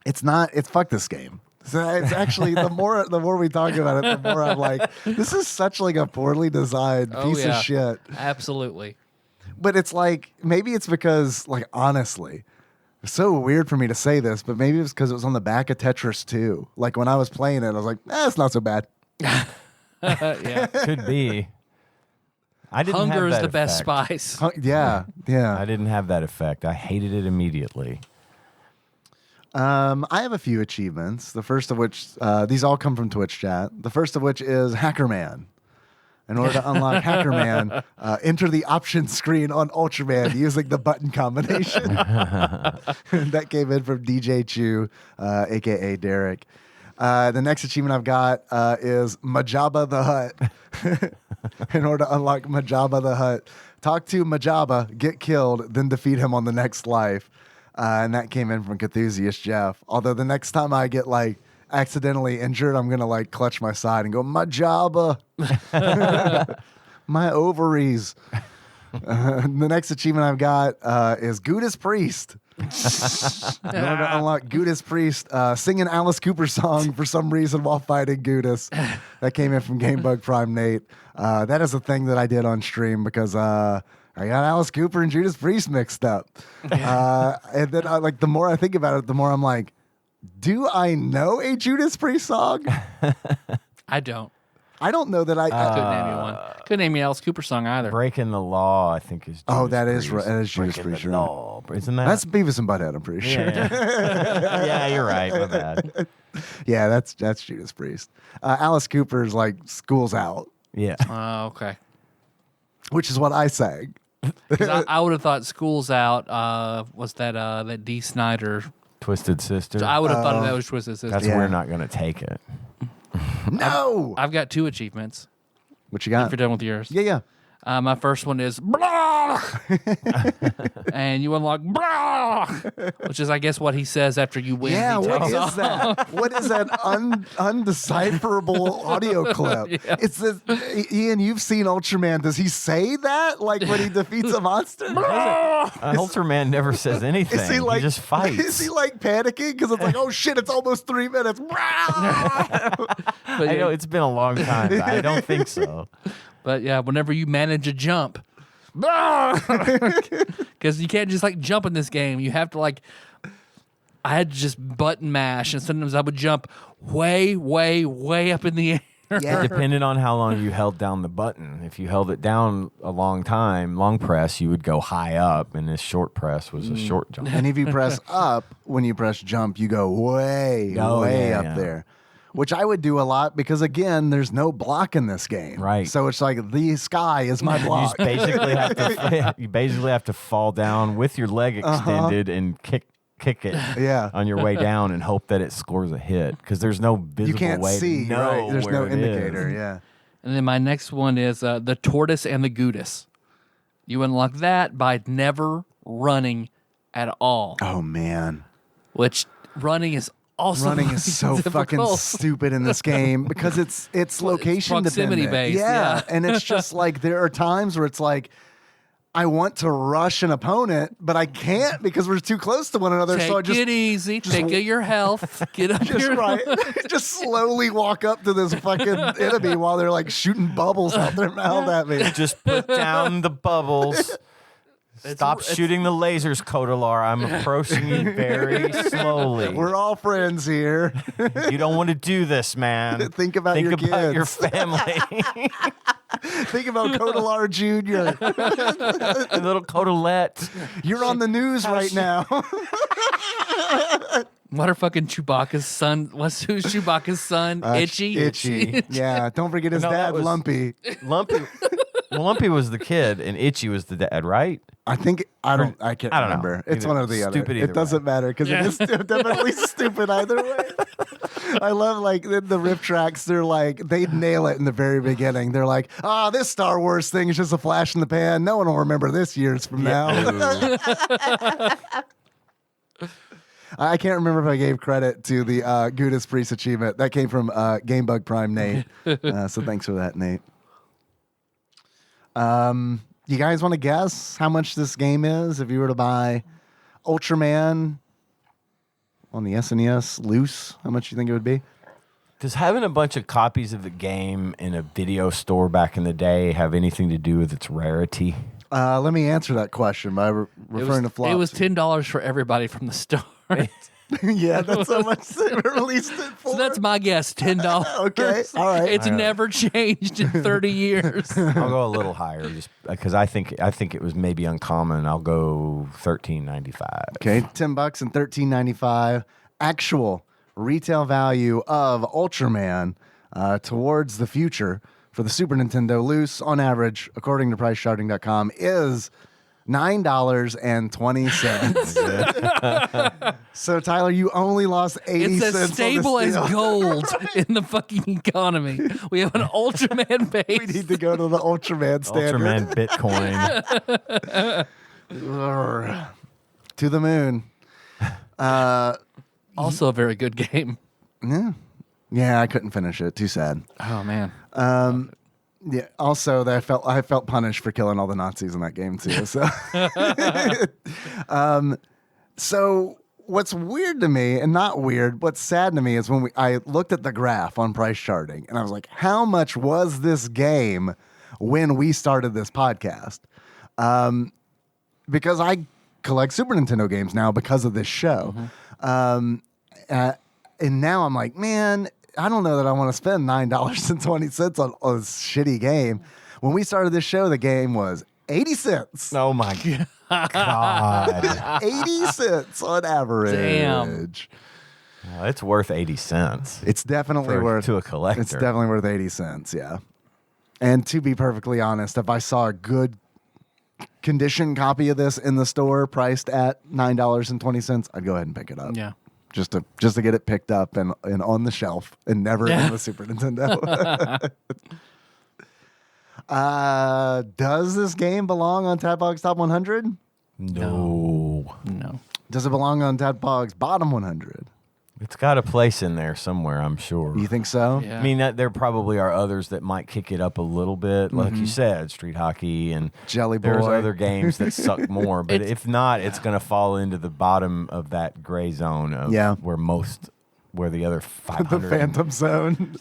It's fuck this game. So it's actually the more we talk about it, the more I'm like, this is such like a poorly designed piece of shit. Absolutely. But it's like maybe it's because like honestly, it's so weird for me to say this, but maybe it's because it was on the back of Tetris 2. Like when I was playing it, I was like, it's not so bad. Yeah. Could be. I didn't Hunger have is that the best effect. spice. Yeah. I didn't have that effect. I hated it immediately. I have a few achievements. The first of which, these all come from Twitch chat. The first of which is Hackerman. In order to unlock Hackerman, enter the options screen on Ultraman using the button combination. That came in from DJ Chu, a.k.a. Derek. The next achievement I've got is Majaba the Hutt. In order to unlock Majaba the Hutt, talk to Majaba, get killed, then defeat him on the next life. And that came in from Cthusiast Jeff. Although the next time I get like accidentally injured, I'm gonna like clutch my side and go, Majaba, my ovaries. The next achievement I've got is Gouda's Priest. In order to unlock Gouda's Priest, sing an Alice Cooper song for some reason while fighting Goudas. That came in from Gamebug Prime Nate. That is a thing that I did on stream because I got Alice Cooper and Judas Priest mixed up. And then the more I think about it, the more I'm like, do I know a Judas Priest song? I don't. I don't know that I Couldn't name you one. Couldn't name me Alice Cooper song either. Breaking the Law, I think, is Judas that is Priest. right. That is Judas Breaking Priest. the Law. Isn't that? That's Beavis and Butthead, I'm pretty sure. Yeah. Yeah, you're right. My bad. Yeah, that's Judas Priest. Alice Cooper's like School's Out, Yeah. Oh, okay. which is what I sang. 'Cause I would have thought School's Out was that D. Snyder. Twisted Sister. So I would have thought that was Twisted Sister. That's Yeah. we're not going to take it. No. I've got 2 achievements. What you If got? you're done with yours. Yeah. My first one is blah, and you unlock blah, which is, I guess, what he says after you win. Yeah, He what takes is off. that? What is that undecipherable audio clip? Yeah. It's this, Ian, you've seen Ultraman. Does he say that like when he defeats a monster? Ultraman never says anything. Is he like just fights. Is he like panicking because it's like, oh shit, it's almost 3 minutes? But, I know it's been a long time, but I don't think so. But yeah, whenever you manage a jump, because you can't just like jump in this game. You have to like, I had to just button mash, and sometimes I would jump way, way, way up in the air. Yeah. It depended on how long you held down the button. If you held it down a long time, long press, you would go high up, and this short press was a short jump. And if you press up when you press jump, you go way up there. Which I would do a lot because, again, there's no block in this game. Right. So it's like the sky is my You block. just basically have to fall down with your leg extended and kick it Yeah. on your way down and hope that it scores a hit because there's no visible You can't way see. to know Right? There's where no it indicator. is. Yeah. And then my next one is the tortoise and the Goudas. You unlock that by never running at all, Oh, man. which running is also Running is so fucking difficult. stupid in this game because it's location proximity dependent. based, yeah. And it's just like there are times where it's like I want to rush an opponent, but I can't because we're too close to one another. Take so I just it easy. Take your health. Get up just here. right, just slowly walk up to this fucking enemy while they're like shooting bubbles out their mouth at me. Just put down the bubbles. Stop shooting the lasers, Kodalar. I'm approaching you very slowly. We're all friends here. You don't want to do this, man. Think about your kids. Your family. Think about Kodalar Jr. Little Kodalette. You're on the news right now. What are fucking Chewbacca's son? Who's Chewbacca's son? Itchy. Itchy. Yeah. Don't forget his No, dad, that was- Lumpy. Lumpy. Well, Lumpy was the kid, and Itchy was the dad, right? I can't I don't remember. know. It's Either- one or the other. stupid either It doesn't way. matter because it is definitely stupid either way. I love like the riff tracks. They're like they nail it in the very beginning. They're like, this Star Wars thing is just a flash in the pan. No one will remember this years from now. I can't remember if I gave credit to the Gudis Priest achievement. That came from Gamebug Prime Nate. So thanks for that, Nate. You guys want to guess how much this game is if you were to buy Ultraman on the SNES loose? How much you think it would be? Does having a bunch of copies of the game in a video store back in the day have anything to do with its rarity? Let me answer that question by referring to Flops. It was $10 for everybody from the start. Yeah, that's how much they released it for. So that's my guess, $10. Okay, all right. It's never changed in 30 years. I'll go a little higher, just because I think it was maybe uncommon. I'll go $13.95. Okay, $10 and $13.95 actual retail value of Ultraman towards the future for the Super Nintendo loose on average, according to PriceCharting.com, is $9.20. So Tyler, you only lost 80 It's cents. as stable on as this deal. gold in the fucking economy. We have an Ultraman base. We need to go to the Ultraman standard. Ultraman Bitcoin. To the moon. Also a very good game. Yeah, I couldn't finish it. Too sad. Oh man. Yeah. Also, that I felt punished for killing all the Nazis in that game too. So, so what's weird to me, and not weird, what's sad to me is when I looked at the graph on price charting, and I was like, how much was this game when we started this podcast? Because I collect Super Nintendo games now because of this show, and now I'm like, man, I don't know that I want to spend $9.20 on a shitty game. When we started this show, the game was 80 cents. Oh my God. 80 cents on average. Damn. Well, it's worth 80 cents. It's definitely worth to a collector. It's definitely worth 80 cents, yeah. And to be perfectly honest, if I saw a good condition copy of this in the store priced at $9.20, I'd go ahead and pick it up. Yeah. Just to get it picked up and on the shelf and never in the Super Nintendo. Does this game belong on TADPOG's Top 100? No. Does it belong on TADPOG's Bottom 100? It's got a place in there somewhere, I'm sure. You think so? Yeah. I mean, there probably are others that might kick it up a little bit. Like you said, Street Hockey and Jelly there's Boy. other games that suck more. But if not, it's going to fall into the bottom of that gray zone of where the other 500. The Phantom Zone.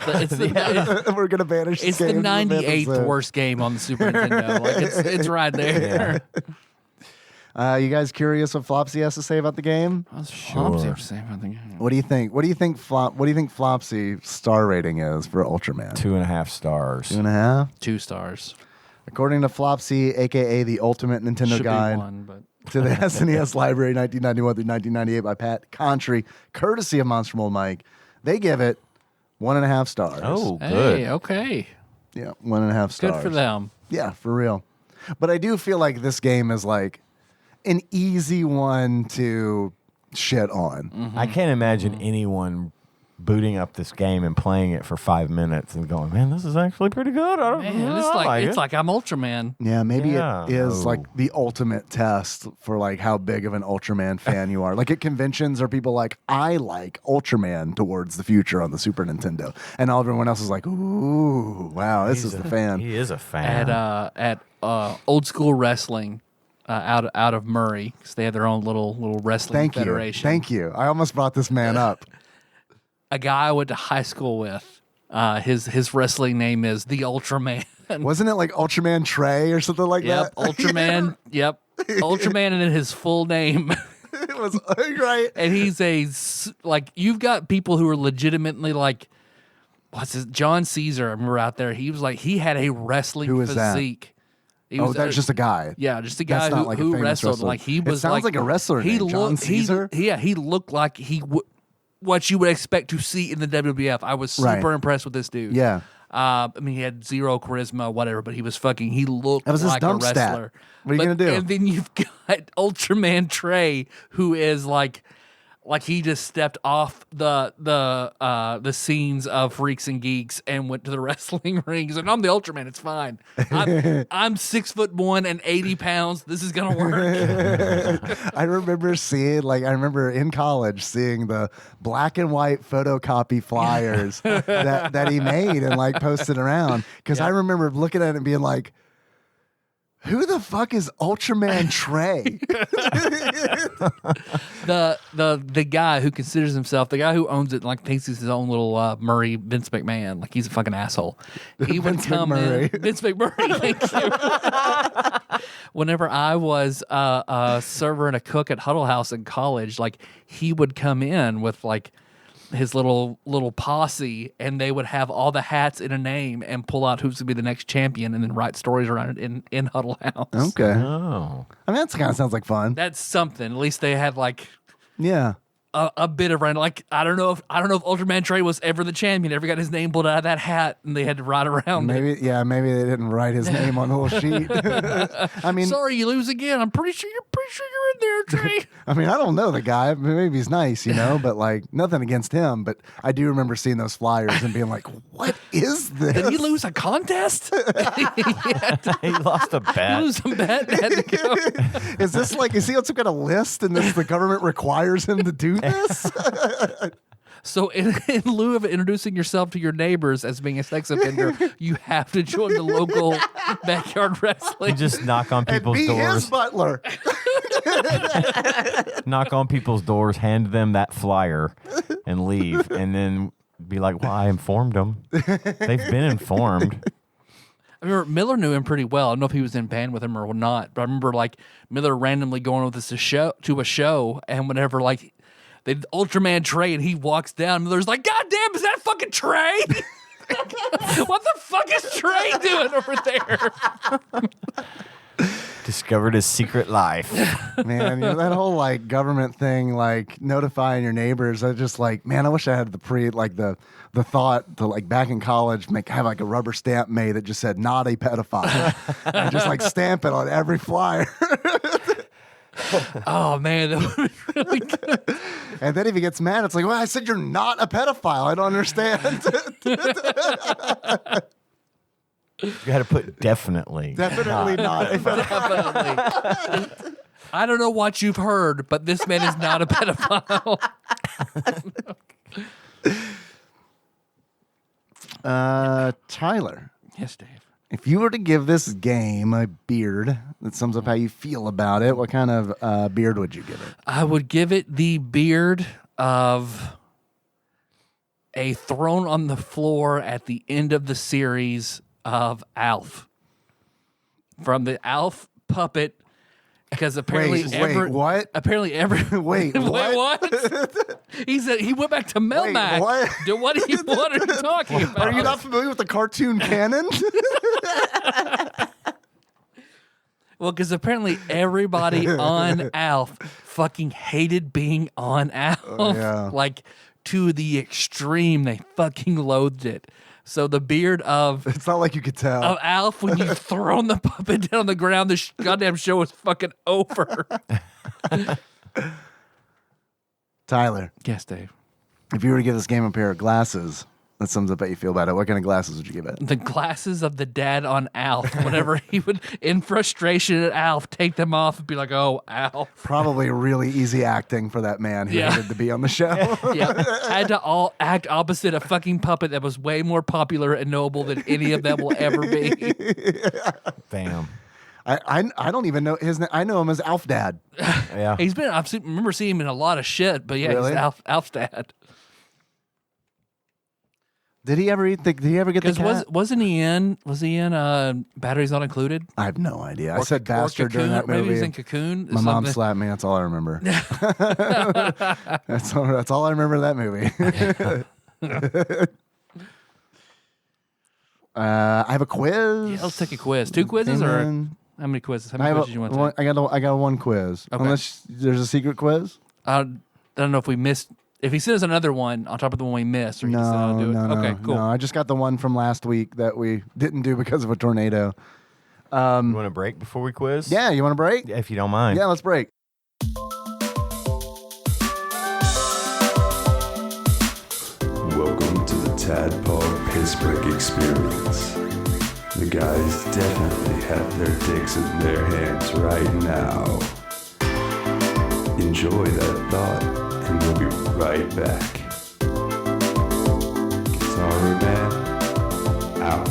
We're going to banish this It's the game to 98th Phantom Zone. worst game on the Super Nintendo. Like it's right there. You guys curious what Flopsy has to say about the game? I was sure. Say about the game. What do you think? What do you think Flopsy's star rating is for Ultraman? 2.5 stars. 2.5. 2 stars. According to Flopsy, aka the Ultimate Nintendo Should Guide be 1, but to the SNES Library 1991 through 1998 by Pat Contry, courtesy of Monster Mold Mike, they give it 1.5 stars. Oh, good. hey, okay. Yeah, 1.5 stars. Good for them. Yeah, for real. But I do feel like this game is like an easy one to shit on. I can't imagine anyone booting up this game and playing it for 5 minutes and going, man, this is actually pretty good. I don't Man, know. it's like I'm Ultraman. Yeah, maybe Yeah. it is like the ultimate test for like how big of an Ultraman fan you are. Like at conventions, are people like, I like Ultraman towards the future on the Super Nintendo, and all everyone else is like, ooh, wow, this is the fan. He is a fan. At old school wrestling out of Murray, because they have their own little wrestling federation. Thank you. I almost brought this man up. A guy I went to high school with, his wrestling name is the Ultraman. Wasn't it like Ultraman Trey or something like Yep, that? Ultraman. Yep, Ultraman and then his full name. It was right. And he's you've got people who are legitimately like, what's his, John Caesar, I remember out there. He was like, he had a wrestling Who is that? physique. He Oh, was that's just a guy. Yeah, just a guy That's not like a who famous wrestled. wrestler. Like he was. It sounds like a wrestler name, John Caesar? He looked like what you would expect to see in the WWF. I was super impressed with this dude. Yeah. I mean, he had zero charisma, whatever, but he looked That was his like a dump wrestler. stat. What are you gonna do? And then you've got Ultraman Trey, who is like he just stepped off the scenes of Freaks and Geeks and went to the wrestling rings. And I'm the Ultraman. It's fine. I'm 6'1" and 80 pounds. This is gonna work. I remember in college seeing the black and white photocopy flyers that he made and like posted around. Because I remember looking at it and being like, who the fuck is Ultraman Trey? The guy who considers himself, the guy who owns it and like thinks he's his own little Murray Vince McMahon, like he's a fucking asshole. He would Vince come McMurray. in. Vince McMurray, thank you. Whenever I was a server and a cook at Huddle House in college, like he would come in with like his little posse, and they would have all the hats in a name and pull out who's going to be the next champion and then write stories around it in Huddle House. Okay. Oh. I mean, that kind of sounds like fun. That's something. At least they had like Yeah. a bit of random. Like I don't know if Ultraman Trey was ever the champion, ever got his name pulled out of that hat, and they had to ride around. Maybe they didn't write his name on the little sheet. I mean, Sorry, you lose again. I'm pretty sure you're in there, Trey. I mean, I don't know the guy. Maybe he's nice, but like nothing against him. But I do remember seeing those flyers and being like, "What is this?" Did he lose a contest? He lost a bet. Lose a bet. And had to go. Is this like, is he on some kind of list and the government requires him to do this? So in lieu of introducing yourself to your neighbors as being a sex offender, you have to join the local backyard You wrestling. just knock on And people's be his doors. butler. Knock on people's doors, hand them that flyer, and leave. And then be like, well, I informed them. They've been informed. I remember Miller knew him pretty well. I don't know if he was in band with him or not, but I remember like Miller randomly going with us to a show, and whenever like they did Ultraman Trey, and he walks down, Miller's like, "God damn, is that fucking Trey? What the fuck is Trey doing over there?" Discovered his secret life. Man, that whole like government thing, like notifying your neighbors. I just like, man, I wish I had the thought to like back in college have like a rubber stamp made that just said "not a pedophile," and just like stamp it on every flyer. Oh man, that would be really good. And then if he gets mad, it's like, well, I said you're not a pedophile. I don't understand. You got to put definitely. Definitely not a pedophile. Definitely. I don't know what you've heard, but this man is not a pedophile. Tyler, Yes, Dave. if you were to give this game a beard that sums up how you feel about it, what kind of beard would you give it? I would give it the beard of a thrown on the floor at the end of the series of Alf. From the Alf puppet, because apparently what? Apparently every Wait, what? what? He said he went back to Melmac. what? What are you talking about? Are you not familiar with the cartoon canon? Well, because apparently everybody on Alf fucking hated being on Alf. yeah. Like, to the extreme. They fucking loathed it. So the beard of It's not like you could tell. Alf, when you've thrown the puppet down on the ground, the goddamn show is fucking over. Tyler, Yes, Dave. if you were to give this game a pair of glasses, that sums up how you feel about it. What kind of glasses would you give it? The glasses of the dad on Alf, whenever he would, in frustration at Alf, take them off and be like, "Oh, Alf." Probably really easy acting for that man who Yeah. hated to be on the show. Yeah, had to all act opposite a fucking puppet that was way more popular and noble than any of them will ever be. Damn. I don't even know his name. I know him as Alf Dad. Yeah. Remember seeing him in a lot of shit, but yeah, Really? he's Alf's dad. Did he ever get the Because cat? was he in Batteries Not Included? I have no idea. I Or said Coc- or bastard during that Cocoon? Maybe movie. he's in Cocoon. My mom something. slapped me. That's all I remember. That's all I remember of that movie. I have a quiz. Yeah, let's take a quiz. 2 quizzes or how many quizzes? How many quizzes you want to take? I got one quiz. Okay. Unless there's a secret quiz. I don't know if we missed. If he sends another one on top of the one we missed, or he just No, do it. no, Okay, cool. no. I just got the one from last week that we didn't do because of a tornado. You want to break before we quiz? Yeah, you want to break? If you don't mind. Yeah, let's break. Welcome to the TADPOG Piss Break Experience. The guys definitely have their dicks in their hands right now. Enjoy that thought, and we'll be right back. Guitar Man, out.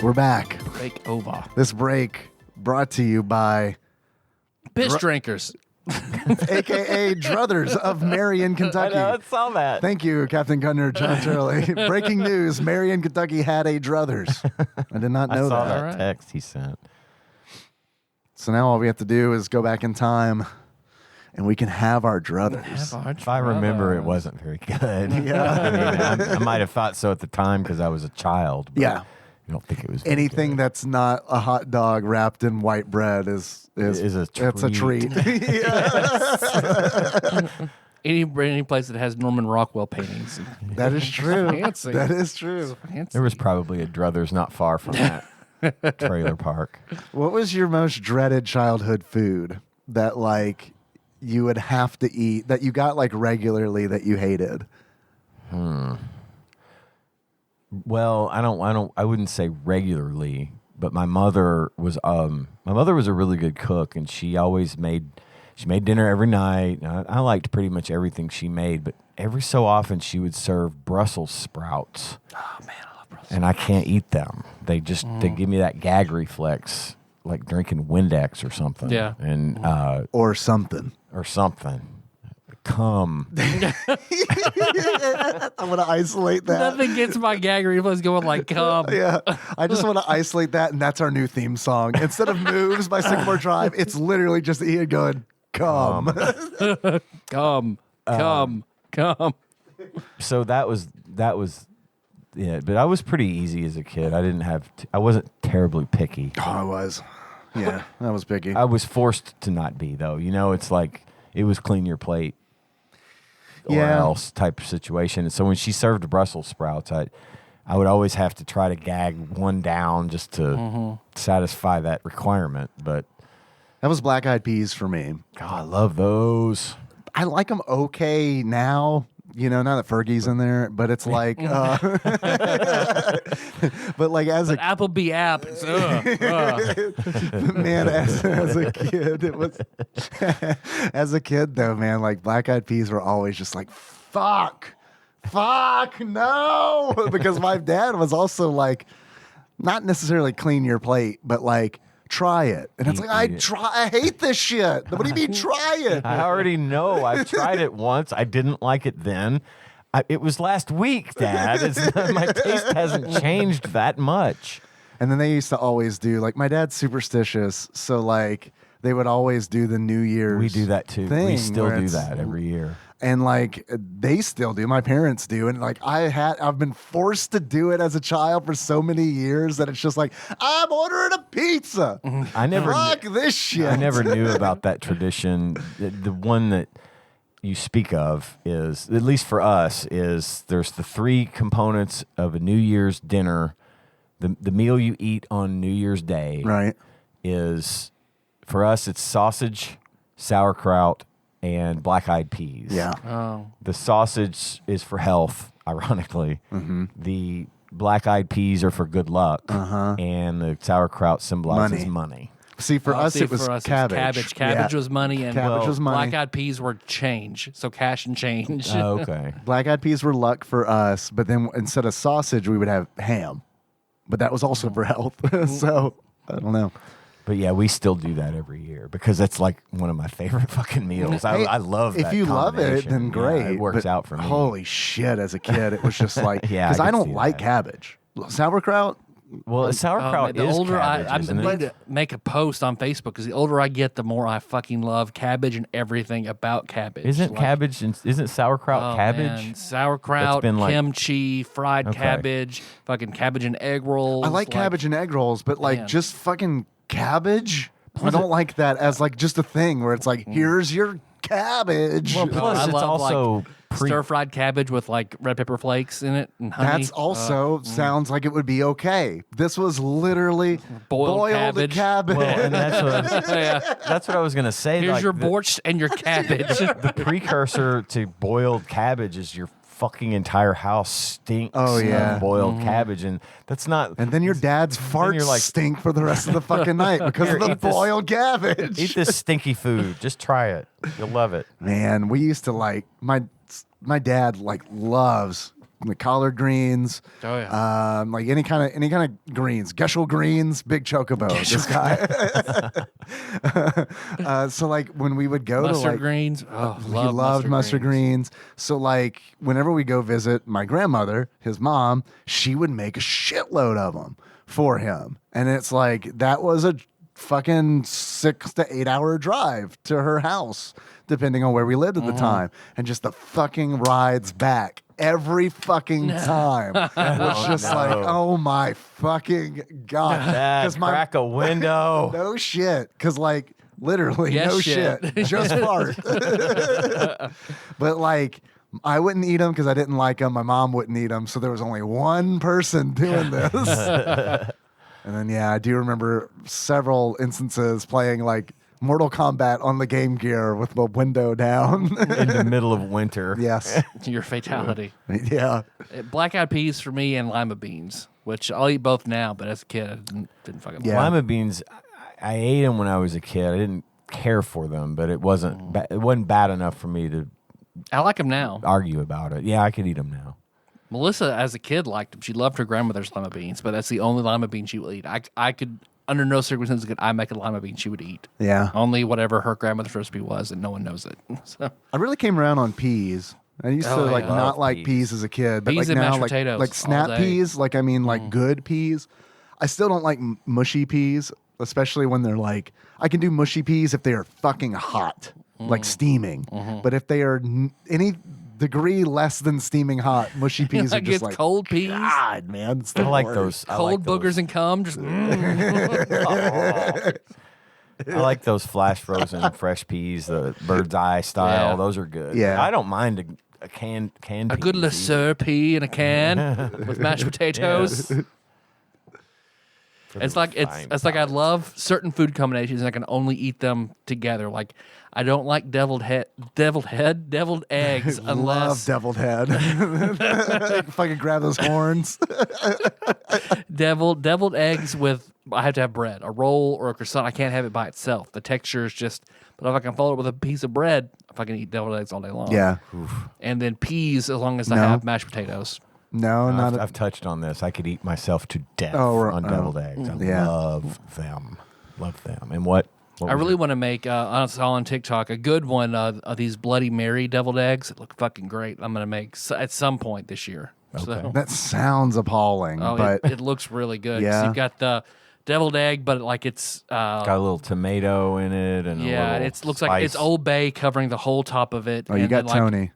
We're back. Break over. This break brought to you by Bitch drinkers. AKA Druthers of Marion, Kentucky. I saw that. Thank you, Captain Gunner John Turley. Breaking news: Marion, Kentucky had a Druthers. I did not know I saw that. that Alright. text he sent. So now all we have to do is go back in time, and we can have our Druthers. If I remember, it wasn't very good. Yeah. I mean, I might have thought so at the time because I was a child. But Yeah. I don't think it was very Anything good. that's not a hot dog wrapped in white bread is Is a it's a treat. Any place that has Norman Rockwell paintings. That is true. Fancy. That is true. Fancy. There was probably a Druthers not far from that trailer park. What was your most dreaded childhood food that like you would have to eat that you got like regularly that you hated? Well, I wouldn't say regularly, but my mother was a really good cook, and she made dinner every night. I liked pretty much everything she made, but every so often she would serve Brussels sprouts. Oh man, I love Brussels. And I can't eat them. They give me that gag reflex, like drinking Windex or something. Yeah. And Or something. or something. Come. I'm gonna isolate that. Nothing gets my gag reflex going like come. Yeah, I just want to isolate that, and that's our new theme song. Instead of "Moves" by Sycamore Drive, it's literally just Ian going, "Come." Come. So that was yeah, but I was pretty easy as a kid. I wasn't terribly picky. Oh, I was. Yeah, that was picky. I was forced to not be though. You know, it's like it was clean your plate or Yeah. else type of situation. And so when she served Brussels sprouts, I would always have to try to gag one down just to satisfy that requirement. But That was Black Eyed Peas for me. God, I love those. I like them okay now. You know, now that Fergie's in there, but it's like, but like as a Applebee app. It's, man, as a kid, it was as a kid though, man. Like Black Eyed Peas were always just like, fuck, no, because my dad was also like, not necessarily clean your plate, but like try it, and it's Eat like it. I hate this shit. What do you mean try it? I already know. I've tried it once. I didn't like it then. It was last week, Dad. My taste hasn't changed that much. And then they used to always do like my dad's superstitious, so like they would always do the New Year's. We do that too. thing We still where do it's- that every year. And like they still do. My parents do, and like I've been forced to do it as a child for so many years that it's just like I'm ordering a pizza. I never. Fuck this shit. I never knew about that tradition. The one that you speak of is, at least for us, is there's the three components of a New Year's dinner. The meal you eat on New Year's Day Right. is, for us, it's sausage, sauerkraut, and black-eyed peas. Yeah. oh. The sausage is for health, ironically. Mm-hmm. The black-eyed peas are for good luck. And the sauerkraut symbolizes money. See, for us, See, it was for us, cabbage. Cabbage Yeah. was money, and Cabbage was money. black-eyed peas were change. So cash and change. Oh, okay. Black eyed peas were luck for us, but then instead of sausage, we would have ham. But that was also for health. So I don't know. But yeah, we still do that every year because that's like one of my favorite fucking meals. I love that. If you love it, then great. Yeah, it works but out for me. Holy shit! As a kid, it was just like Yeah, because I I can don't see like that. cabbage, sauerkraut. Well, sauerkraut the is older cabbage, I'm isn't going it? to make a post on Facebook because the older I get, the more I fucking love cabbage and everything about cabbage. Isn't Like, cabbage and isn't sauerkraut oh, cabbage? man, sauerkraut, been like- kimchi, fried Okay. cabbage, fucking cabbage and egg rolls. I like cabbage and egg rolls, but like Man. just fucking cabbage. I don't like that as like just a thing where it's like here's your cabbage. Well, plus I it's love, also stir fried cabbage with like red pepper flakes in it and honey. That's also sounds like it would be okay. This was literally Boiled cabbage. cabbage. well, and yeah. that's what I was gonna say. Here's like, your the, borscht and your cabbage. the precursor to boiled cabbage is your fucking entire house stinks Oh, yeah. of boiled cabbage, and that's not. And then your dad's farts you're like- stink for the rest of the fucking night because Here, of the eat this- boiled cabbage. Eat this stinky food. Just try it. You'll love it. Man, we used to like my dad like loves the collard greens. Oh, yeah. Like any kind of greens, Gushel greens, big chocobo. This guy. So like when we would go Mustard to like greens. Oh, he love loved mustard greens. So like whenever we go visit my grandmother, his mom, she would make a shitload of them for him, and it's like that was a fucking 6 to 8 hour drive to her house, depending on where we lived at the time, and just the fucking rides back every fucking time was just like, oh my fucking god, Dad, crack a window. no shit, because like literally Yes, no shit. shit, just fart. But like I wouldn't eat them because I didn't like them. My mom wouldn't eat them, so there was only one person doing this. And then yeah, I do remember several instances playing like Mortal Kombat on the Game Gear with the window down. In the middle of winter. Yes. Your fatality. Yeah. Black eyed peas for me and lima beans, which I'll eat both now, but as a kid, I didn't fucking Yeah. Lima beans, I ate them when I was a kid. I didn't care for them, but it wasn't it wasn't bad enough for me to I like them now. argue about it. Yeah, I could eat them now. Melissa, as a kid, liked them. She loved her grandmother's lima beans, but that's the only lima bean she will eat. I could, under no circumstances, could I make a lima bean she would eat. Yeah. Only whatever her grandmother's recipe was, and no one knows it. So, I really came around on peas. I used to Oh, like yeah. not Love like peas. peas as a kid, but Peas like and now mashed like potatoes like all snap day. peas. Like I mean like good peas. I still don't like mushy peas, especially when they're like I can do mushy peas if they are fucking hot, like steaming. But if they are any degree less than steaming hot, mushy peas I are get just like cold peas, God, man. It's the I like worst. those. I cold like boogers those. and cum. Just I like those flash frozen fresh peas, the bird's eye style. Yeah. Those are good. Yeah. I don't mind a canned a good peas either. Le pea in a can with mashed potatoes. For It's the like fine it's like I palates. love certain food combinations and I can only eat them together. Like I don't like deviled eggs Love unless deviled head. If I could grab those horns. deviled eggs with I have to have bread, a roll or a croissant. I can't have it by itself. The texture is just. But if I can follow it with a piece of bread, if I can eat deviled eggs all day long. Yeah. And then peas as long as I No. have mashed potatoes. No, not I've touched on this. I could eat myself to death Oh, on deviled eggs. I yeah. love them. Love them. And what I really want to make, I saw on TikTok, a good one of these Bloody Mary deviled eggs. It look fucking great. I'm going to make at some point this year. So, that sounds appalling, but it looks really good. 'Cause Yeah. You've got the deviled egg, but like it's, got a little tomato in it, and yeah, a little it looks like it's spice. Old Bay covering the whole top of it. Oh, you and got then, like, Tony.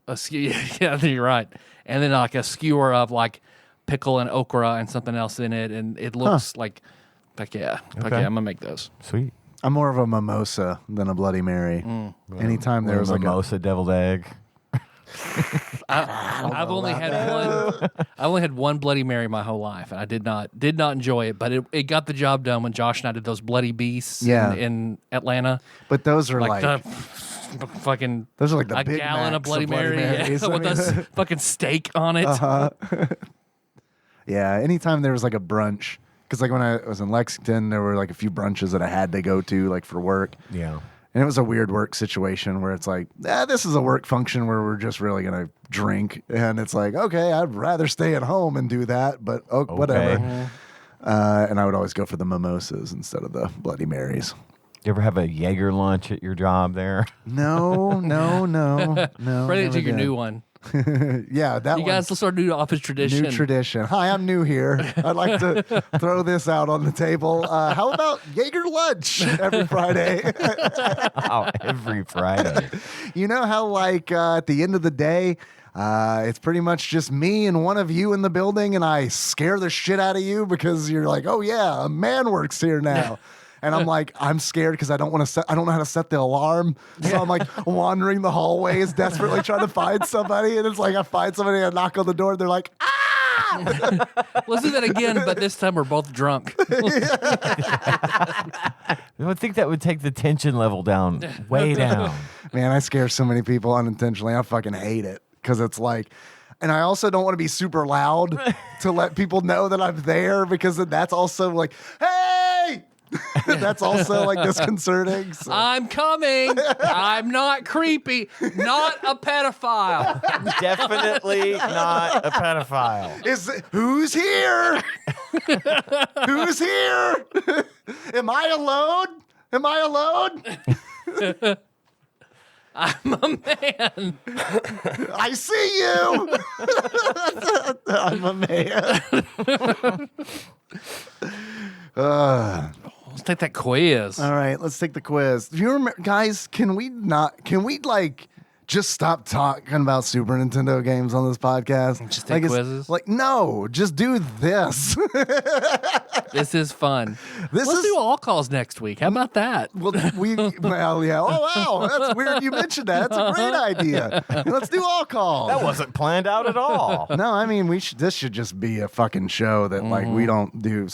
Yeah, you're right. And then like a skewer of like pickle and okra and something else in it. And it looks like yeah, I'm going to make those. Sweet. I'm more of a mimosa than a Bloody Mary. Anytime Or there was like a mimosa deviled egg. I've only had one. I only had one Bloody Mary my whole life, and I did not enjoy it. But it got the job done when Josh and I did those Bloody Beasts Yeah. in Atlanta. but those are like, The fucking those are like the a Big gallon of Macs Bloody Mary Marys. yeah, I with mean, a fucking steak on it. yeah, anytime there was like a brunch, because like when I was in Lexington, there were like a few brunches that I had to go to like for work. Yeah. And it was a weird work situation where it's like, this is a work function where we're just really going to drink. And it's like, okay, I'd rather stay at home and do that, but whatever. And I would always go for the mimosas instead of the Bloody Marys. You ever have a Jaeger lunch at your job there? No. Ready never to your did. new one. Yeah, that You one. guys will start a new office tradition. New tradition. Hi, I'm new here. I'd like to throw this out on the table. How about Jaeger lunch every Friday? Oh, every Friday. You know how, like, at the end of the day, it's pretty much just me and one of you in the building, and I scare the shit out of you because you're like, oh, yeah, a man works here now. And I'm like, I'm scared because I don't know how to set the alarm. So I'm like wandering the hallways, desperately trying to find somebody. And it's like, I find somebody, I knock on the door, and they're like, ah! Let's do that again, but this time we're both drunk. I would think that would take the tension level down, way down. Man, I scare so many people unintentionally. I fucking hate it because it's like, and I also don't want to be super loud to let people know that I'm there because then that's also like, hey! That's also like disconcerting. So. I'm coming. I'm not creepy. Not a pedophile. Definitely not a pedophile. Who's here? Who's here? Am I alone? Am I alone? I'm a man. I see you. I'm a man. Let's take that quiz. All right, let's take the quiz. Do you remember, guys? Can we like just stop talking about Super Nintendo games on this podcast? Just take quizzes? Like, no, just do this. This is fun. Let's do all calls next week. How about that? Well, yeah. Oh, wow. That's weird you mentioned that. It's a great idea. Let's do all calls. That wasn't planned out at all. No, I mean, this should just be a fucking show that, like, we don't do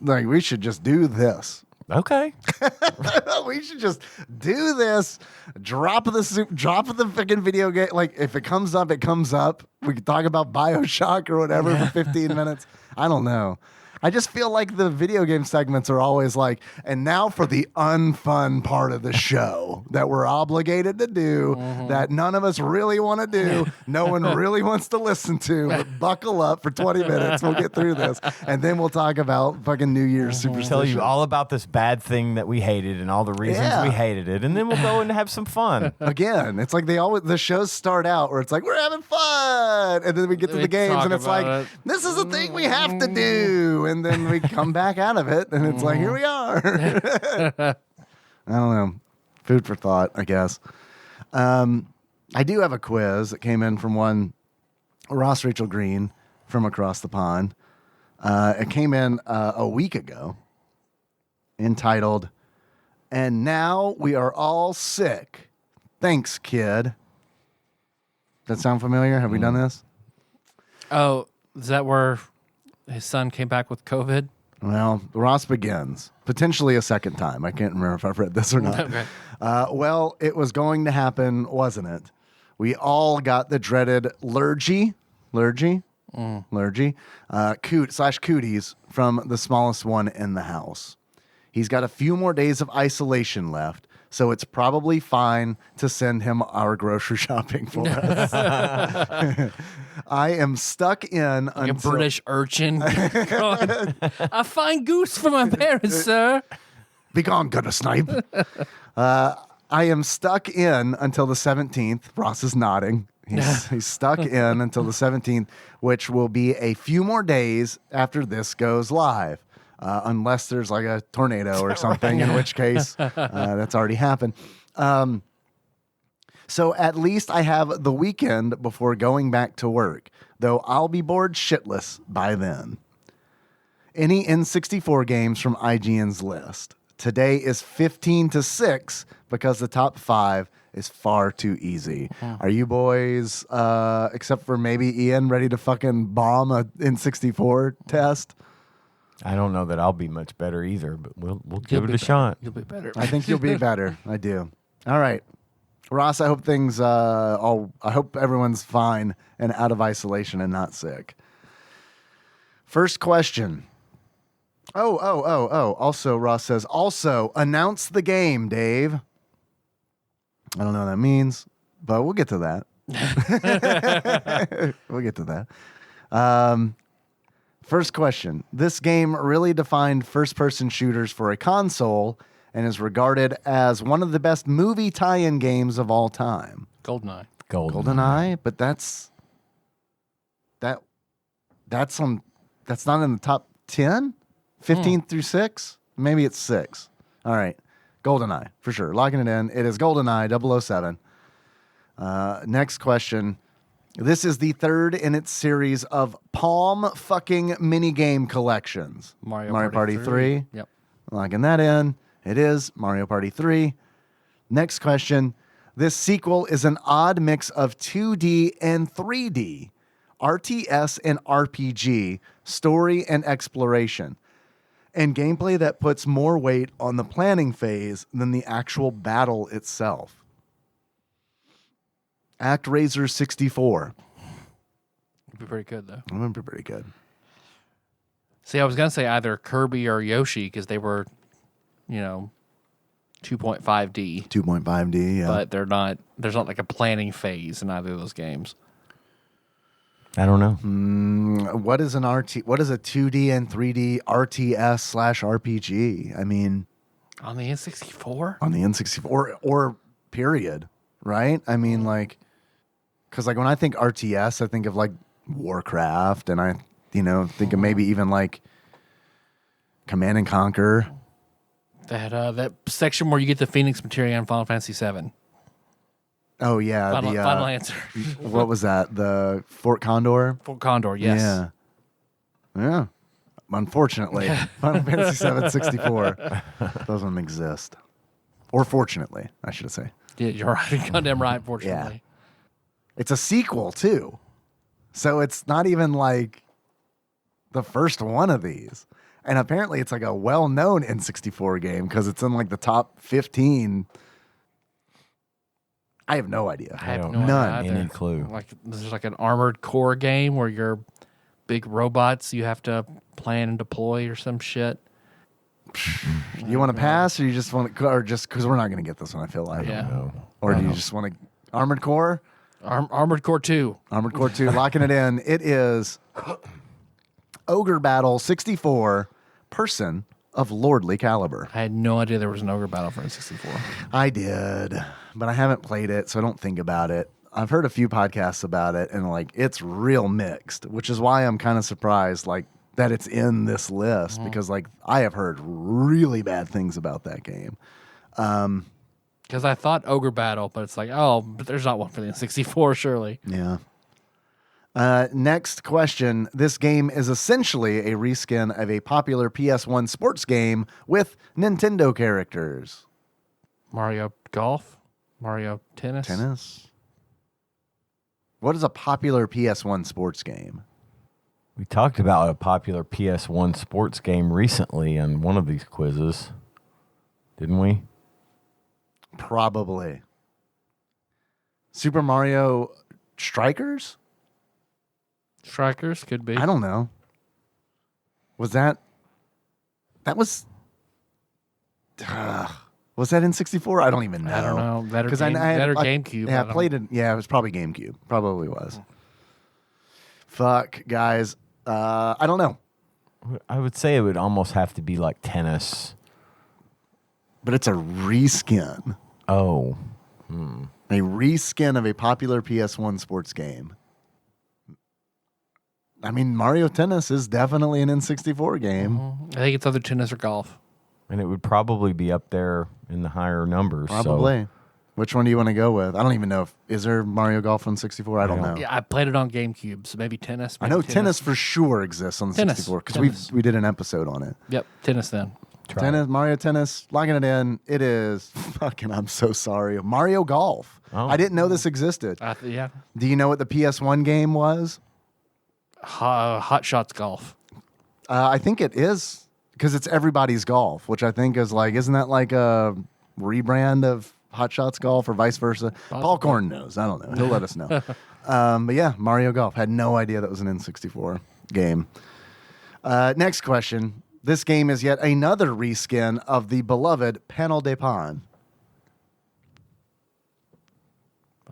like, we should just do this. Okay. We should just do this. Drop the fucking video game. Like, if it comes up, it comes up. We could talk about BioShock or whatever for 15 minutes. I don't know. I just feel like the video game segments are always like, and now for the unfun part of the show that we're obligated to do, that none of us really want to do, no one really wants to listen to, but buckle up for 20 minutes. We'll get through this. And then we'll talk about fucking New Year's superstition. Tell you all about this bad thing that we hated and all the reasons we hated it. And then we'll go and have some fun. Again, it's like the shows start out where it's like, we're having fun. And then we get to the games and it's like, this is a thing we have to do. And then we come back out of it, and it's like, here we are. I don't know. Food for thought, I guess. I do have a quiz that came in from one Ross Rachel Green from across the pond. It came in a week ago, entitled, "And Now We Are All Sick. Thanks, Kid." Does that sound familiar? Have we done this? Oh, is that where his son came back with COVID? Well, Ross begins. Potentially a second time. I can't remember if I've read this or not. Okay. Well, it was going to happen, wasn't it? We all got the dreaded lurgy, cooties from the smallest one in the house. He's got a few more days of isolation left, so it's probably fine to send him our grocery shopping for us. I am stuck in Like a until... British urchin. A fine goose for my parents, sir. Be gone, gutter snipe. I am stuck in until the 17th. Ross is nodding. He's stuck in until the 17th, which will be a few more days after this goes live. Unless there's like a tornado or something, in which case that's already happened. So at least I have the weekend before going back to work, though I'll be bored shitless by then. Any N64 games from IGN's list? Today is 15-6 because the top 5 is far too easy. Are you boys, except for maybe Ian, ready to fucking bomb a N64 test? I don't know that I'll be much better either, but we'll give it a shot. You'll be better. I think you'll be better. I do. All right. Ross, I hope I hope everyone's fine and out of isolation and not sick. First question. Oh. Also, Ross says, also, announce the game, Dave. I don't know what that means, but we'll get to that. We'll get to that. First question. This game really defined first-person shooters for a console and is regarded as one of the best movie tie-in games of all time. GoldenEye. GoldenEye, but that's not in the top 10? 15 through 6? Maybe it's 6. All right. GoldenEye, for sure. Locking it in. It is GoldenEye 007. Next question. This is the third in its series of Palm fucking minigame collections. Mario Party 3. Yep. Locking that in. It is Mario Party 3. Next question. This sequel is an odd mix of 2D and 3D, RTS and RPG, story and exploration, and gameplay that puts more weight on the planning phase than the actual battle itself. ActRaiser 64. It'd be pretty good, though. That would be pretty good. See, I was going to say either Kirby or Yoshi because they were, 2.5D. 2.5D, yeah. But there's not like a planning phase in either of those games. I don't know. What is a 2D and 3D RTS/RPG? I mean, On the N64? on the N64 or period, right? I mean, like, because like when I think RTS, I think of like Warcraft, and I, think of maybe even like Command and Conquer. That section where you get the Phoenix materia in Final Fantasy VII. Oh yeah, Final answer. What was that? The Fort Condor. Fort Condor, yes. Yeah. Unfortunately, Final Fantasy VII 64 doesn't exist. Or fortunately, I should say. Yeah, you're right. You're goddamn right, fortunately. It's a sequel too, so it's not even like the first one of these. And apparently, it's like a well-known N64 game because it's in like the top 15. I have no idea. I have None. idea Any either. clue. Like there's like an Armored Core game where you're big robots you have to plan and deploy or some shit. You want to pass, or you just want to, or just because we're not going to get this one? I feel like. Yeah. No. Or do you just want to Armored Core? Armored Core 2. Armored Core 2, locking it in. It is Ogre Battle 64, person of lordly caliber. I had no idea there was an Ogre Battle for N64. I did, but I haven't played it, so I don't think about it. I've heard a few podcasts about it, and like it's real mixed, which is why I'm kind of surprised like that it's in this list because like I have heard really bad things about that game. Because I thought Ogre Battle, but it's like, oh, but there's not one for the N64, surely. Yeah. Next question. This game is essentially a reskin of a popular PS1 sports game with Nintendo characters. Mario Golf? Mario Tennis? Tennis? What is a popular PS1 sports game? We talked about a popular PS1 sports game recently on one of these quizzes, didn't we? Probably. Super Mario Strikers? Strikers could be. I don't know. Was that was in 64? I don't even know. I don't know. That or, 'Cause that or GameCube. Yeah, I played it. Yeah, it was probably GameCube. Probably was. Fuck, guys. I don't know. I would say it would almost have to be like tennis. But it's a reskin. Oh. A reskin of a popular PS1 sports game. I mean, Mario Tennis is definitely an N64 game. I think it's either tennis or golf. And it would probably be up there in the higher numbers. Probably. Which one do you want to go with? I don't even know. Is there Mario Golf on 64? I don't know. Yeah, I played it on GameCube, so maybe tennis. I know tennis for sure exists on the Tennis. 64 because we did an episode on it. Yep, tennis then. Tennis, Mario Tennis, locking it in. It is fucking, I'm so sorry. Mario Golf. Oh. I didn't know this existed. Yeah. Do you know what the PS1 game was? Hot Shots Golf. I think it is because it's Everybody's Golf, which I think is like, isn't that like a rebrand of Hot Shots Golf or vice versa? Paul Korn knows. I don't know. He'll let us know. But yeah, Mario Golf. Had no idea that was an N64 game. Next question. This game is yet another reskin of the beloved Panel de Pon.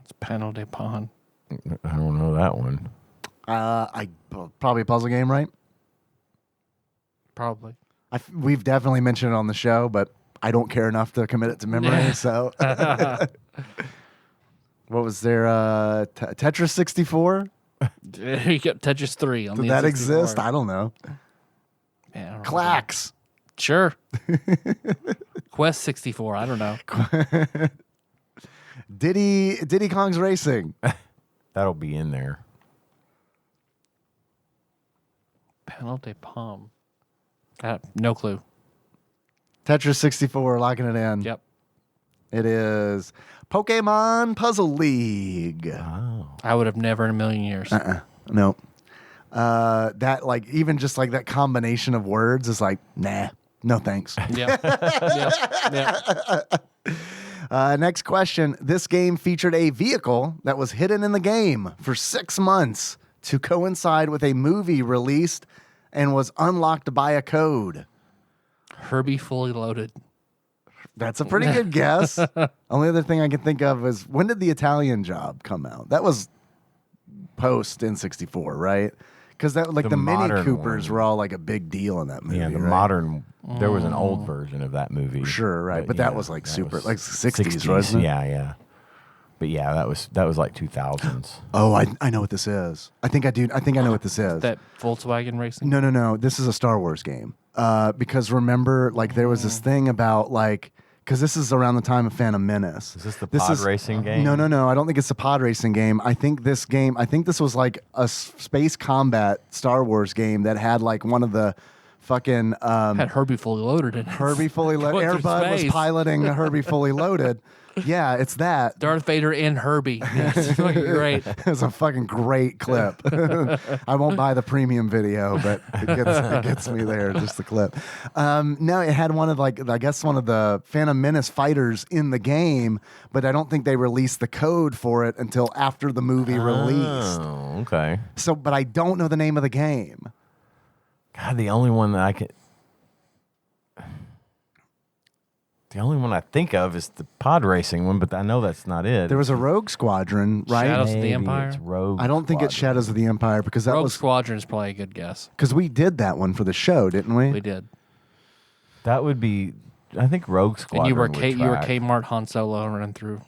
It's Panel de Pon. I don't know that one. Probably a puzzle game, right? Probably. We've definitely mentioned it on the show, but I don't care enough to commit it to memory. So, what was there? Tetris 64? You got Tetris 3 on Did the that N64. exist? I don't know. Man, I don't know. Clacks. Sure. Quest 64. I don't know. Diddy Kong's Racing. That'll be in there. Penalty Palm. No clue. Tetris 64, locking it in. Yep. It is Pokemon Puzzle League. Oh. I would have never in a million years. No. That, like, even just like that combination of words is like, nah, no thanks. Yep. Next question. This game featured a vehicle that was hidden in the game for 6 months to coincide with a movie released and was unlocked by a code. Herbie Fully Loaded. That's a pretty good guess. Only other thing I can think of is, when did The Italian Job come out? That was post N64, right? Because that, like, The the Mini modern Coopers one. were all like a big deal in that movie. Yeah, the right? modern. There was an old version of that movie. Sure, right. But that was like that super, was like 60s, wasn't it? Yeah. But yeah, that was like 2000s. Oh, I know what this is. I think I do. I think I know what this is. That Volkswagen Racing. No. This is a Star Wars game. Because remember, like, there was this thing about, like, because this is around the time of Phantom Menace. Is this the pod racing game? No. I don't think it's a pod racing game. I think this was like a space combat Star Wars game that had like one of the fucking Had Herbie Fully Loaded in it. Herbie Fully Loaded. Going through Airbud was space. piloting a Herbie Fully Loaded. Yeah, it's that. Darth Vader and Herbie. It's fucking great. It's a fucking great clip. I won't buy the premium video, but it gets me there, just the clip. No, it had one of, like, I guess one of the Phantom Menace fighters in the game, but I don't think they released the code for it until after the movie released. Oh, okay. So, but I don't know the name of the game. God, the only one that I can. The only one I think of is the pod racing one, but I know that's not it. There was a Rogue Squadron, right? Shadows of the Maybe Empire? It's Rogue I don't think it's Squadron. Shadows of the Empire, because that Rogue was Squadron is probably a good guess. because we did that one for the show, didn't we? We did. That would be. I think Rogue Squadron. And you were would track. Kmart Han Solo running through.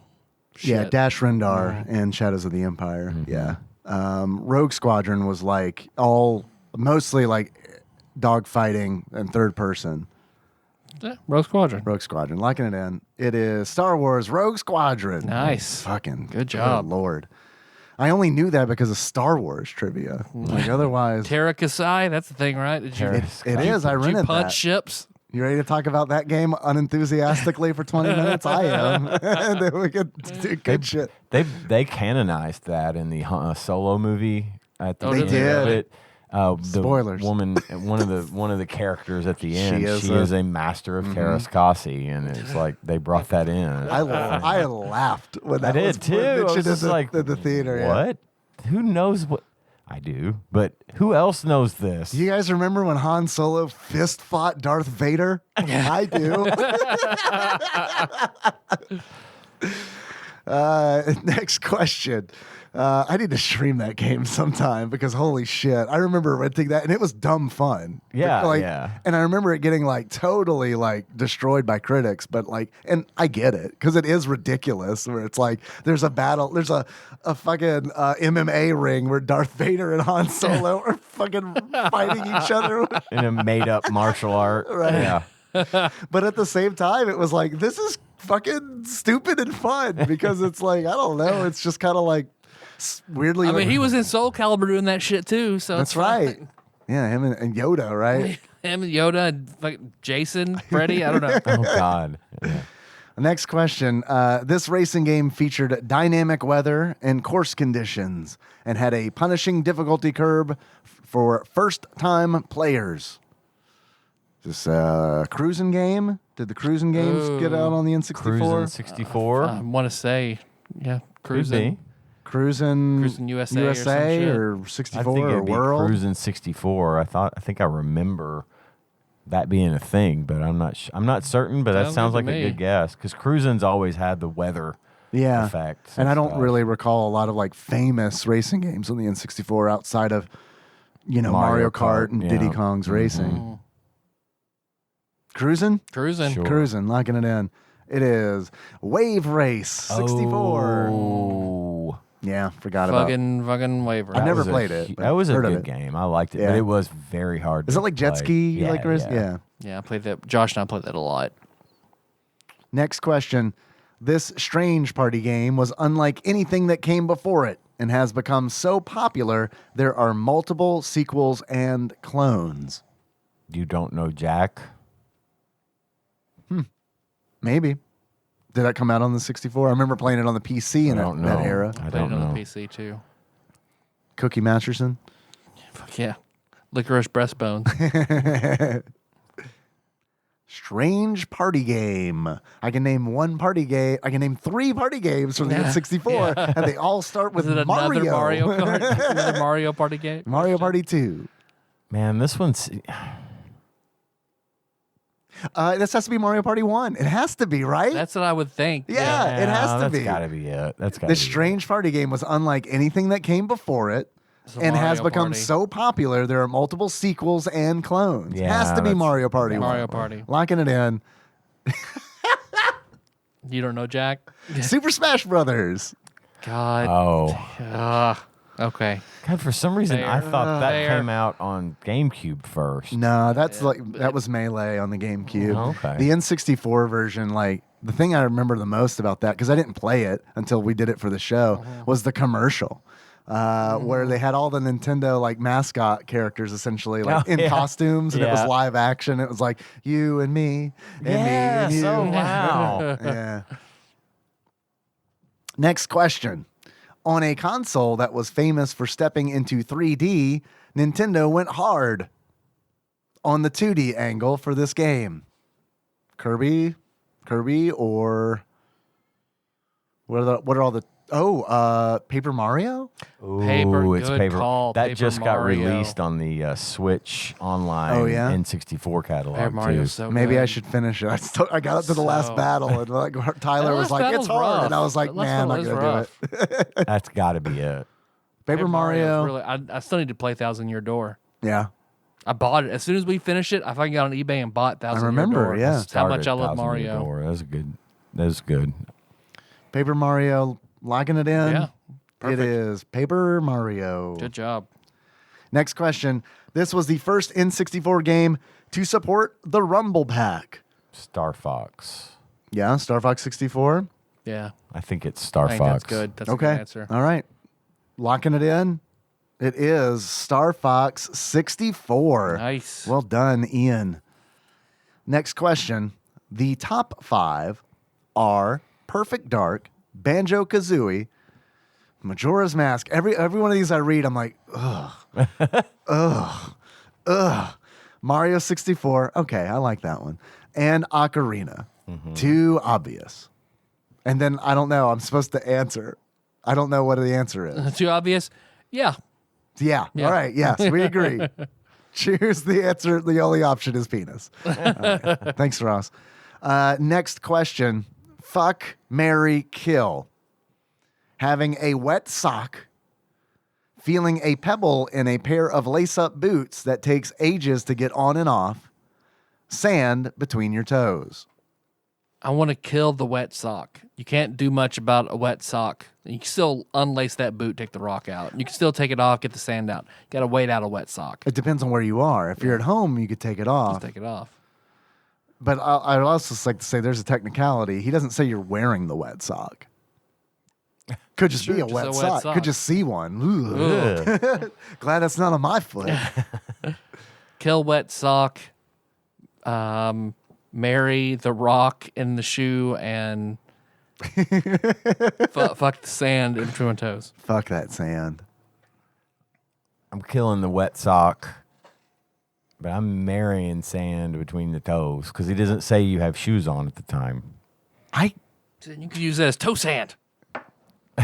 Yeah, shit. Dash Rendar and Shadows of the Empire. Yeah. Rogue Squadron was like mostly like dogfighting and third person. Yeah, Rogue Squadron. Rogue Squadron, locking it in. It is Star Wars Rogue Squadron. Nice. Fucking Good job. Lord. I only knew that because of Star Wars trivia. Like, otherwise, Terra Kasai, that's the thing, right? Did you, Terra- it is. I did you rented punch that. ships? You ready to talk about that game unenthusiastically for 20 minutes? I am. And then we could do good shit. They canonized that in the Solo movie. At the Oh, end they of did. it. The Spoilers. woman, one of the characters at the end, She she is is a master of Terraskasi, and it's like they brought that in. I laughed when that I was did too. I was mentioned just like, in the theater. Yeah. What? Who knows what? I do, but who else knows this? Do you guys remember when Han Solo fist fought Darth Vader? I do. Next question. I need to stream that game sometime because holy shit. I remember renting that and it was dumb fun. Yeah, Like, yeah. And I remember it getting like totally like destroyed by critics, but like, and I get it because it is ridiculous where it's like there's a battle, there's a fucking MMA ring where Darth Vader and Han Solo are fucking fighting each other. In a made-up martial art, Right. Yeah. But at the same time, it was like, this is fucking stupid and fun because it's like, I don't know. It's just kind of like weirdly. I mean, he was in Soul Calibur doing that shit too. So That's it's fine. right. Yeah, him and Yoda, right? Him and Yoda and fucking Jason, Freddy. I don't know. Oh God. Yeah. Next question. This racing game featured dynamic weather and course conditions and had a punishing difficulty curve for first-time players. Is this a cruising game? Did the cruising games get out on the N64? Cruising 64. I want to say, yeah, Could cruising. be. Cruising USA or some shit. or I 64 think or it'd be World? Cruising 64. I think I remember that being a thing, but I'm not certain. But that Sounds sounds good like to a me. good guess because cruising's always had the weather Yeah. effects. And I don't stuff. really recall a lot of like famous racing games on the N64 outside of, Mario Mario Kart Kart, and yeah. Diddy Kong's Racing. Cruising? Cruising. Sure. Cruising, locking it in. It is Wave Race 64. Oh. Yeah, forgot about it. Fucking waiver. I've never was a played it, hu- but That was a heard of good it. game. I liked it, Yeah. but it was very hard. Is to it like jet play. ski? Like race? Yeah. Yeah, I played that. Josh and I played that a lot. Next question. This strange party game was unlike anything that came before it and has become so popular there are multiple sequels and clones. You don't know Jack? Maybe. Did that come out on the 64? I remember playing it on the PC in I don't that know. era. I Played don't it on know. the PC too. Cookie Masterson. Fuck yeah. Licorice breastbones. Strange party game. I can name one party game. I can name 3 party games from the N64, and they all start with Is it Mario. another Mario Kart? Another Mario Party game? Mario Party 2. Man, this one's. This has to be Mario Party 1. It has to be, right? That's what I would think. Yeah. It has to that's be. gotta be it. That's gotta The be strange party game was unlike anything that came before it It's a and has Mario become Party. so popular there are multiple sequels and clones. Yeah, has to be that's- Mario Party 1. Mario Party. Locking it in. You don't know Jack? Super Smash Brothers. God. Oh. Okay. God, for some reason, I Fair. thought that Fair. came out on GameCube first. No, that was Melee on the GameCube. Oh, okay. The N64 version, like the thing I remember the most about that, because I didn't play it until we did it for the show, was the commercial. Where they had all the Nintendo like mascot characters essentially like Oh, in yeah. costumes, and it was Yeah. live action. It was like you and me and me and you. Oh, wow. Yeah. Next question. On a console that was famous for stepping into 3D, Nintendo went hard on the 2D angle for this game. Kirby, or what are all the Paper Mario? Paper, it's good paper. call, That Paper just got Mario. released on the Switch Online Oh, yeah? N64 catalog Paper too. Mario's so Maybe good. I should finish it. I got up to the last So- battle, and like Tyler That was last like, battle's "It's hard," rough. and I was like, That last "Man, I'm not battle gonna is do it." That's got to be it. Paper Mario's Mario, Really, I still need to play Thousand Year Door. yeah. I bought it as soon as we finished it. I fucking got on eBay and bought Thousand remember, Year Door. yeah. That's how much I Started love 1000 Year Mario. Door. That was good. That was good. Paper Mario, locking it in. Yeah, It perfect. is Paper Mario. Good job. Next question. This was the first N64 game to support the Rumble Pack. Star Fox. Yeah, Star Fox 64. Yeah, I think it's Star I think Fox. that's good. That's a Okay. good answer. All right. Locking it in. It is Star Fox 64. Nice. Well done, Ian. Next question. The top 5 are Perfect Dark, Banjo-Kazooie, Majora's Mask. Every one of these I read, I'm like, ugh. ugh. Mario 64. Okay, I like that one. And Ocarina. Too obvious. And then I don't know. I'm supposed to answer. I don't know what the answer is. Too obvious? Yeah. Yeah. Yeah. All right. Yes, we agree. Choose the answer. The only option is penis. All right. Thanks, Ross. Next question. Fuck, marry, kill. Having a wet sock, feeling a pebble in a pair of lace-up boots that takes ages to get on and off, sand between your toes. I want to kill the wet sock. You can't do much about a wet sock. You can still unlace that boot, take the rock out. You can still take it off, get the sand out. You got to wait out a wet sock. It depends on where you are. If you're at home, you could take it off. Just take it off. But I'd also like to say there's a technicality. He doesn't say you're wearing the wet sock. Could just be a just wet a wet sock. sock. Could just see one. Ooh. Ugh. Glad that's not on my foot. Kill wet sock. Marry the rock in the shoe and fuck the sand in between my toes. Fuck that sand. I'm killing the wet sock, but I'm marrying sand between the toes because he doesn't say you have shoes on at the time. You could use that as toe sand.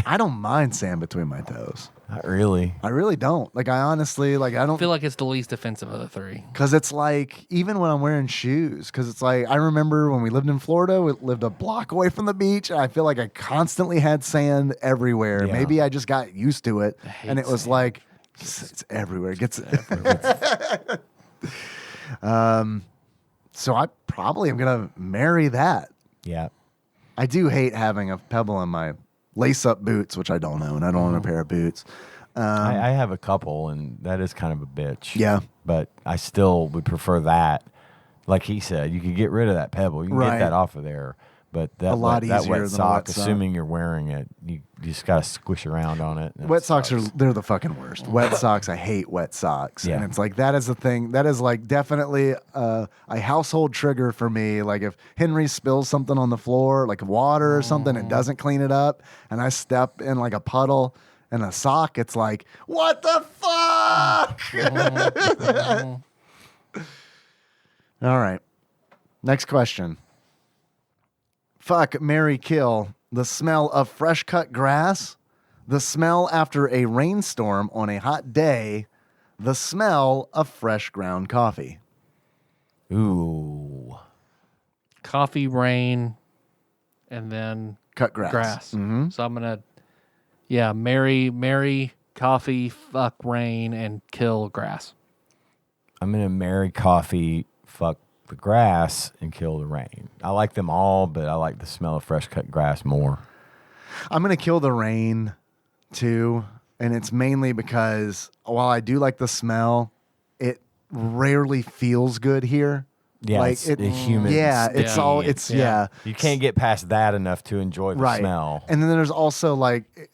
I don't mind sand between my toes. Not really. I really don't. Like, I honestly, like, I I don't, feel like it's the least offensive of the three. because it's like, even when I'm wearing shoes, because it's like, I remember when we lived in Florida, we lived a block away from the beach, and I feel like I constantly had sand everywhere. Yeah. Maybe I just got used to it, hate and it was sand. like, it's everywhere. It gets So I probably am gonna marry that. Yeah. I do hate having a pebble in my lace-up boots, which I don't own. I don't own a pair of boots. I have a couple, and that is kind of a bitch. Yeah. But I still would prefer that. Like he said, you could get rid of that pebble. You can Right. get that off of there. But that, A lot that easier wet than a sock, wet sock. assuming you're wearing it, you just got to squish around on it. and it Wet socks sucks. they're the fucking worst. Wet socks, I hate wet socks. Yeah. And it's like that is the thing. That is like definitely a household trigger for me. Like if Henry spills something on the floor, like water or something, and doesn't clean it up, and I step in like a puddle and a sock, it's like, what the fuck? All right. Next question. Fuck, marry, kill. The smell of fresh cut grass, the smell after a rainstorm on a hot day, the smell of fresh ground coffee. Ooh. Coffee, rain, and then Cut grass. Mm-hmm. So I'm gonna, marry coffee, fuck rain, and kill grass. I'm going to marry coffee, fuck the grass, and kill the rain. I like them all, but I like the smell of fresh cut grass more. I'm going to kill the rain too. And it's mainly because while I do like the smell, it rarely feels good here. Yeah, like it's the humid. Yeah, it's sticky. all, it's, yeah. You can't get past that enough to enjoy the Right. smell. And then there's also like,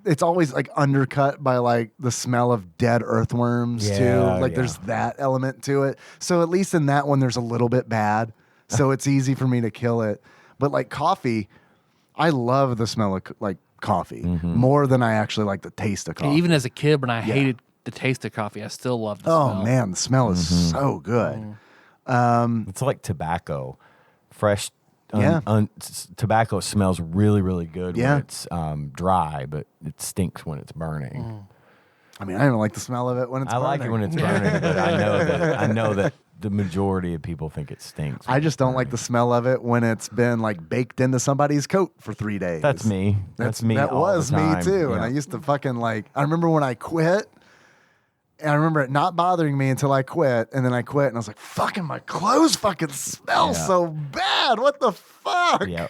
it's always like undercut by like the smell of dead earthworms too. Yeah, Like yeah. there's that element to it. So at least in that one, there's a little bit bad. So it's easy for me to kill it. But like coffee, I love the smell of like coffee more than I actually like the taste of coffee. Even as a kid, when I hated the taste of coffee, I still love the Oh smell. man, the smell is so good. It's like tobacco. Fresh Yeah. tobacco smells really, really good Yeah. when it's dry, but it stinks when it's burning. I mean, I don't like the smell of it when it's I like it burning. when it's burning, but I know that the majority of people think it stinks. when I just it's don't like burning. the smell of it when it's been like baked into somebody's coat for 3 days. That's me. That's me. That all the was me time. too. And Yeah. I used to fucking like, I remember when I quit, and I remember it not bothering me until I quit. And then I quit and I was like, fucking my clothes fucking smell Yeah. so bad. What the fuck? Yeah.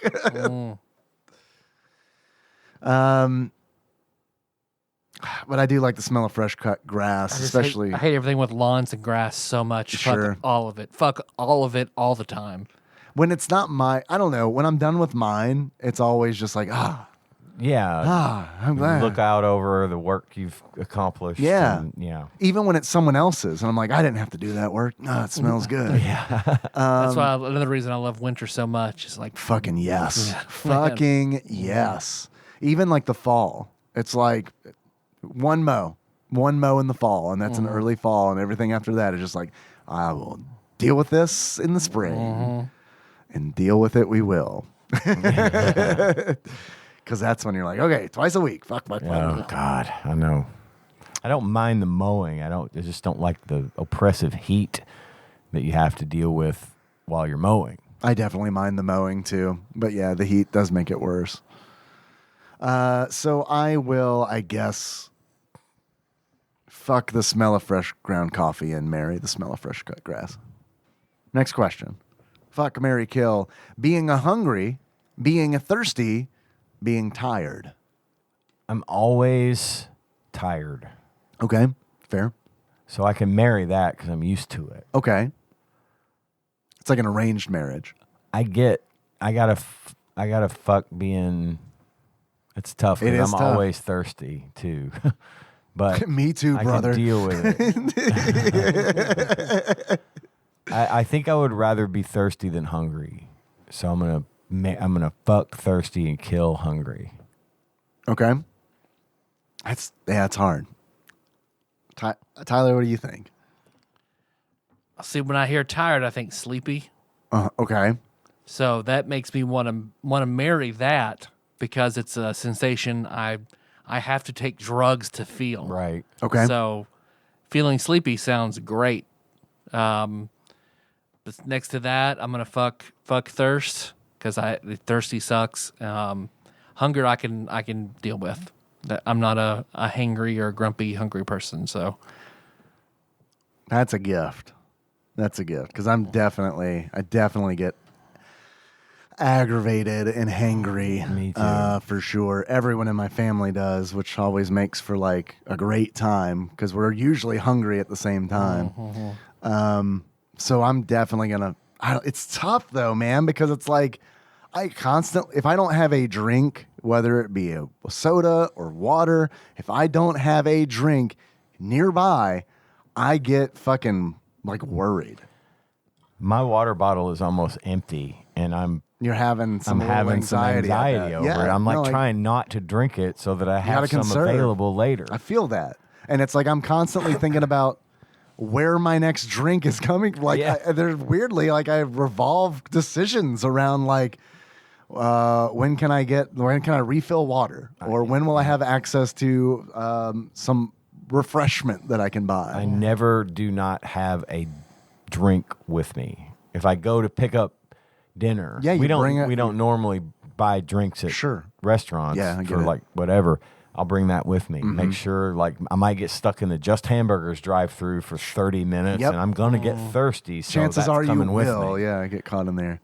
But I do like the smell of fresh cut grass, I just especially. I hate everything with lawns and grass so much. Sure. Fuck all of it. Fuck all of it all the time. when it's not my, I don't know, when I'm done with mine, it's always just like, Yeah. I'm glad. Look out over the work you've accomplished. Yeah. and, yeah. Even when it's someone else's, and I'm like, I didn't have to do that work. No, it smells good. That's why another reason I love winter so much is like Fucking yes. Fucking yes. Even like the fall. It's like one mow in the fall, and that's an early fall, and everything after that is just like, I will deal with this in the spring, and deal with it we will. Because that's when you're like, okay, twice a week. Fuck. Oh God, I know. I don't mind the mowing. I just don't like the oppressive heat that you have to deal with while you're mowing. I definitely mind the mowing too, but yeah, the heat does make it worse. So I will, I guess, fuck the smell of fresh ground coffee and marry the smell of fresh cut grass. Next question. Fuck, marry, kill. Being a hungry, being a thirsty, being tired. I'm always tired, Okay, fair. so I can marry that because I'm used to it. Okay. It's like an arranged marriage. I gotta fuck being. It's tough It because is I'm tough. always thirsty too, but Me too, I brother. can deal with it. I think I would rather be thirsty than hungry, so I'm gonna fuck thirsty and kill hungry. Okay. It's hard. Tyler, what do you think? see when I hear tired, I think sleepy. Okay. So that makes me want to marry that because it's a sensation I have to take drugs to feel. Right. Okay. So feeling sleepy sounds great. But next to that, I'm gonna fuck thirst because thirsty sucks. Hunger I can deal with. I'm not a hangry or grumpy hungry person. So That's a gift. That's a gift because I definitely get aggravated and hangry. Me too. For sure. Everyone in my family does, which always makes for like a great time because we're usually hungry at the same time. So I'm definitely gonna. It's tough though, man, because it's like if I don't have a drink, whether it be a soda or water, if I don't have a drink nearby, I get fucking like worried. My water bottle is almost empty, and You're having some I'm having some anxiety over it. I'm like trying not to drink it so that I have some available later. I feel that. And it's like I'm constantly thinking about where my next drink is coming. Like there's weirdly, like I revolve decisions around like when can I refill water, or when will I have access to some refreshment that I can buy. I never do not have a drink with me. If I go to pick up dinner, we don't normally buy drinks at restaurants for like whatever. I'll bring that with me. Make sure, like, I might get stuck in the Just Hamburgers drive-through for 30 minutes, and I'm gonna get thirsty. So chances that's are you coming with will. me. Yeah, get caught in there.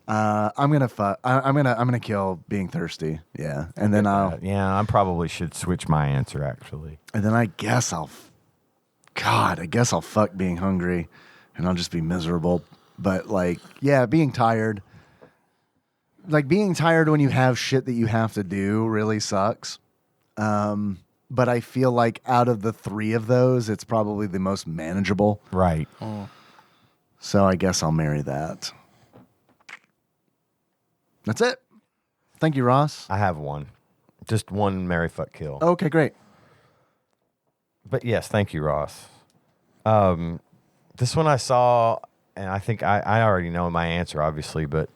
I'm gonna kill being thirsty. Yeah, and then I probably should switch my answer actually. And then I guess I'll fuck being hungry, and I'll just be miserable. But like, yeah, being tired. Like being tired when you have shit that you have to do really sucks. But I feel like out of the three of those, it's probably the most manageable. Right. So I guess I'll marry that. That's it. Thank you, Ross. I have one. Just one marry, fuck, kill. Okay, great. But yes, thank you, Ross. This one I saw, and I think I already know my answer, obviously, but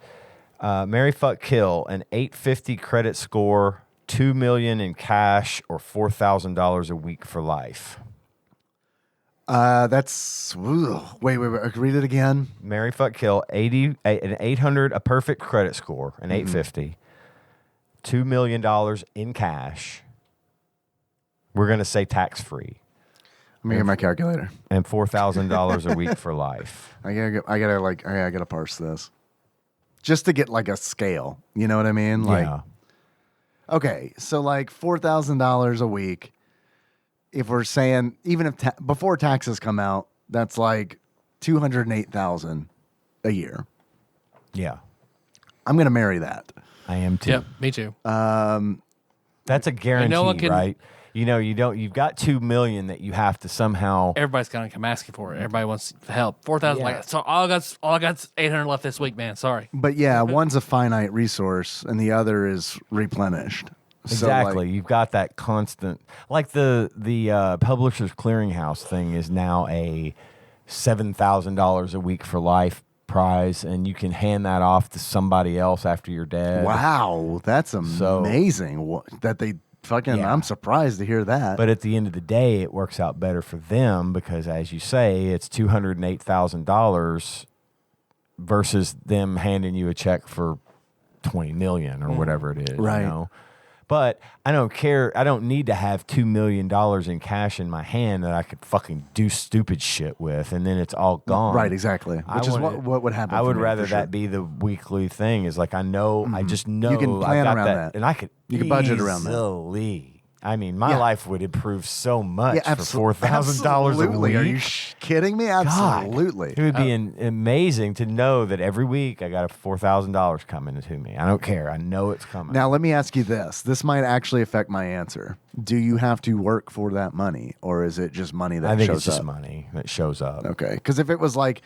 marry, fuck, kill, an 850 credit score, $2 million in cash, or $4,000 a week for life. That's wait. Read it again. Marry, fuck, kill, an 800, a perfect credit score, an 850, $2 million in cash. We're gonna say tax free. Let me get my calculator. And $4,000 a week for life. I gotta parse this, just to get like a scale. You know what I mean? Like, Yeah. okay, so like $4,000 a week. If we're saying even if before taxes come out, that's like $208,000 a year. Yeah. I'm gonna marry that. I am too. Yep, me too. That's a guarantee, no one can- right? You've got $2 million that you have to somehow. Everybody's gonna come asking for it. Everybody wants help. 4,000. Like, so all I got's 800 left this week, man. Sorry. But yeah, one's a finite resource and the other is replenished. Exactly. So like, You've got that constant, like the Publishers Clearinghouse thing is now a $7,000 a week for life prize, and you can hand that off to somebody else after you're dead. wow, that's amazing. That they fucking. Yeah. I'm surprised to hear that. But at the end of the day, it works out better for them because, as you say, it's $208,000 versus them handing you a check for $20 million or whatever it is. Right. You know? But I don't care. I don't need to have $2 million in cash in my hand that I could fucking do stupid shit with, and then it's all gone. Right, exactly. Which is what would happen. I would for me, rather for sure. that be the weekly thing. Is like I know, I just know You can plan I've got around that. and I could You can budget around that. easily. I mean, my Yeah. life would improve so much for $4,000 a Absolutely. week. Are you kidding me? Absolutely. It would be amazing to know that every week I got a $4,000 coming to me. I don't care. I know it's coming. Now, let me ask you this. This might actually affect my answer. Do you have to work for that money, or is it just money that I think shows it's just up? money that shows up. Okay. Because if it was like,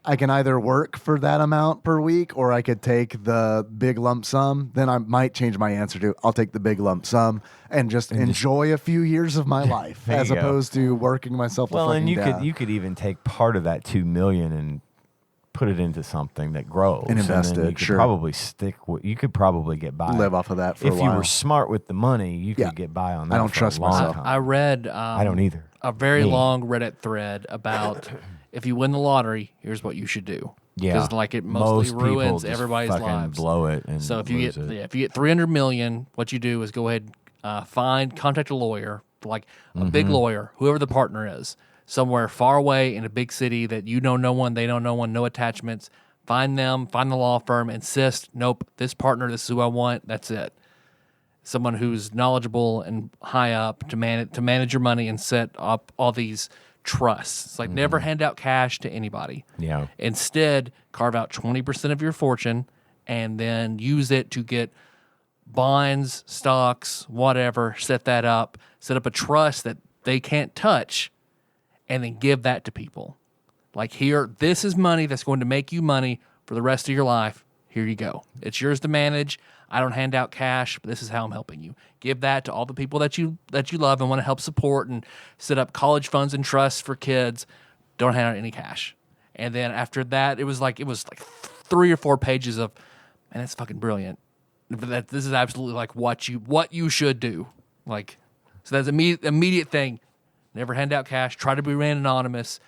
I can either work for that amount per week or I could take the big lump sum, then I might change my answer to I'll take the big lump sum and just enjoy a few years of my life There as you go. opposed to working myself Well, the and fucking down. you could even take part of that $2 million and put it into something that grows And invest then it, You could sure. probably stick with. You could probably get by. live off of that for if a you while. were smart with the money, you Yeah. could get by on that. I don't for trust a long myself. time. I read. I don't either. A very Me. long Reddit thread about if you win the lottery, here's what you should do. Yeah, because like it Most mostly people ruins just everybody's fucking lives. blow it, and So if you lose get it. if you get 300 million, what you do is go ahead, contact a lawyer, like a big lawyer, whoever the partner is. somewhere far away in a big city that you know no one, they know no one, no attachments. Find them, find the law firm, insist, nope, this partner, this is who I want, that's it. Someone who's knowledgeable and high up to manage your money and set up all these trusts. It's like never hand out cash to anybody. Yeah. Instead, carve out 20% of your fortune and then use it to get bonds, stocks, whatever, set that up, set up a trust that they can't touch, and then give that to people. Like, here, this is money that's going to make you money for the rest of your life. Here you go. It's yours to manage. I don't hand out cash, but this is how I'm helping you. Give that to all the people that you love and want to help support, and set up college funds and trusts for kids. Don't hand out any cash. And then after that, it was like 3 or 4 pages of, man, that's fucking brilliant. This is absolutely like what you should do. Like, so that's immediate thing. Never hand out cash. Try to remain anonymous.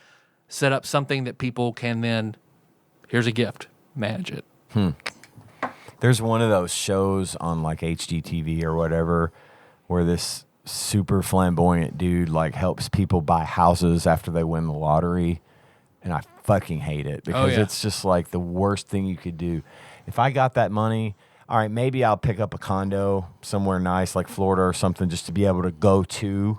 Set up something that people can then, here's a gift, manage it. There's one of those shows on like HGTV or whatever where this super flamboyant dude like helps people buy houses after they win the lottery, and I fucking hate it because it's just like the worst thing you could do. If I got that money, all right, maybe I'll pick up a condo somewhere nice like Florida or something just to be able to go to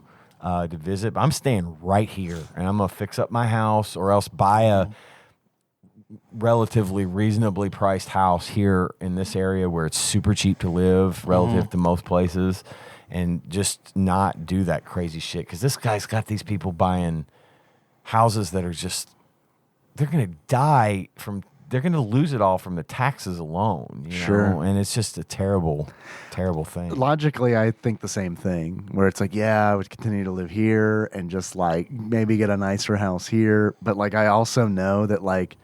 visit. But I'm staying right here, and I'm gonna fix up my house or else buy a relatively reasonably priced house here in this area where it's super cheap to live relative to most places, and just not do that crazy shit. Because this guy's got these people buying houses that are just, they're going to lose it all from the taxes alone. You know? And it's just a terrible, terrible thing. Logically, I think the same thing, where it's like, yeah, I would continue to live here and just like maybe get a nicer house here. But like, I also know that like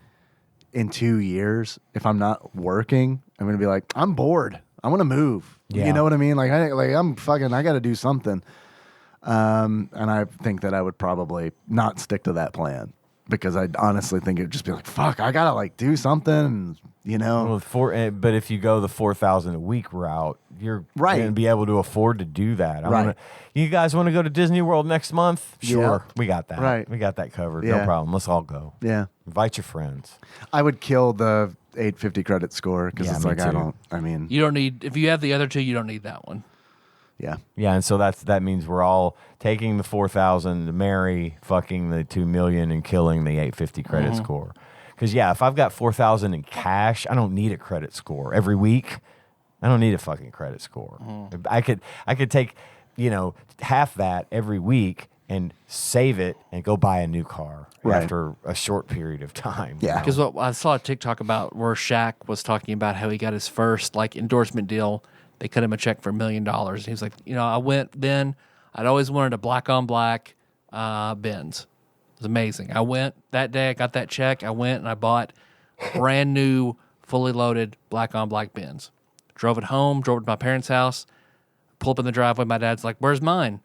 in 2 years, if I'm not working, I'm going to be like, I'm bored. I want to move. Yeah. You know what I mean? I got to do something. And I think that I would probably not stick to that plan, because I honestly think it would just be like, fuck, I got to like do something, you know? Well, but if you go the 4,000 a week route, you're going to be able to afford to do that. You guys want to go to Disney World next month? Sure. Yeah. We got that. Right. We got that covered. Yeah. No problem. Let's all go. Yeah. Invite your friends. I would kill the 850 credit score, because it's me like, too. You don't need, if you have the other two, you don't need that one. Yeah. Yeah, and so that means we're all taking the 4,000 to marry, fucking the 2 million, and killing the 850 credit score. Because if I've got 4,000 in cash, I don't need a credit score every week. I don't need a fucking credit score. I could take, half that every week and save it and go buy a new car after a short period of time. Yeah. Because what I saw a TikTok about where Shaq was talking about how he got his first like endorsement deal. They cut him a check for $1 million. He was like, I went then. I'd always wanted a black on black Benz. It was amazing. I went that day. I got that check. I went and I bought brand new, fully loaded black on black Benz. Drove it home. Drove it to my parents' house. Pull up in the driveway. My dad's like, "Where's mine?"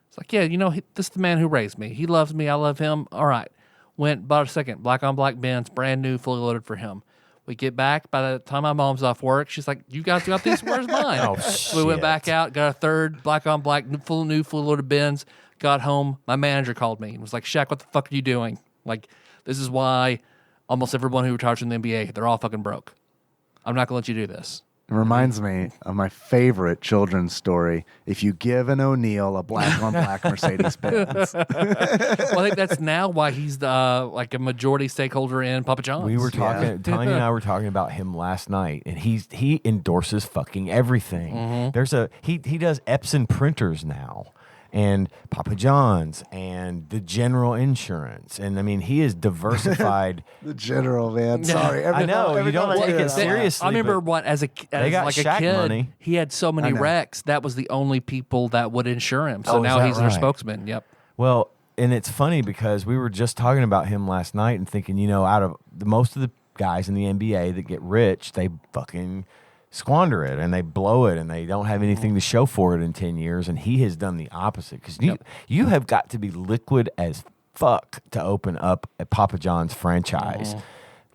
It's like, "Yeah, this is the man who raised me. He loves me. I love him. All right." Went, bought a second black on black Benz, brand new, fully loaded for him. We get back. By the time my mom's off work, she's like, "You guys got these? Where's mine?" So we went back out, got a third black on black, fully loaded Benz. Got home. My manager called me and was like, "Shaq, what the fuck are you doing? Like, this is why almost everyone who retires from the NBA, they're all fucking broke. I'm not gonna let you do this." It reminds me of my favorite children's story. If you give an O'Neill a black on black Mercedes Benz. Well, I think that's now why he's like a majority stakeholder in Papa John's. We were talking, Tanya and I were talking about him last night, and he endorses fucking everything. There's he does Epson printers now, and Papa John's, and the General Insurance, and I mean he is diversified. The General, man. Sorry, I know you don't take it seriously. I remember as a kid, money. he had so many wrecks. That was the only people that would insure him. So Oh, is now that he's their right? spokesman. Yep. Well, and it's funny because we were just talking about him last night and thinking, out of most of the guys in the NBA that get rich, they fucking squander it and they blow it and they don't have anything to show for it in 10 years. And he has done the opposite, because you have got to be liquid as fuck to open up a Papa John's franchise.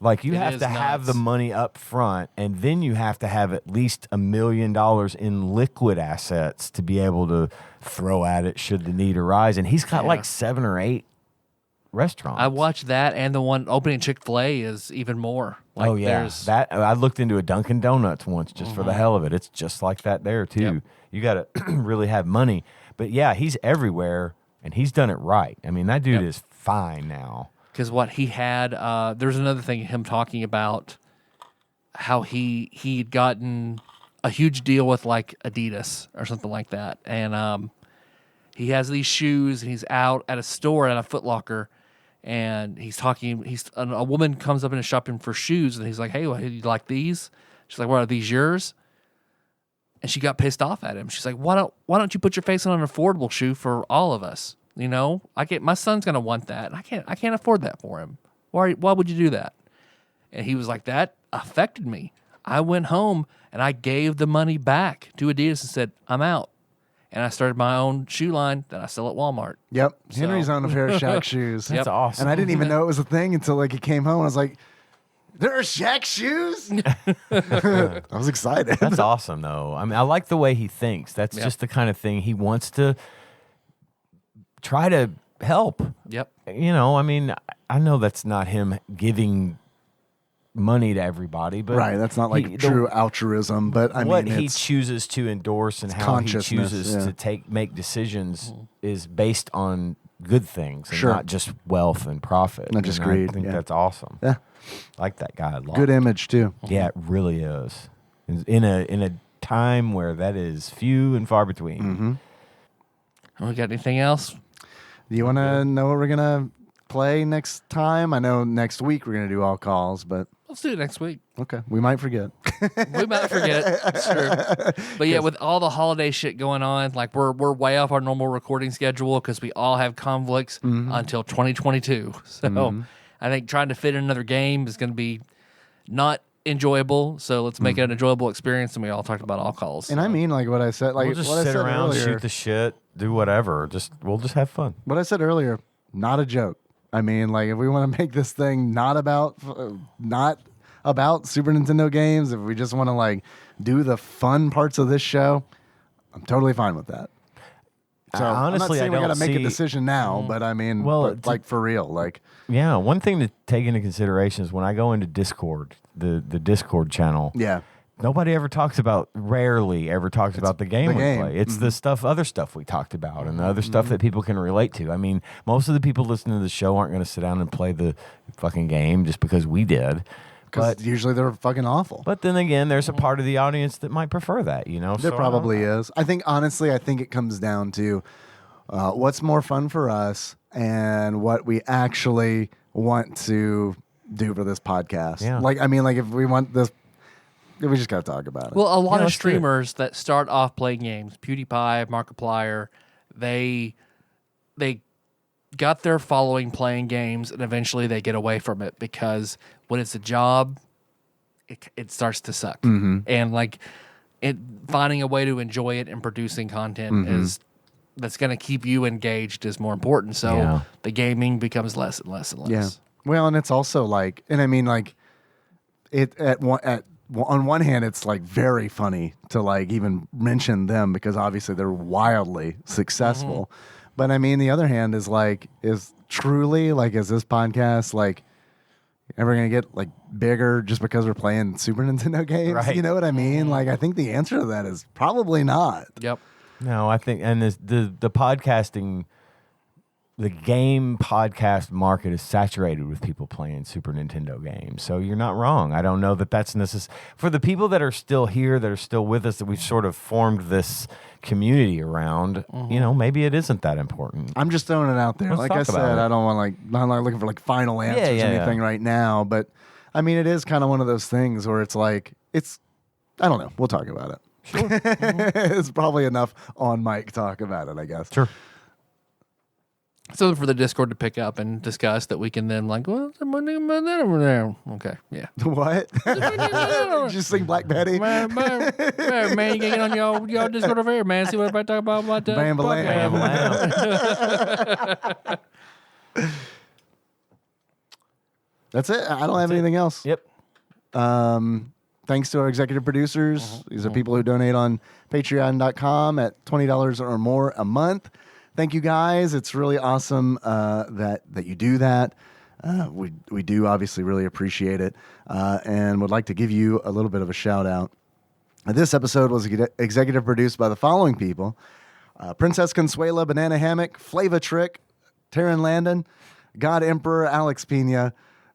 Like you have to have the money up front, and then you have to have at least $1 million in liquid assets to be able to throw at it should the need arise. And he's got like 7 or 8 restaurants. I watched that, and the one opening Chick-fil-A is even more. Like, oh yeah, there's- that I looked into a Dunkin' Donuts once just for the hell of it. It's just like that there too. Yep. You got to really have money, but yeah, he's everywhere and he's done it right. I mean, that dude is fine now. Because what he had, there's another thing, him talking about how he'd gotten a huge deal with like Adidas or something like that, and he has these shoes, and he's out at a store at a Foot Locker, and he's talking. A woman comes up and is shopping for shoes, and he's like, "Hey, you like these?" She's like, "What are these yours?" And she got pissed off at him. She's like, "Why don't you put your face on an affordable shoe for all of us? You know, my son's gonna want that, and I can't afford that for him. Why would you do that?" And he was like, "That affected me. I went home and I gave the money back to Adidas and said, I'm out. And I started my own shoe line that I sell at Walmart." Yep. Henry's on a pair of Shaq shoes. That's awesome. And I didn't even know it was a thing until like he came home. I was like, "There are Shaq shoes?" I was excited. That's awesome, though. I mean, I like the way he thinks. That's just the kind of thing he wants to try to help. Yep. You know, I mean, I know that's not him giving money to everybody, but Right. That's not like true altruism, but I what mean, he it's chooses to endorse and how he consciousness, chooses yeah. to make decisions is based on good things and Sure. not just wealth and profit. Not just And greed, I think yeah. that's awesome. Yeah. I like that guy a lot. good image too. Yeah, it really is. In a time where that is few and far between. Mm-hmm. We got anything else? Do you want to know what we're going to play next time? I know next week we're going to do all calls, but Let's do it next week. okay. We might forget. We might forget. It's true. But yeah, with all the holiday shit going on, like we're way off our normal recording schedule because we all have conflicts until 2022. So I think trying to fit in another game is going to be not enjoyable. So let's make it an enjoyable experience. And we all talked about all calls. And I mean, like what I said, like We'll just what I sit said around, earlier, shoot the shit, do whatever. We'll just have fun. what I said earlier, not a joke. I mean, like if we want to make this thing not about Super Nintendo games, if we just want to like do the fun parts of this show, I'm totally fine with that. So Honestly, I'm not saying we don't got to make a see- decision now, but I mean, Well, but, like for real, like Yeah, one thing to take into consideration is when I go into Discord, the Discord channel. yeah, Nobody rarely ever talks about the game the we game. play. It's the other stuff we talked about and the other stuff that people can relate to. I mean, most of the people listening to the show aren't going to sit down and play the fucking game just because we did. because But usually they're fucking awful. but then again, there's a part of the audience that might prefer that, you know? There So I probably don't know. is. I think honestly, I think it comes down to what's more fun for us and what we actually want to do for this podcast. Yeah. Like, I mean, like if we want this, we just got to talk about it. Well, a lot of let's do it. streamers that start off playing games, PewDiePie, Markiplier, they got their following playing games, and eventually they get away from it because when it's a job, it starts to suck. And like finding a way to enjoy it and producing content that's going to keep you engaged is more important. So Yeah. the gaming becomes less and less and less. yeah. Well, and it's also like, and I mean, like on one hand, it's like very funny to like even mention them because obviously they're wildly successful. But I mean, the other hand is like, is truly like, is this podcast like ever going to get like bigger just because we're playing Super Nintendo games? Right. You know what I mean? Like, I think the answer to that is probably not. Yep. No, I think, and the podcasting, the game podcast market is saturated with people playing Super Nintendo games. So you're not wrong. I don't know that that's necessary. For the people that are still here, that are still with us, that we've sort of formed this community around, you know, maybe it isn't that important. I'm just throwing it out there. Let's like talk I about said, it. I don't want like, not like looking for like final answers yeah, or anything right now. But I mean, it is kind of one of those things where it's like, I don't know. We'll talk about it. Sure. It's probably enough on mic talk about it, I guess. Sure. Something for the Discord to pick up and discuss that we can then like, well, somebody about that over there. Okay, yeah. What? Did you sing Black Betty? Man, you can get on your Discord over here, man. See what everybody talk about that. Bam, balam. podcast. That's it. I don't have anything else. Yep. Thanks to our executive producers. These are people who donate on patreon.com at $20 or more a month. thank you guys. It's really awesome that you do that. We do obviously really appreciate it, and would like to give you a little bit of a shout out. This episode was executive produced by the following people: Princess Consuela, Banana Hammock, Flava Trick, Taryn Landon, God Emperor Alex Pena,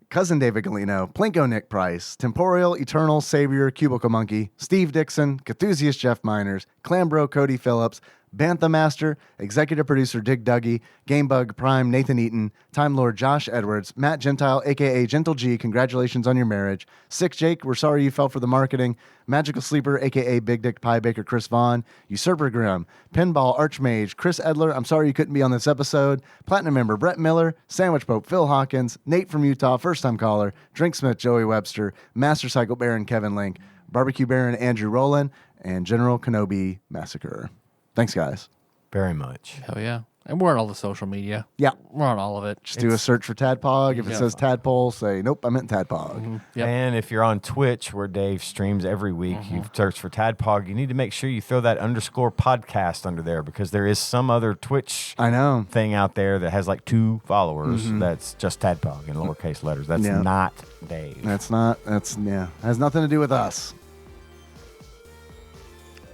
Cousin David Galino, Plinko Nick Price, Temporal Eternal Savior Cubicle Monkey, Steve Dixon, Cthusiast Jeff Miners, Clambro Cody Phillips, Bantha Master, Executive Producer Dig Dougie, Gamebug Prime Nathan Eaton, Time Lord Josh Edwards, Matt Gentile, aka Gentle G, congratulations on your marriage, Sick Jake, we're sorry you fell for the marketing, Magical Sleeper, aka Big Dick Pie Baker Chris Vaughn, Usurper Grim, Pinball Archmage, Chris Edler, I'm sorry you couldn't be on this episode, Platinum member Brett Miller, Sandwich Pope Phil Hawkins, Nate from Utah, first time caller, Drinksmith Joey Webster, Master Cycle Baron Kevin Link, Barbecue Baron Andrew Rowland, and General Kenobi Massacre. Thanks, guys. Very much. Hell yeah. And we're on all the social media. Yeah. We're on all of it. Just do a search for Tadpog. If it says Tadpole, say, nope, I meant Tadpog. Yep. And if you're on Twitch, where Dave streams every week, you search for Tadpog. You need to make sure you throw that _ podcast under there, because there is some other Twitch I know. thing out there that has like 2 followers. That's just Tadpog in lowercase letters. That's not Dave. Has nothing to do with us.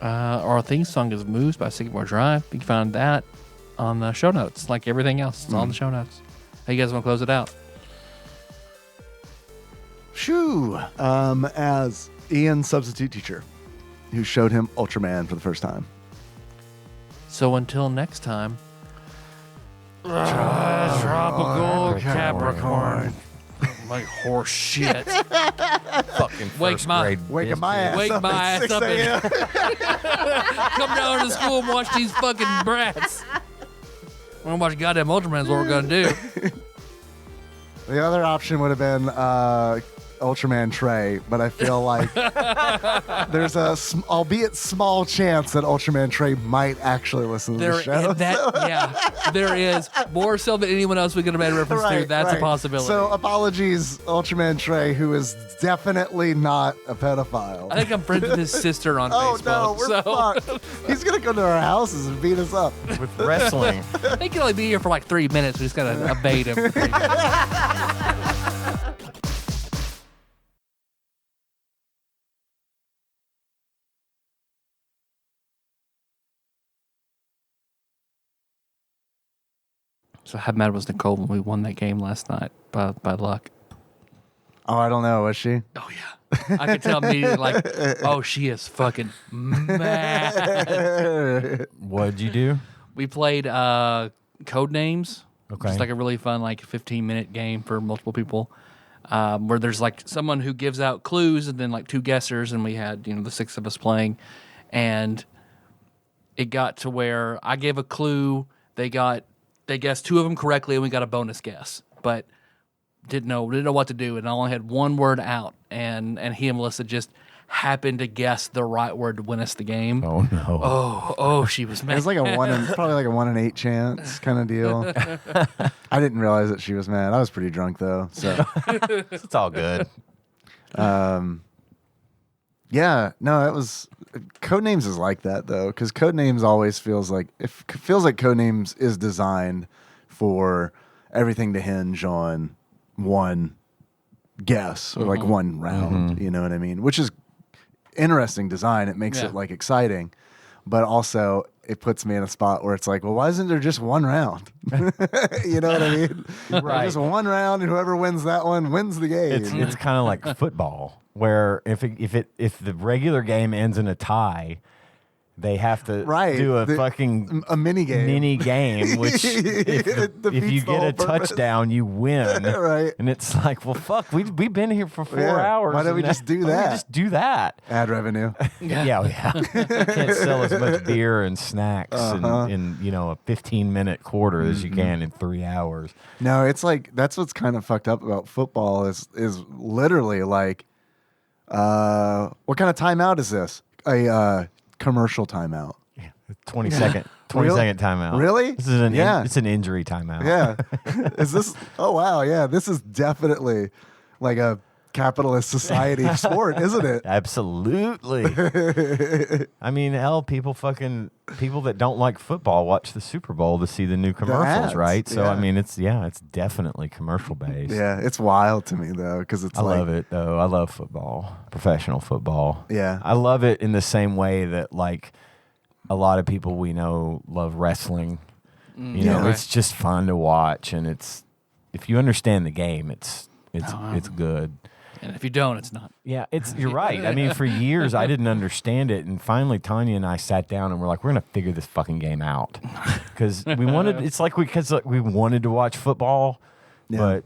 Our theme song is Moves by Sycamore Drive. You can find that on the show notes, like everything else. It's all in the show notes. How you guys want to close it out? Shoo! As Ian's substitute teacher, who showed him Ultraman for the first time. So until next time, tropical Capricorn. Like horse shit. Fucking first grade Waking my ass Wake up my at ass 6 up a.m. Come down to school and watch these fucking brats. We're gonna watch goddamn Ultraman is what we're gonna do. The other option would have been Ultraman Trey, but I feel like there's a albeit small chance that Ultraman Trey might actually listen to the show. There is more so than anyone else we could have made reference to. That's a possibility. So apologies, Ultraman Trey, who is definitely not a pedophile. I think I'm friends with his sister on Oh Facebook. no, we're fucked. He's gonna come to our houses and beat us up. with wrestling. He can only be here for like 3 minutes. We just gotta abate him. So how mad was Nicole when we won that game last night by luck? Oh, I don't know. Was she? Oh yeah, I could tell immediately. Like, oh, she is fucking mad. What'd you do? We played Code Names. Okay. It's like a really fun, like 15-minute game for multiple people, where there's like someone who gives out clues and then like 2 guessers, and we had the 6 of us playing, and it got to where I gave a clue, they guessed 2 of them correctly, and we got a bonus guess, but didn't know what to do, and I only had 1 word out, and he and Melissa just happened to guess the right word to win us the game. Oh no. Oh, she was mad. It was like probably like a 1 in 8 chance kind of deal. I didn't realize that she was mad. I was pretty drunk though, so It's all good. yeah. No, it was Codenames is like that though, because Codenames always feels like Codenames is designed for everything to hinge on one guess or like one round. You know what I mean? Which is interesting design. It makes it like exciting, but also it puts me in a spot where it's like, well, why isn't there just 1 round? You know what I mean? Right. Just 1 round, and whoever wins that one wins the game. It's kind of like football, where if the regular game ends in a tie, they have to do a mini game. Which if you get a touchdown, you win. Right. And it's like, well, fuck, we've been here for 4 hours. Why don't we just do that? Just do that. Ad revenue. Yeah. Can't sell as much beer and snacks in a 15-minute quarter as you can in 3 hours. No, it's like that's what's kind of fucked up about football is literally like, what kind of timeout is this? A commercial timeout. Yeah, 20-second timeout. Really? This is it's an injury timeout. Yeah. Is this? Oh wow. Yeah. This is definitely like a capitalist society sport, isn't it? Absolutely. I mean, hell, people that don't like football watch the Super Bowl to see the new commercials, ads, right? So yeah. I mean, it's definitely commercial based. Yeah, it's wild to me though, because it's I love it though. I love football, professional football. Yeah. I love it in the same way that like a lot of people we know love wrestling. You know, right. it's just fun to watch, and if you understand the game, it's good. And if you don't, it's not. Yeah, you're right. I mean, for years I didn't understand it, and finally Tanya and I sat down and we're like, we're gonna figure this fucking game out because we wanted. It's like we wanted to watch football, but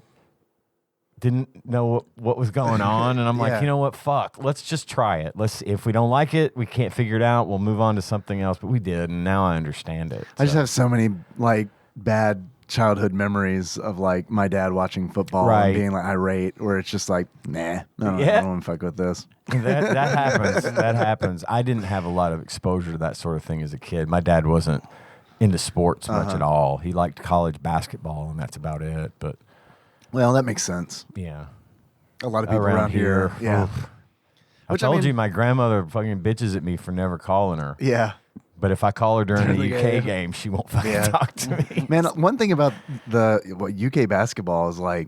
didn't know what was going on, and I'm like, you know what? Fuck, let's just try it. If we don't like it, we can't figure it out. We'll move on to something else. But we did, and now I understand it. I just have so many like bad childhood memories of like my dad watching football Right. and being like irate, where it's just like, nah, no, I don't want to fuck with this. That happens. That happens. I didn't have a lot of exposure to that sort of thing as a kid. My dad wasn't into sports much at all. He liked college basketball, and that's about it. But Well, that makes sense. yeah, A lot of people around here, yeah. I Which, told you my grandmother fucking bitches at me for never calling her. Yeah. But if I call her during the During the UK game. game, she won't fucking Yeah. talk to me. Man, one thing about the UK basketball is like,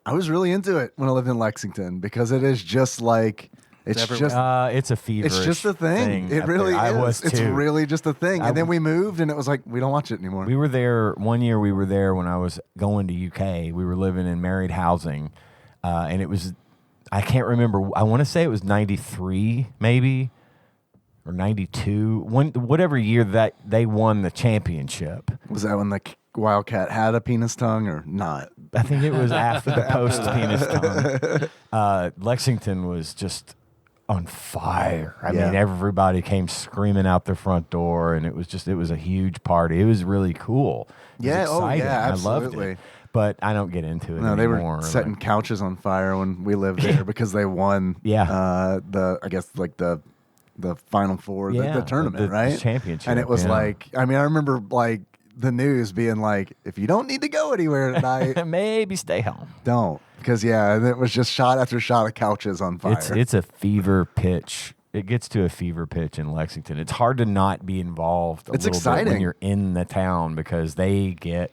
I was really into it when I lived in Lexington because it is just like, it's everywhere. just, It's a fever. it's just a thing. It really is. I was It's too. really just a thing. And then we moved, and it was like, we don't watch it anymore. We were there one year. We were there when I was going to UK. We were living in married housing, and it was, I can't remember. I want to say it was 93 maybe, or 92. Whatever year that they won the championship. Was that when the Wildcat had a penis tongue or not? I think it was after the post penis tongue. Lexington was just on fire. I mean, everybody came screaming out the front door, and it was a huge party. It was really cool. It was Yeah, oh, exciting. yeah, I loved absolutely. it. But I don't get into it No, anymore. they were setting Like, couches on fire when we lived there because they won. Yeah. I guess like the Final Four, Yeah, the tournament, the right? championship, And it was yeah. like, I mean, I remember like the news being like, if you don't need to go anywhere tonight, maybe stay home. don't. Because and it was just shot after shot of couches on fire. It's a fever pitch. It gets to a fever pitch in Lexington. It's hard to not be involved. It's little bit exciting. when you're in the town because they get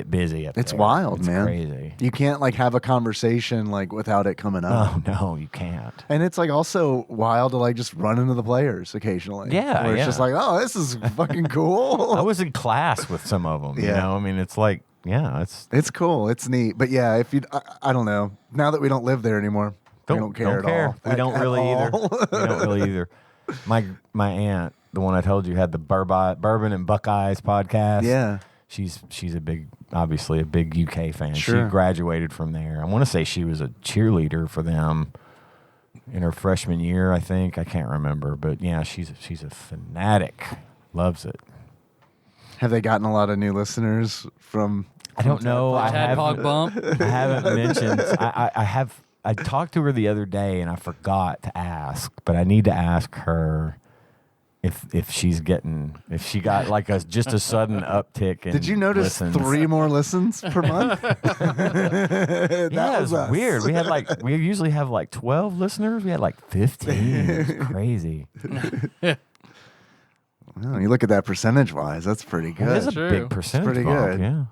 busy up It's there. wild, It's man. crazy. You can't like have a conversation like without it coming up. Oh no, you can't. And it's like also wild to like just run into the players occasionally. Yeah, where it's just yeah. like, oh, this is fucking cool. I was in class with some of them. You Yeah. know, I mean, it's like, yeah, It's cool. It's neat. But yeah, if you, I don't know. Now that we don't live there anymore, we don't care at all. We don't At really either. all. We don't really either. My aunt, the one I told you, had the Bourbon and Buckeyes podcast. Yeah. She's obviously a big UK fan. Sure. She graduated from there. I want to say she was a cheerleader for them in her freshman year, I think. I can't remember, but yeah, she's a fanatic. Loves it. Have they gotten a lot of new listeners from? I don't know. I Tadpog bump. I haven't mentioned. I talked to her the other day and I forgot to ask, but I need to ask her if she got like just a sudden uptick in Did you notice listens. 3 more listens per month? That Yeah, was it was us. weird. We usually have like 12 listeners. We had like 15. It was crazy. Well, you look at that percentage wise, that's pretty good. It is a True. big percentage pretty bump, good. yeah.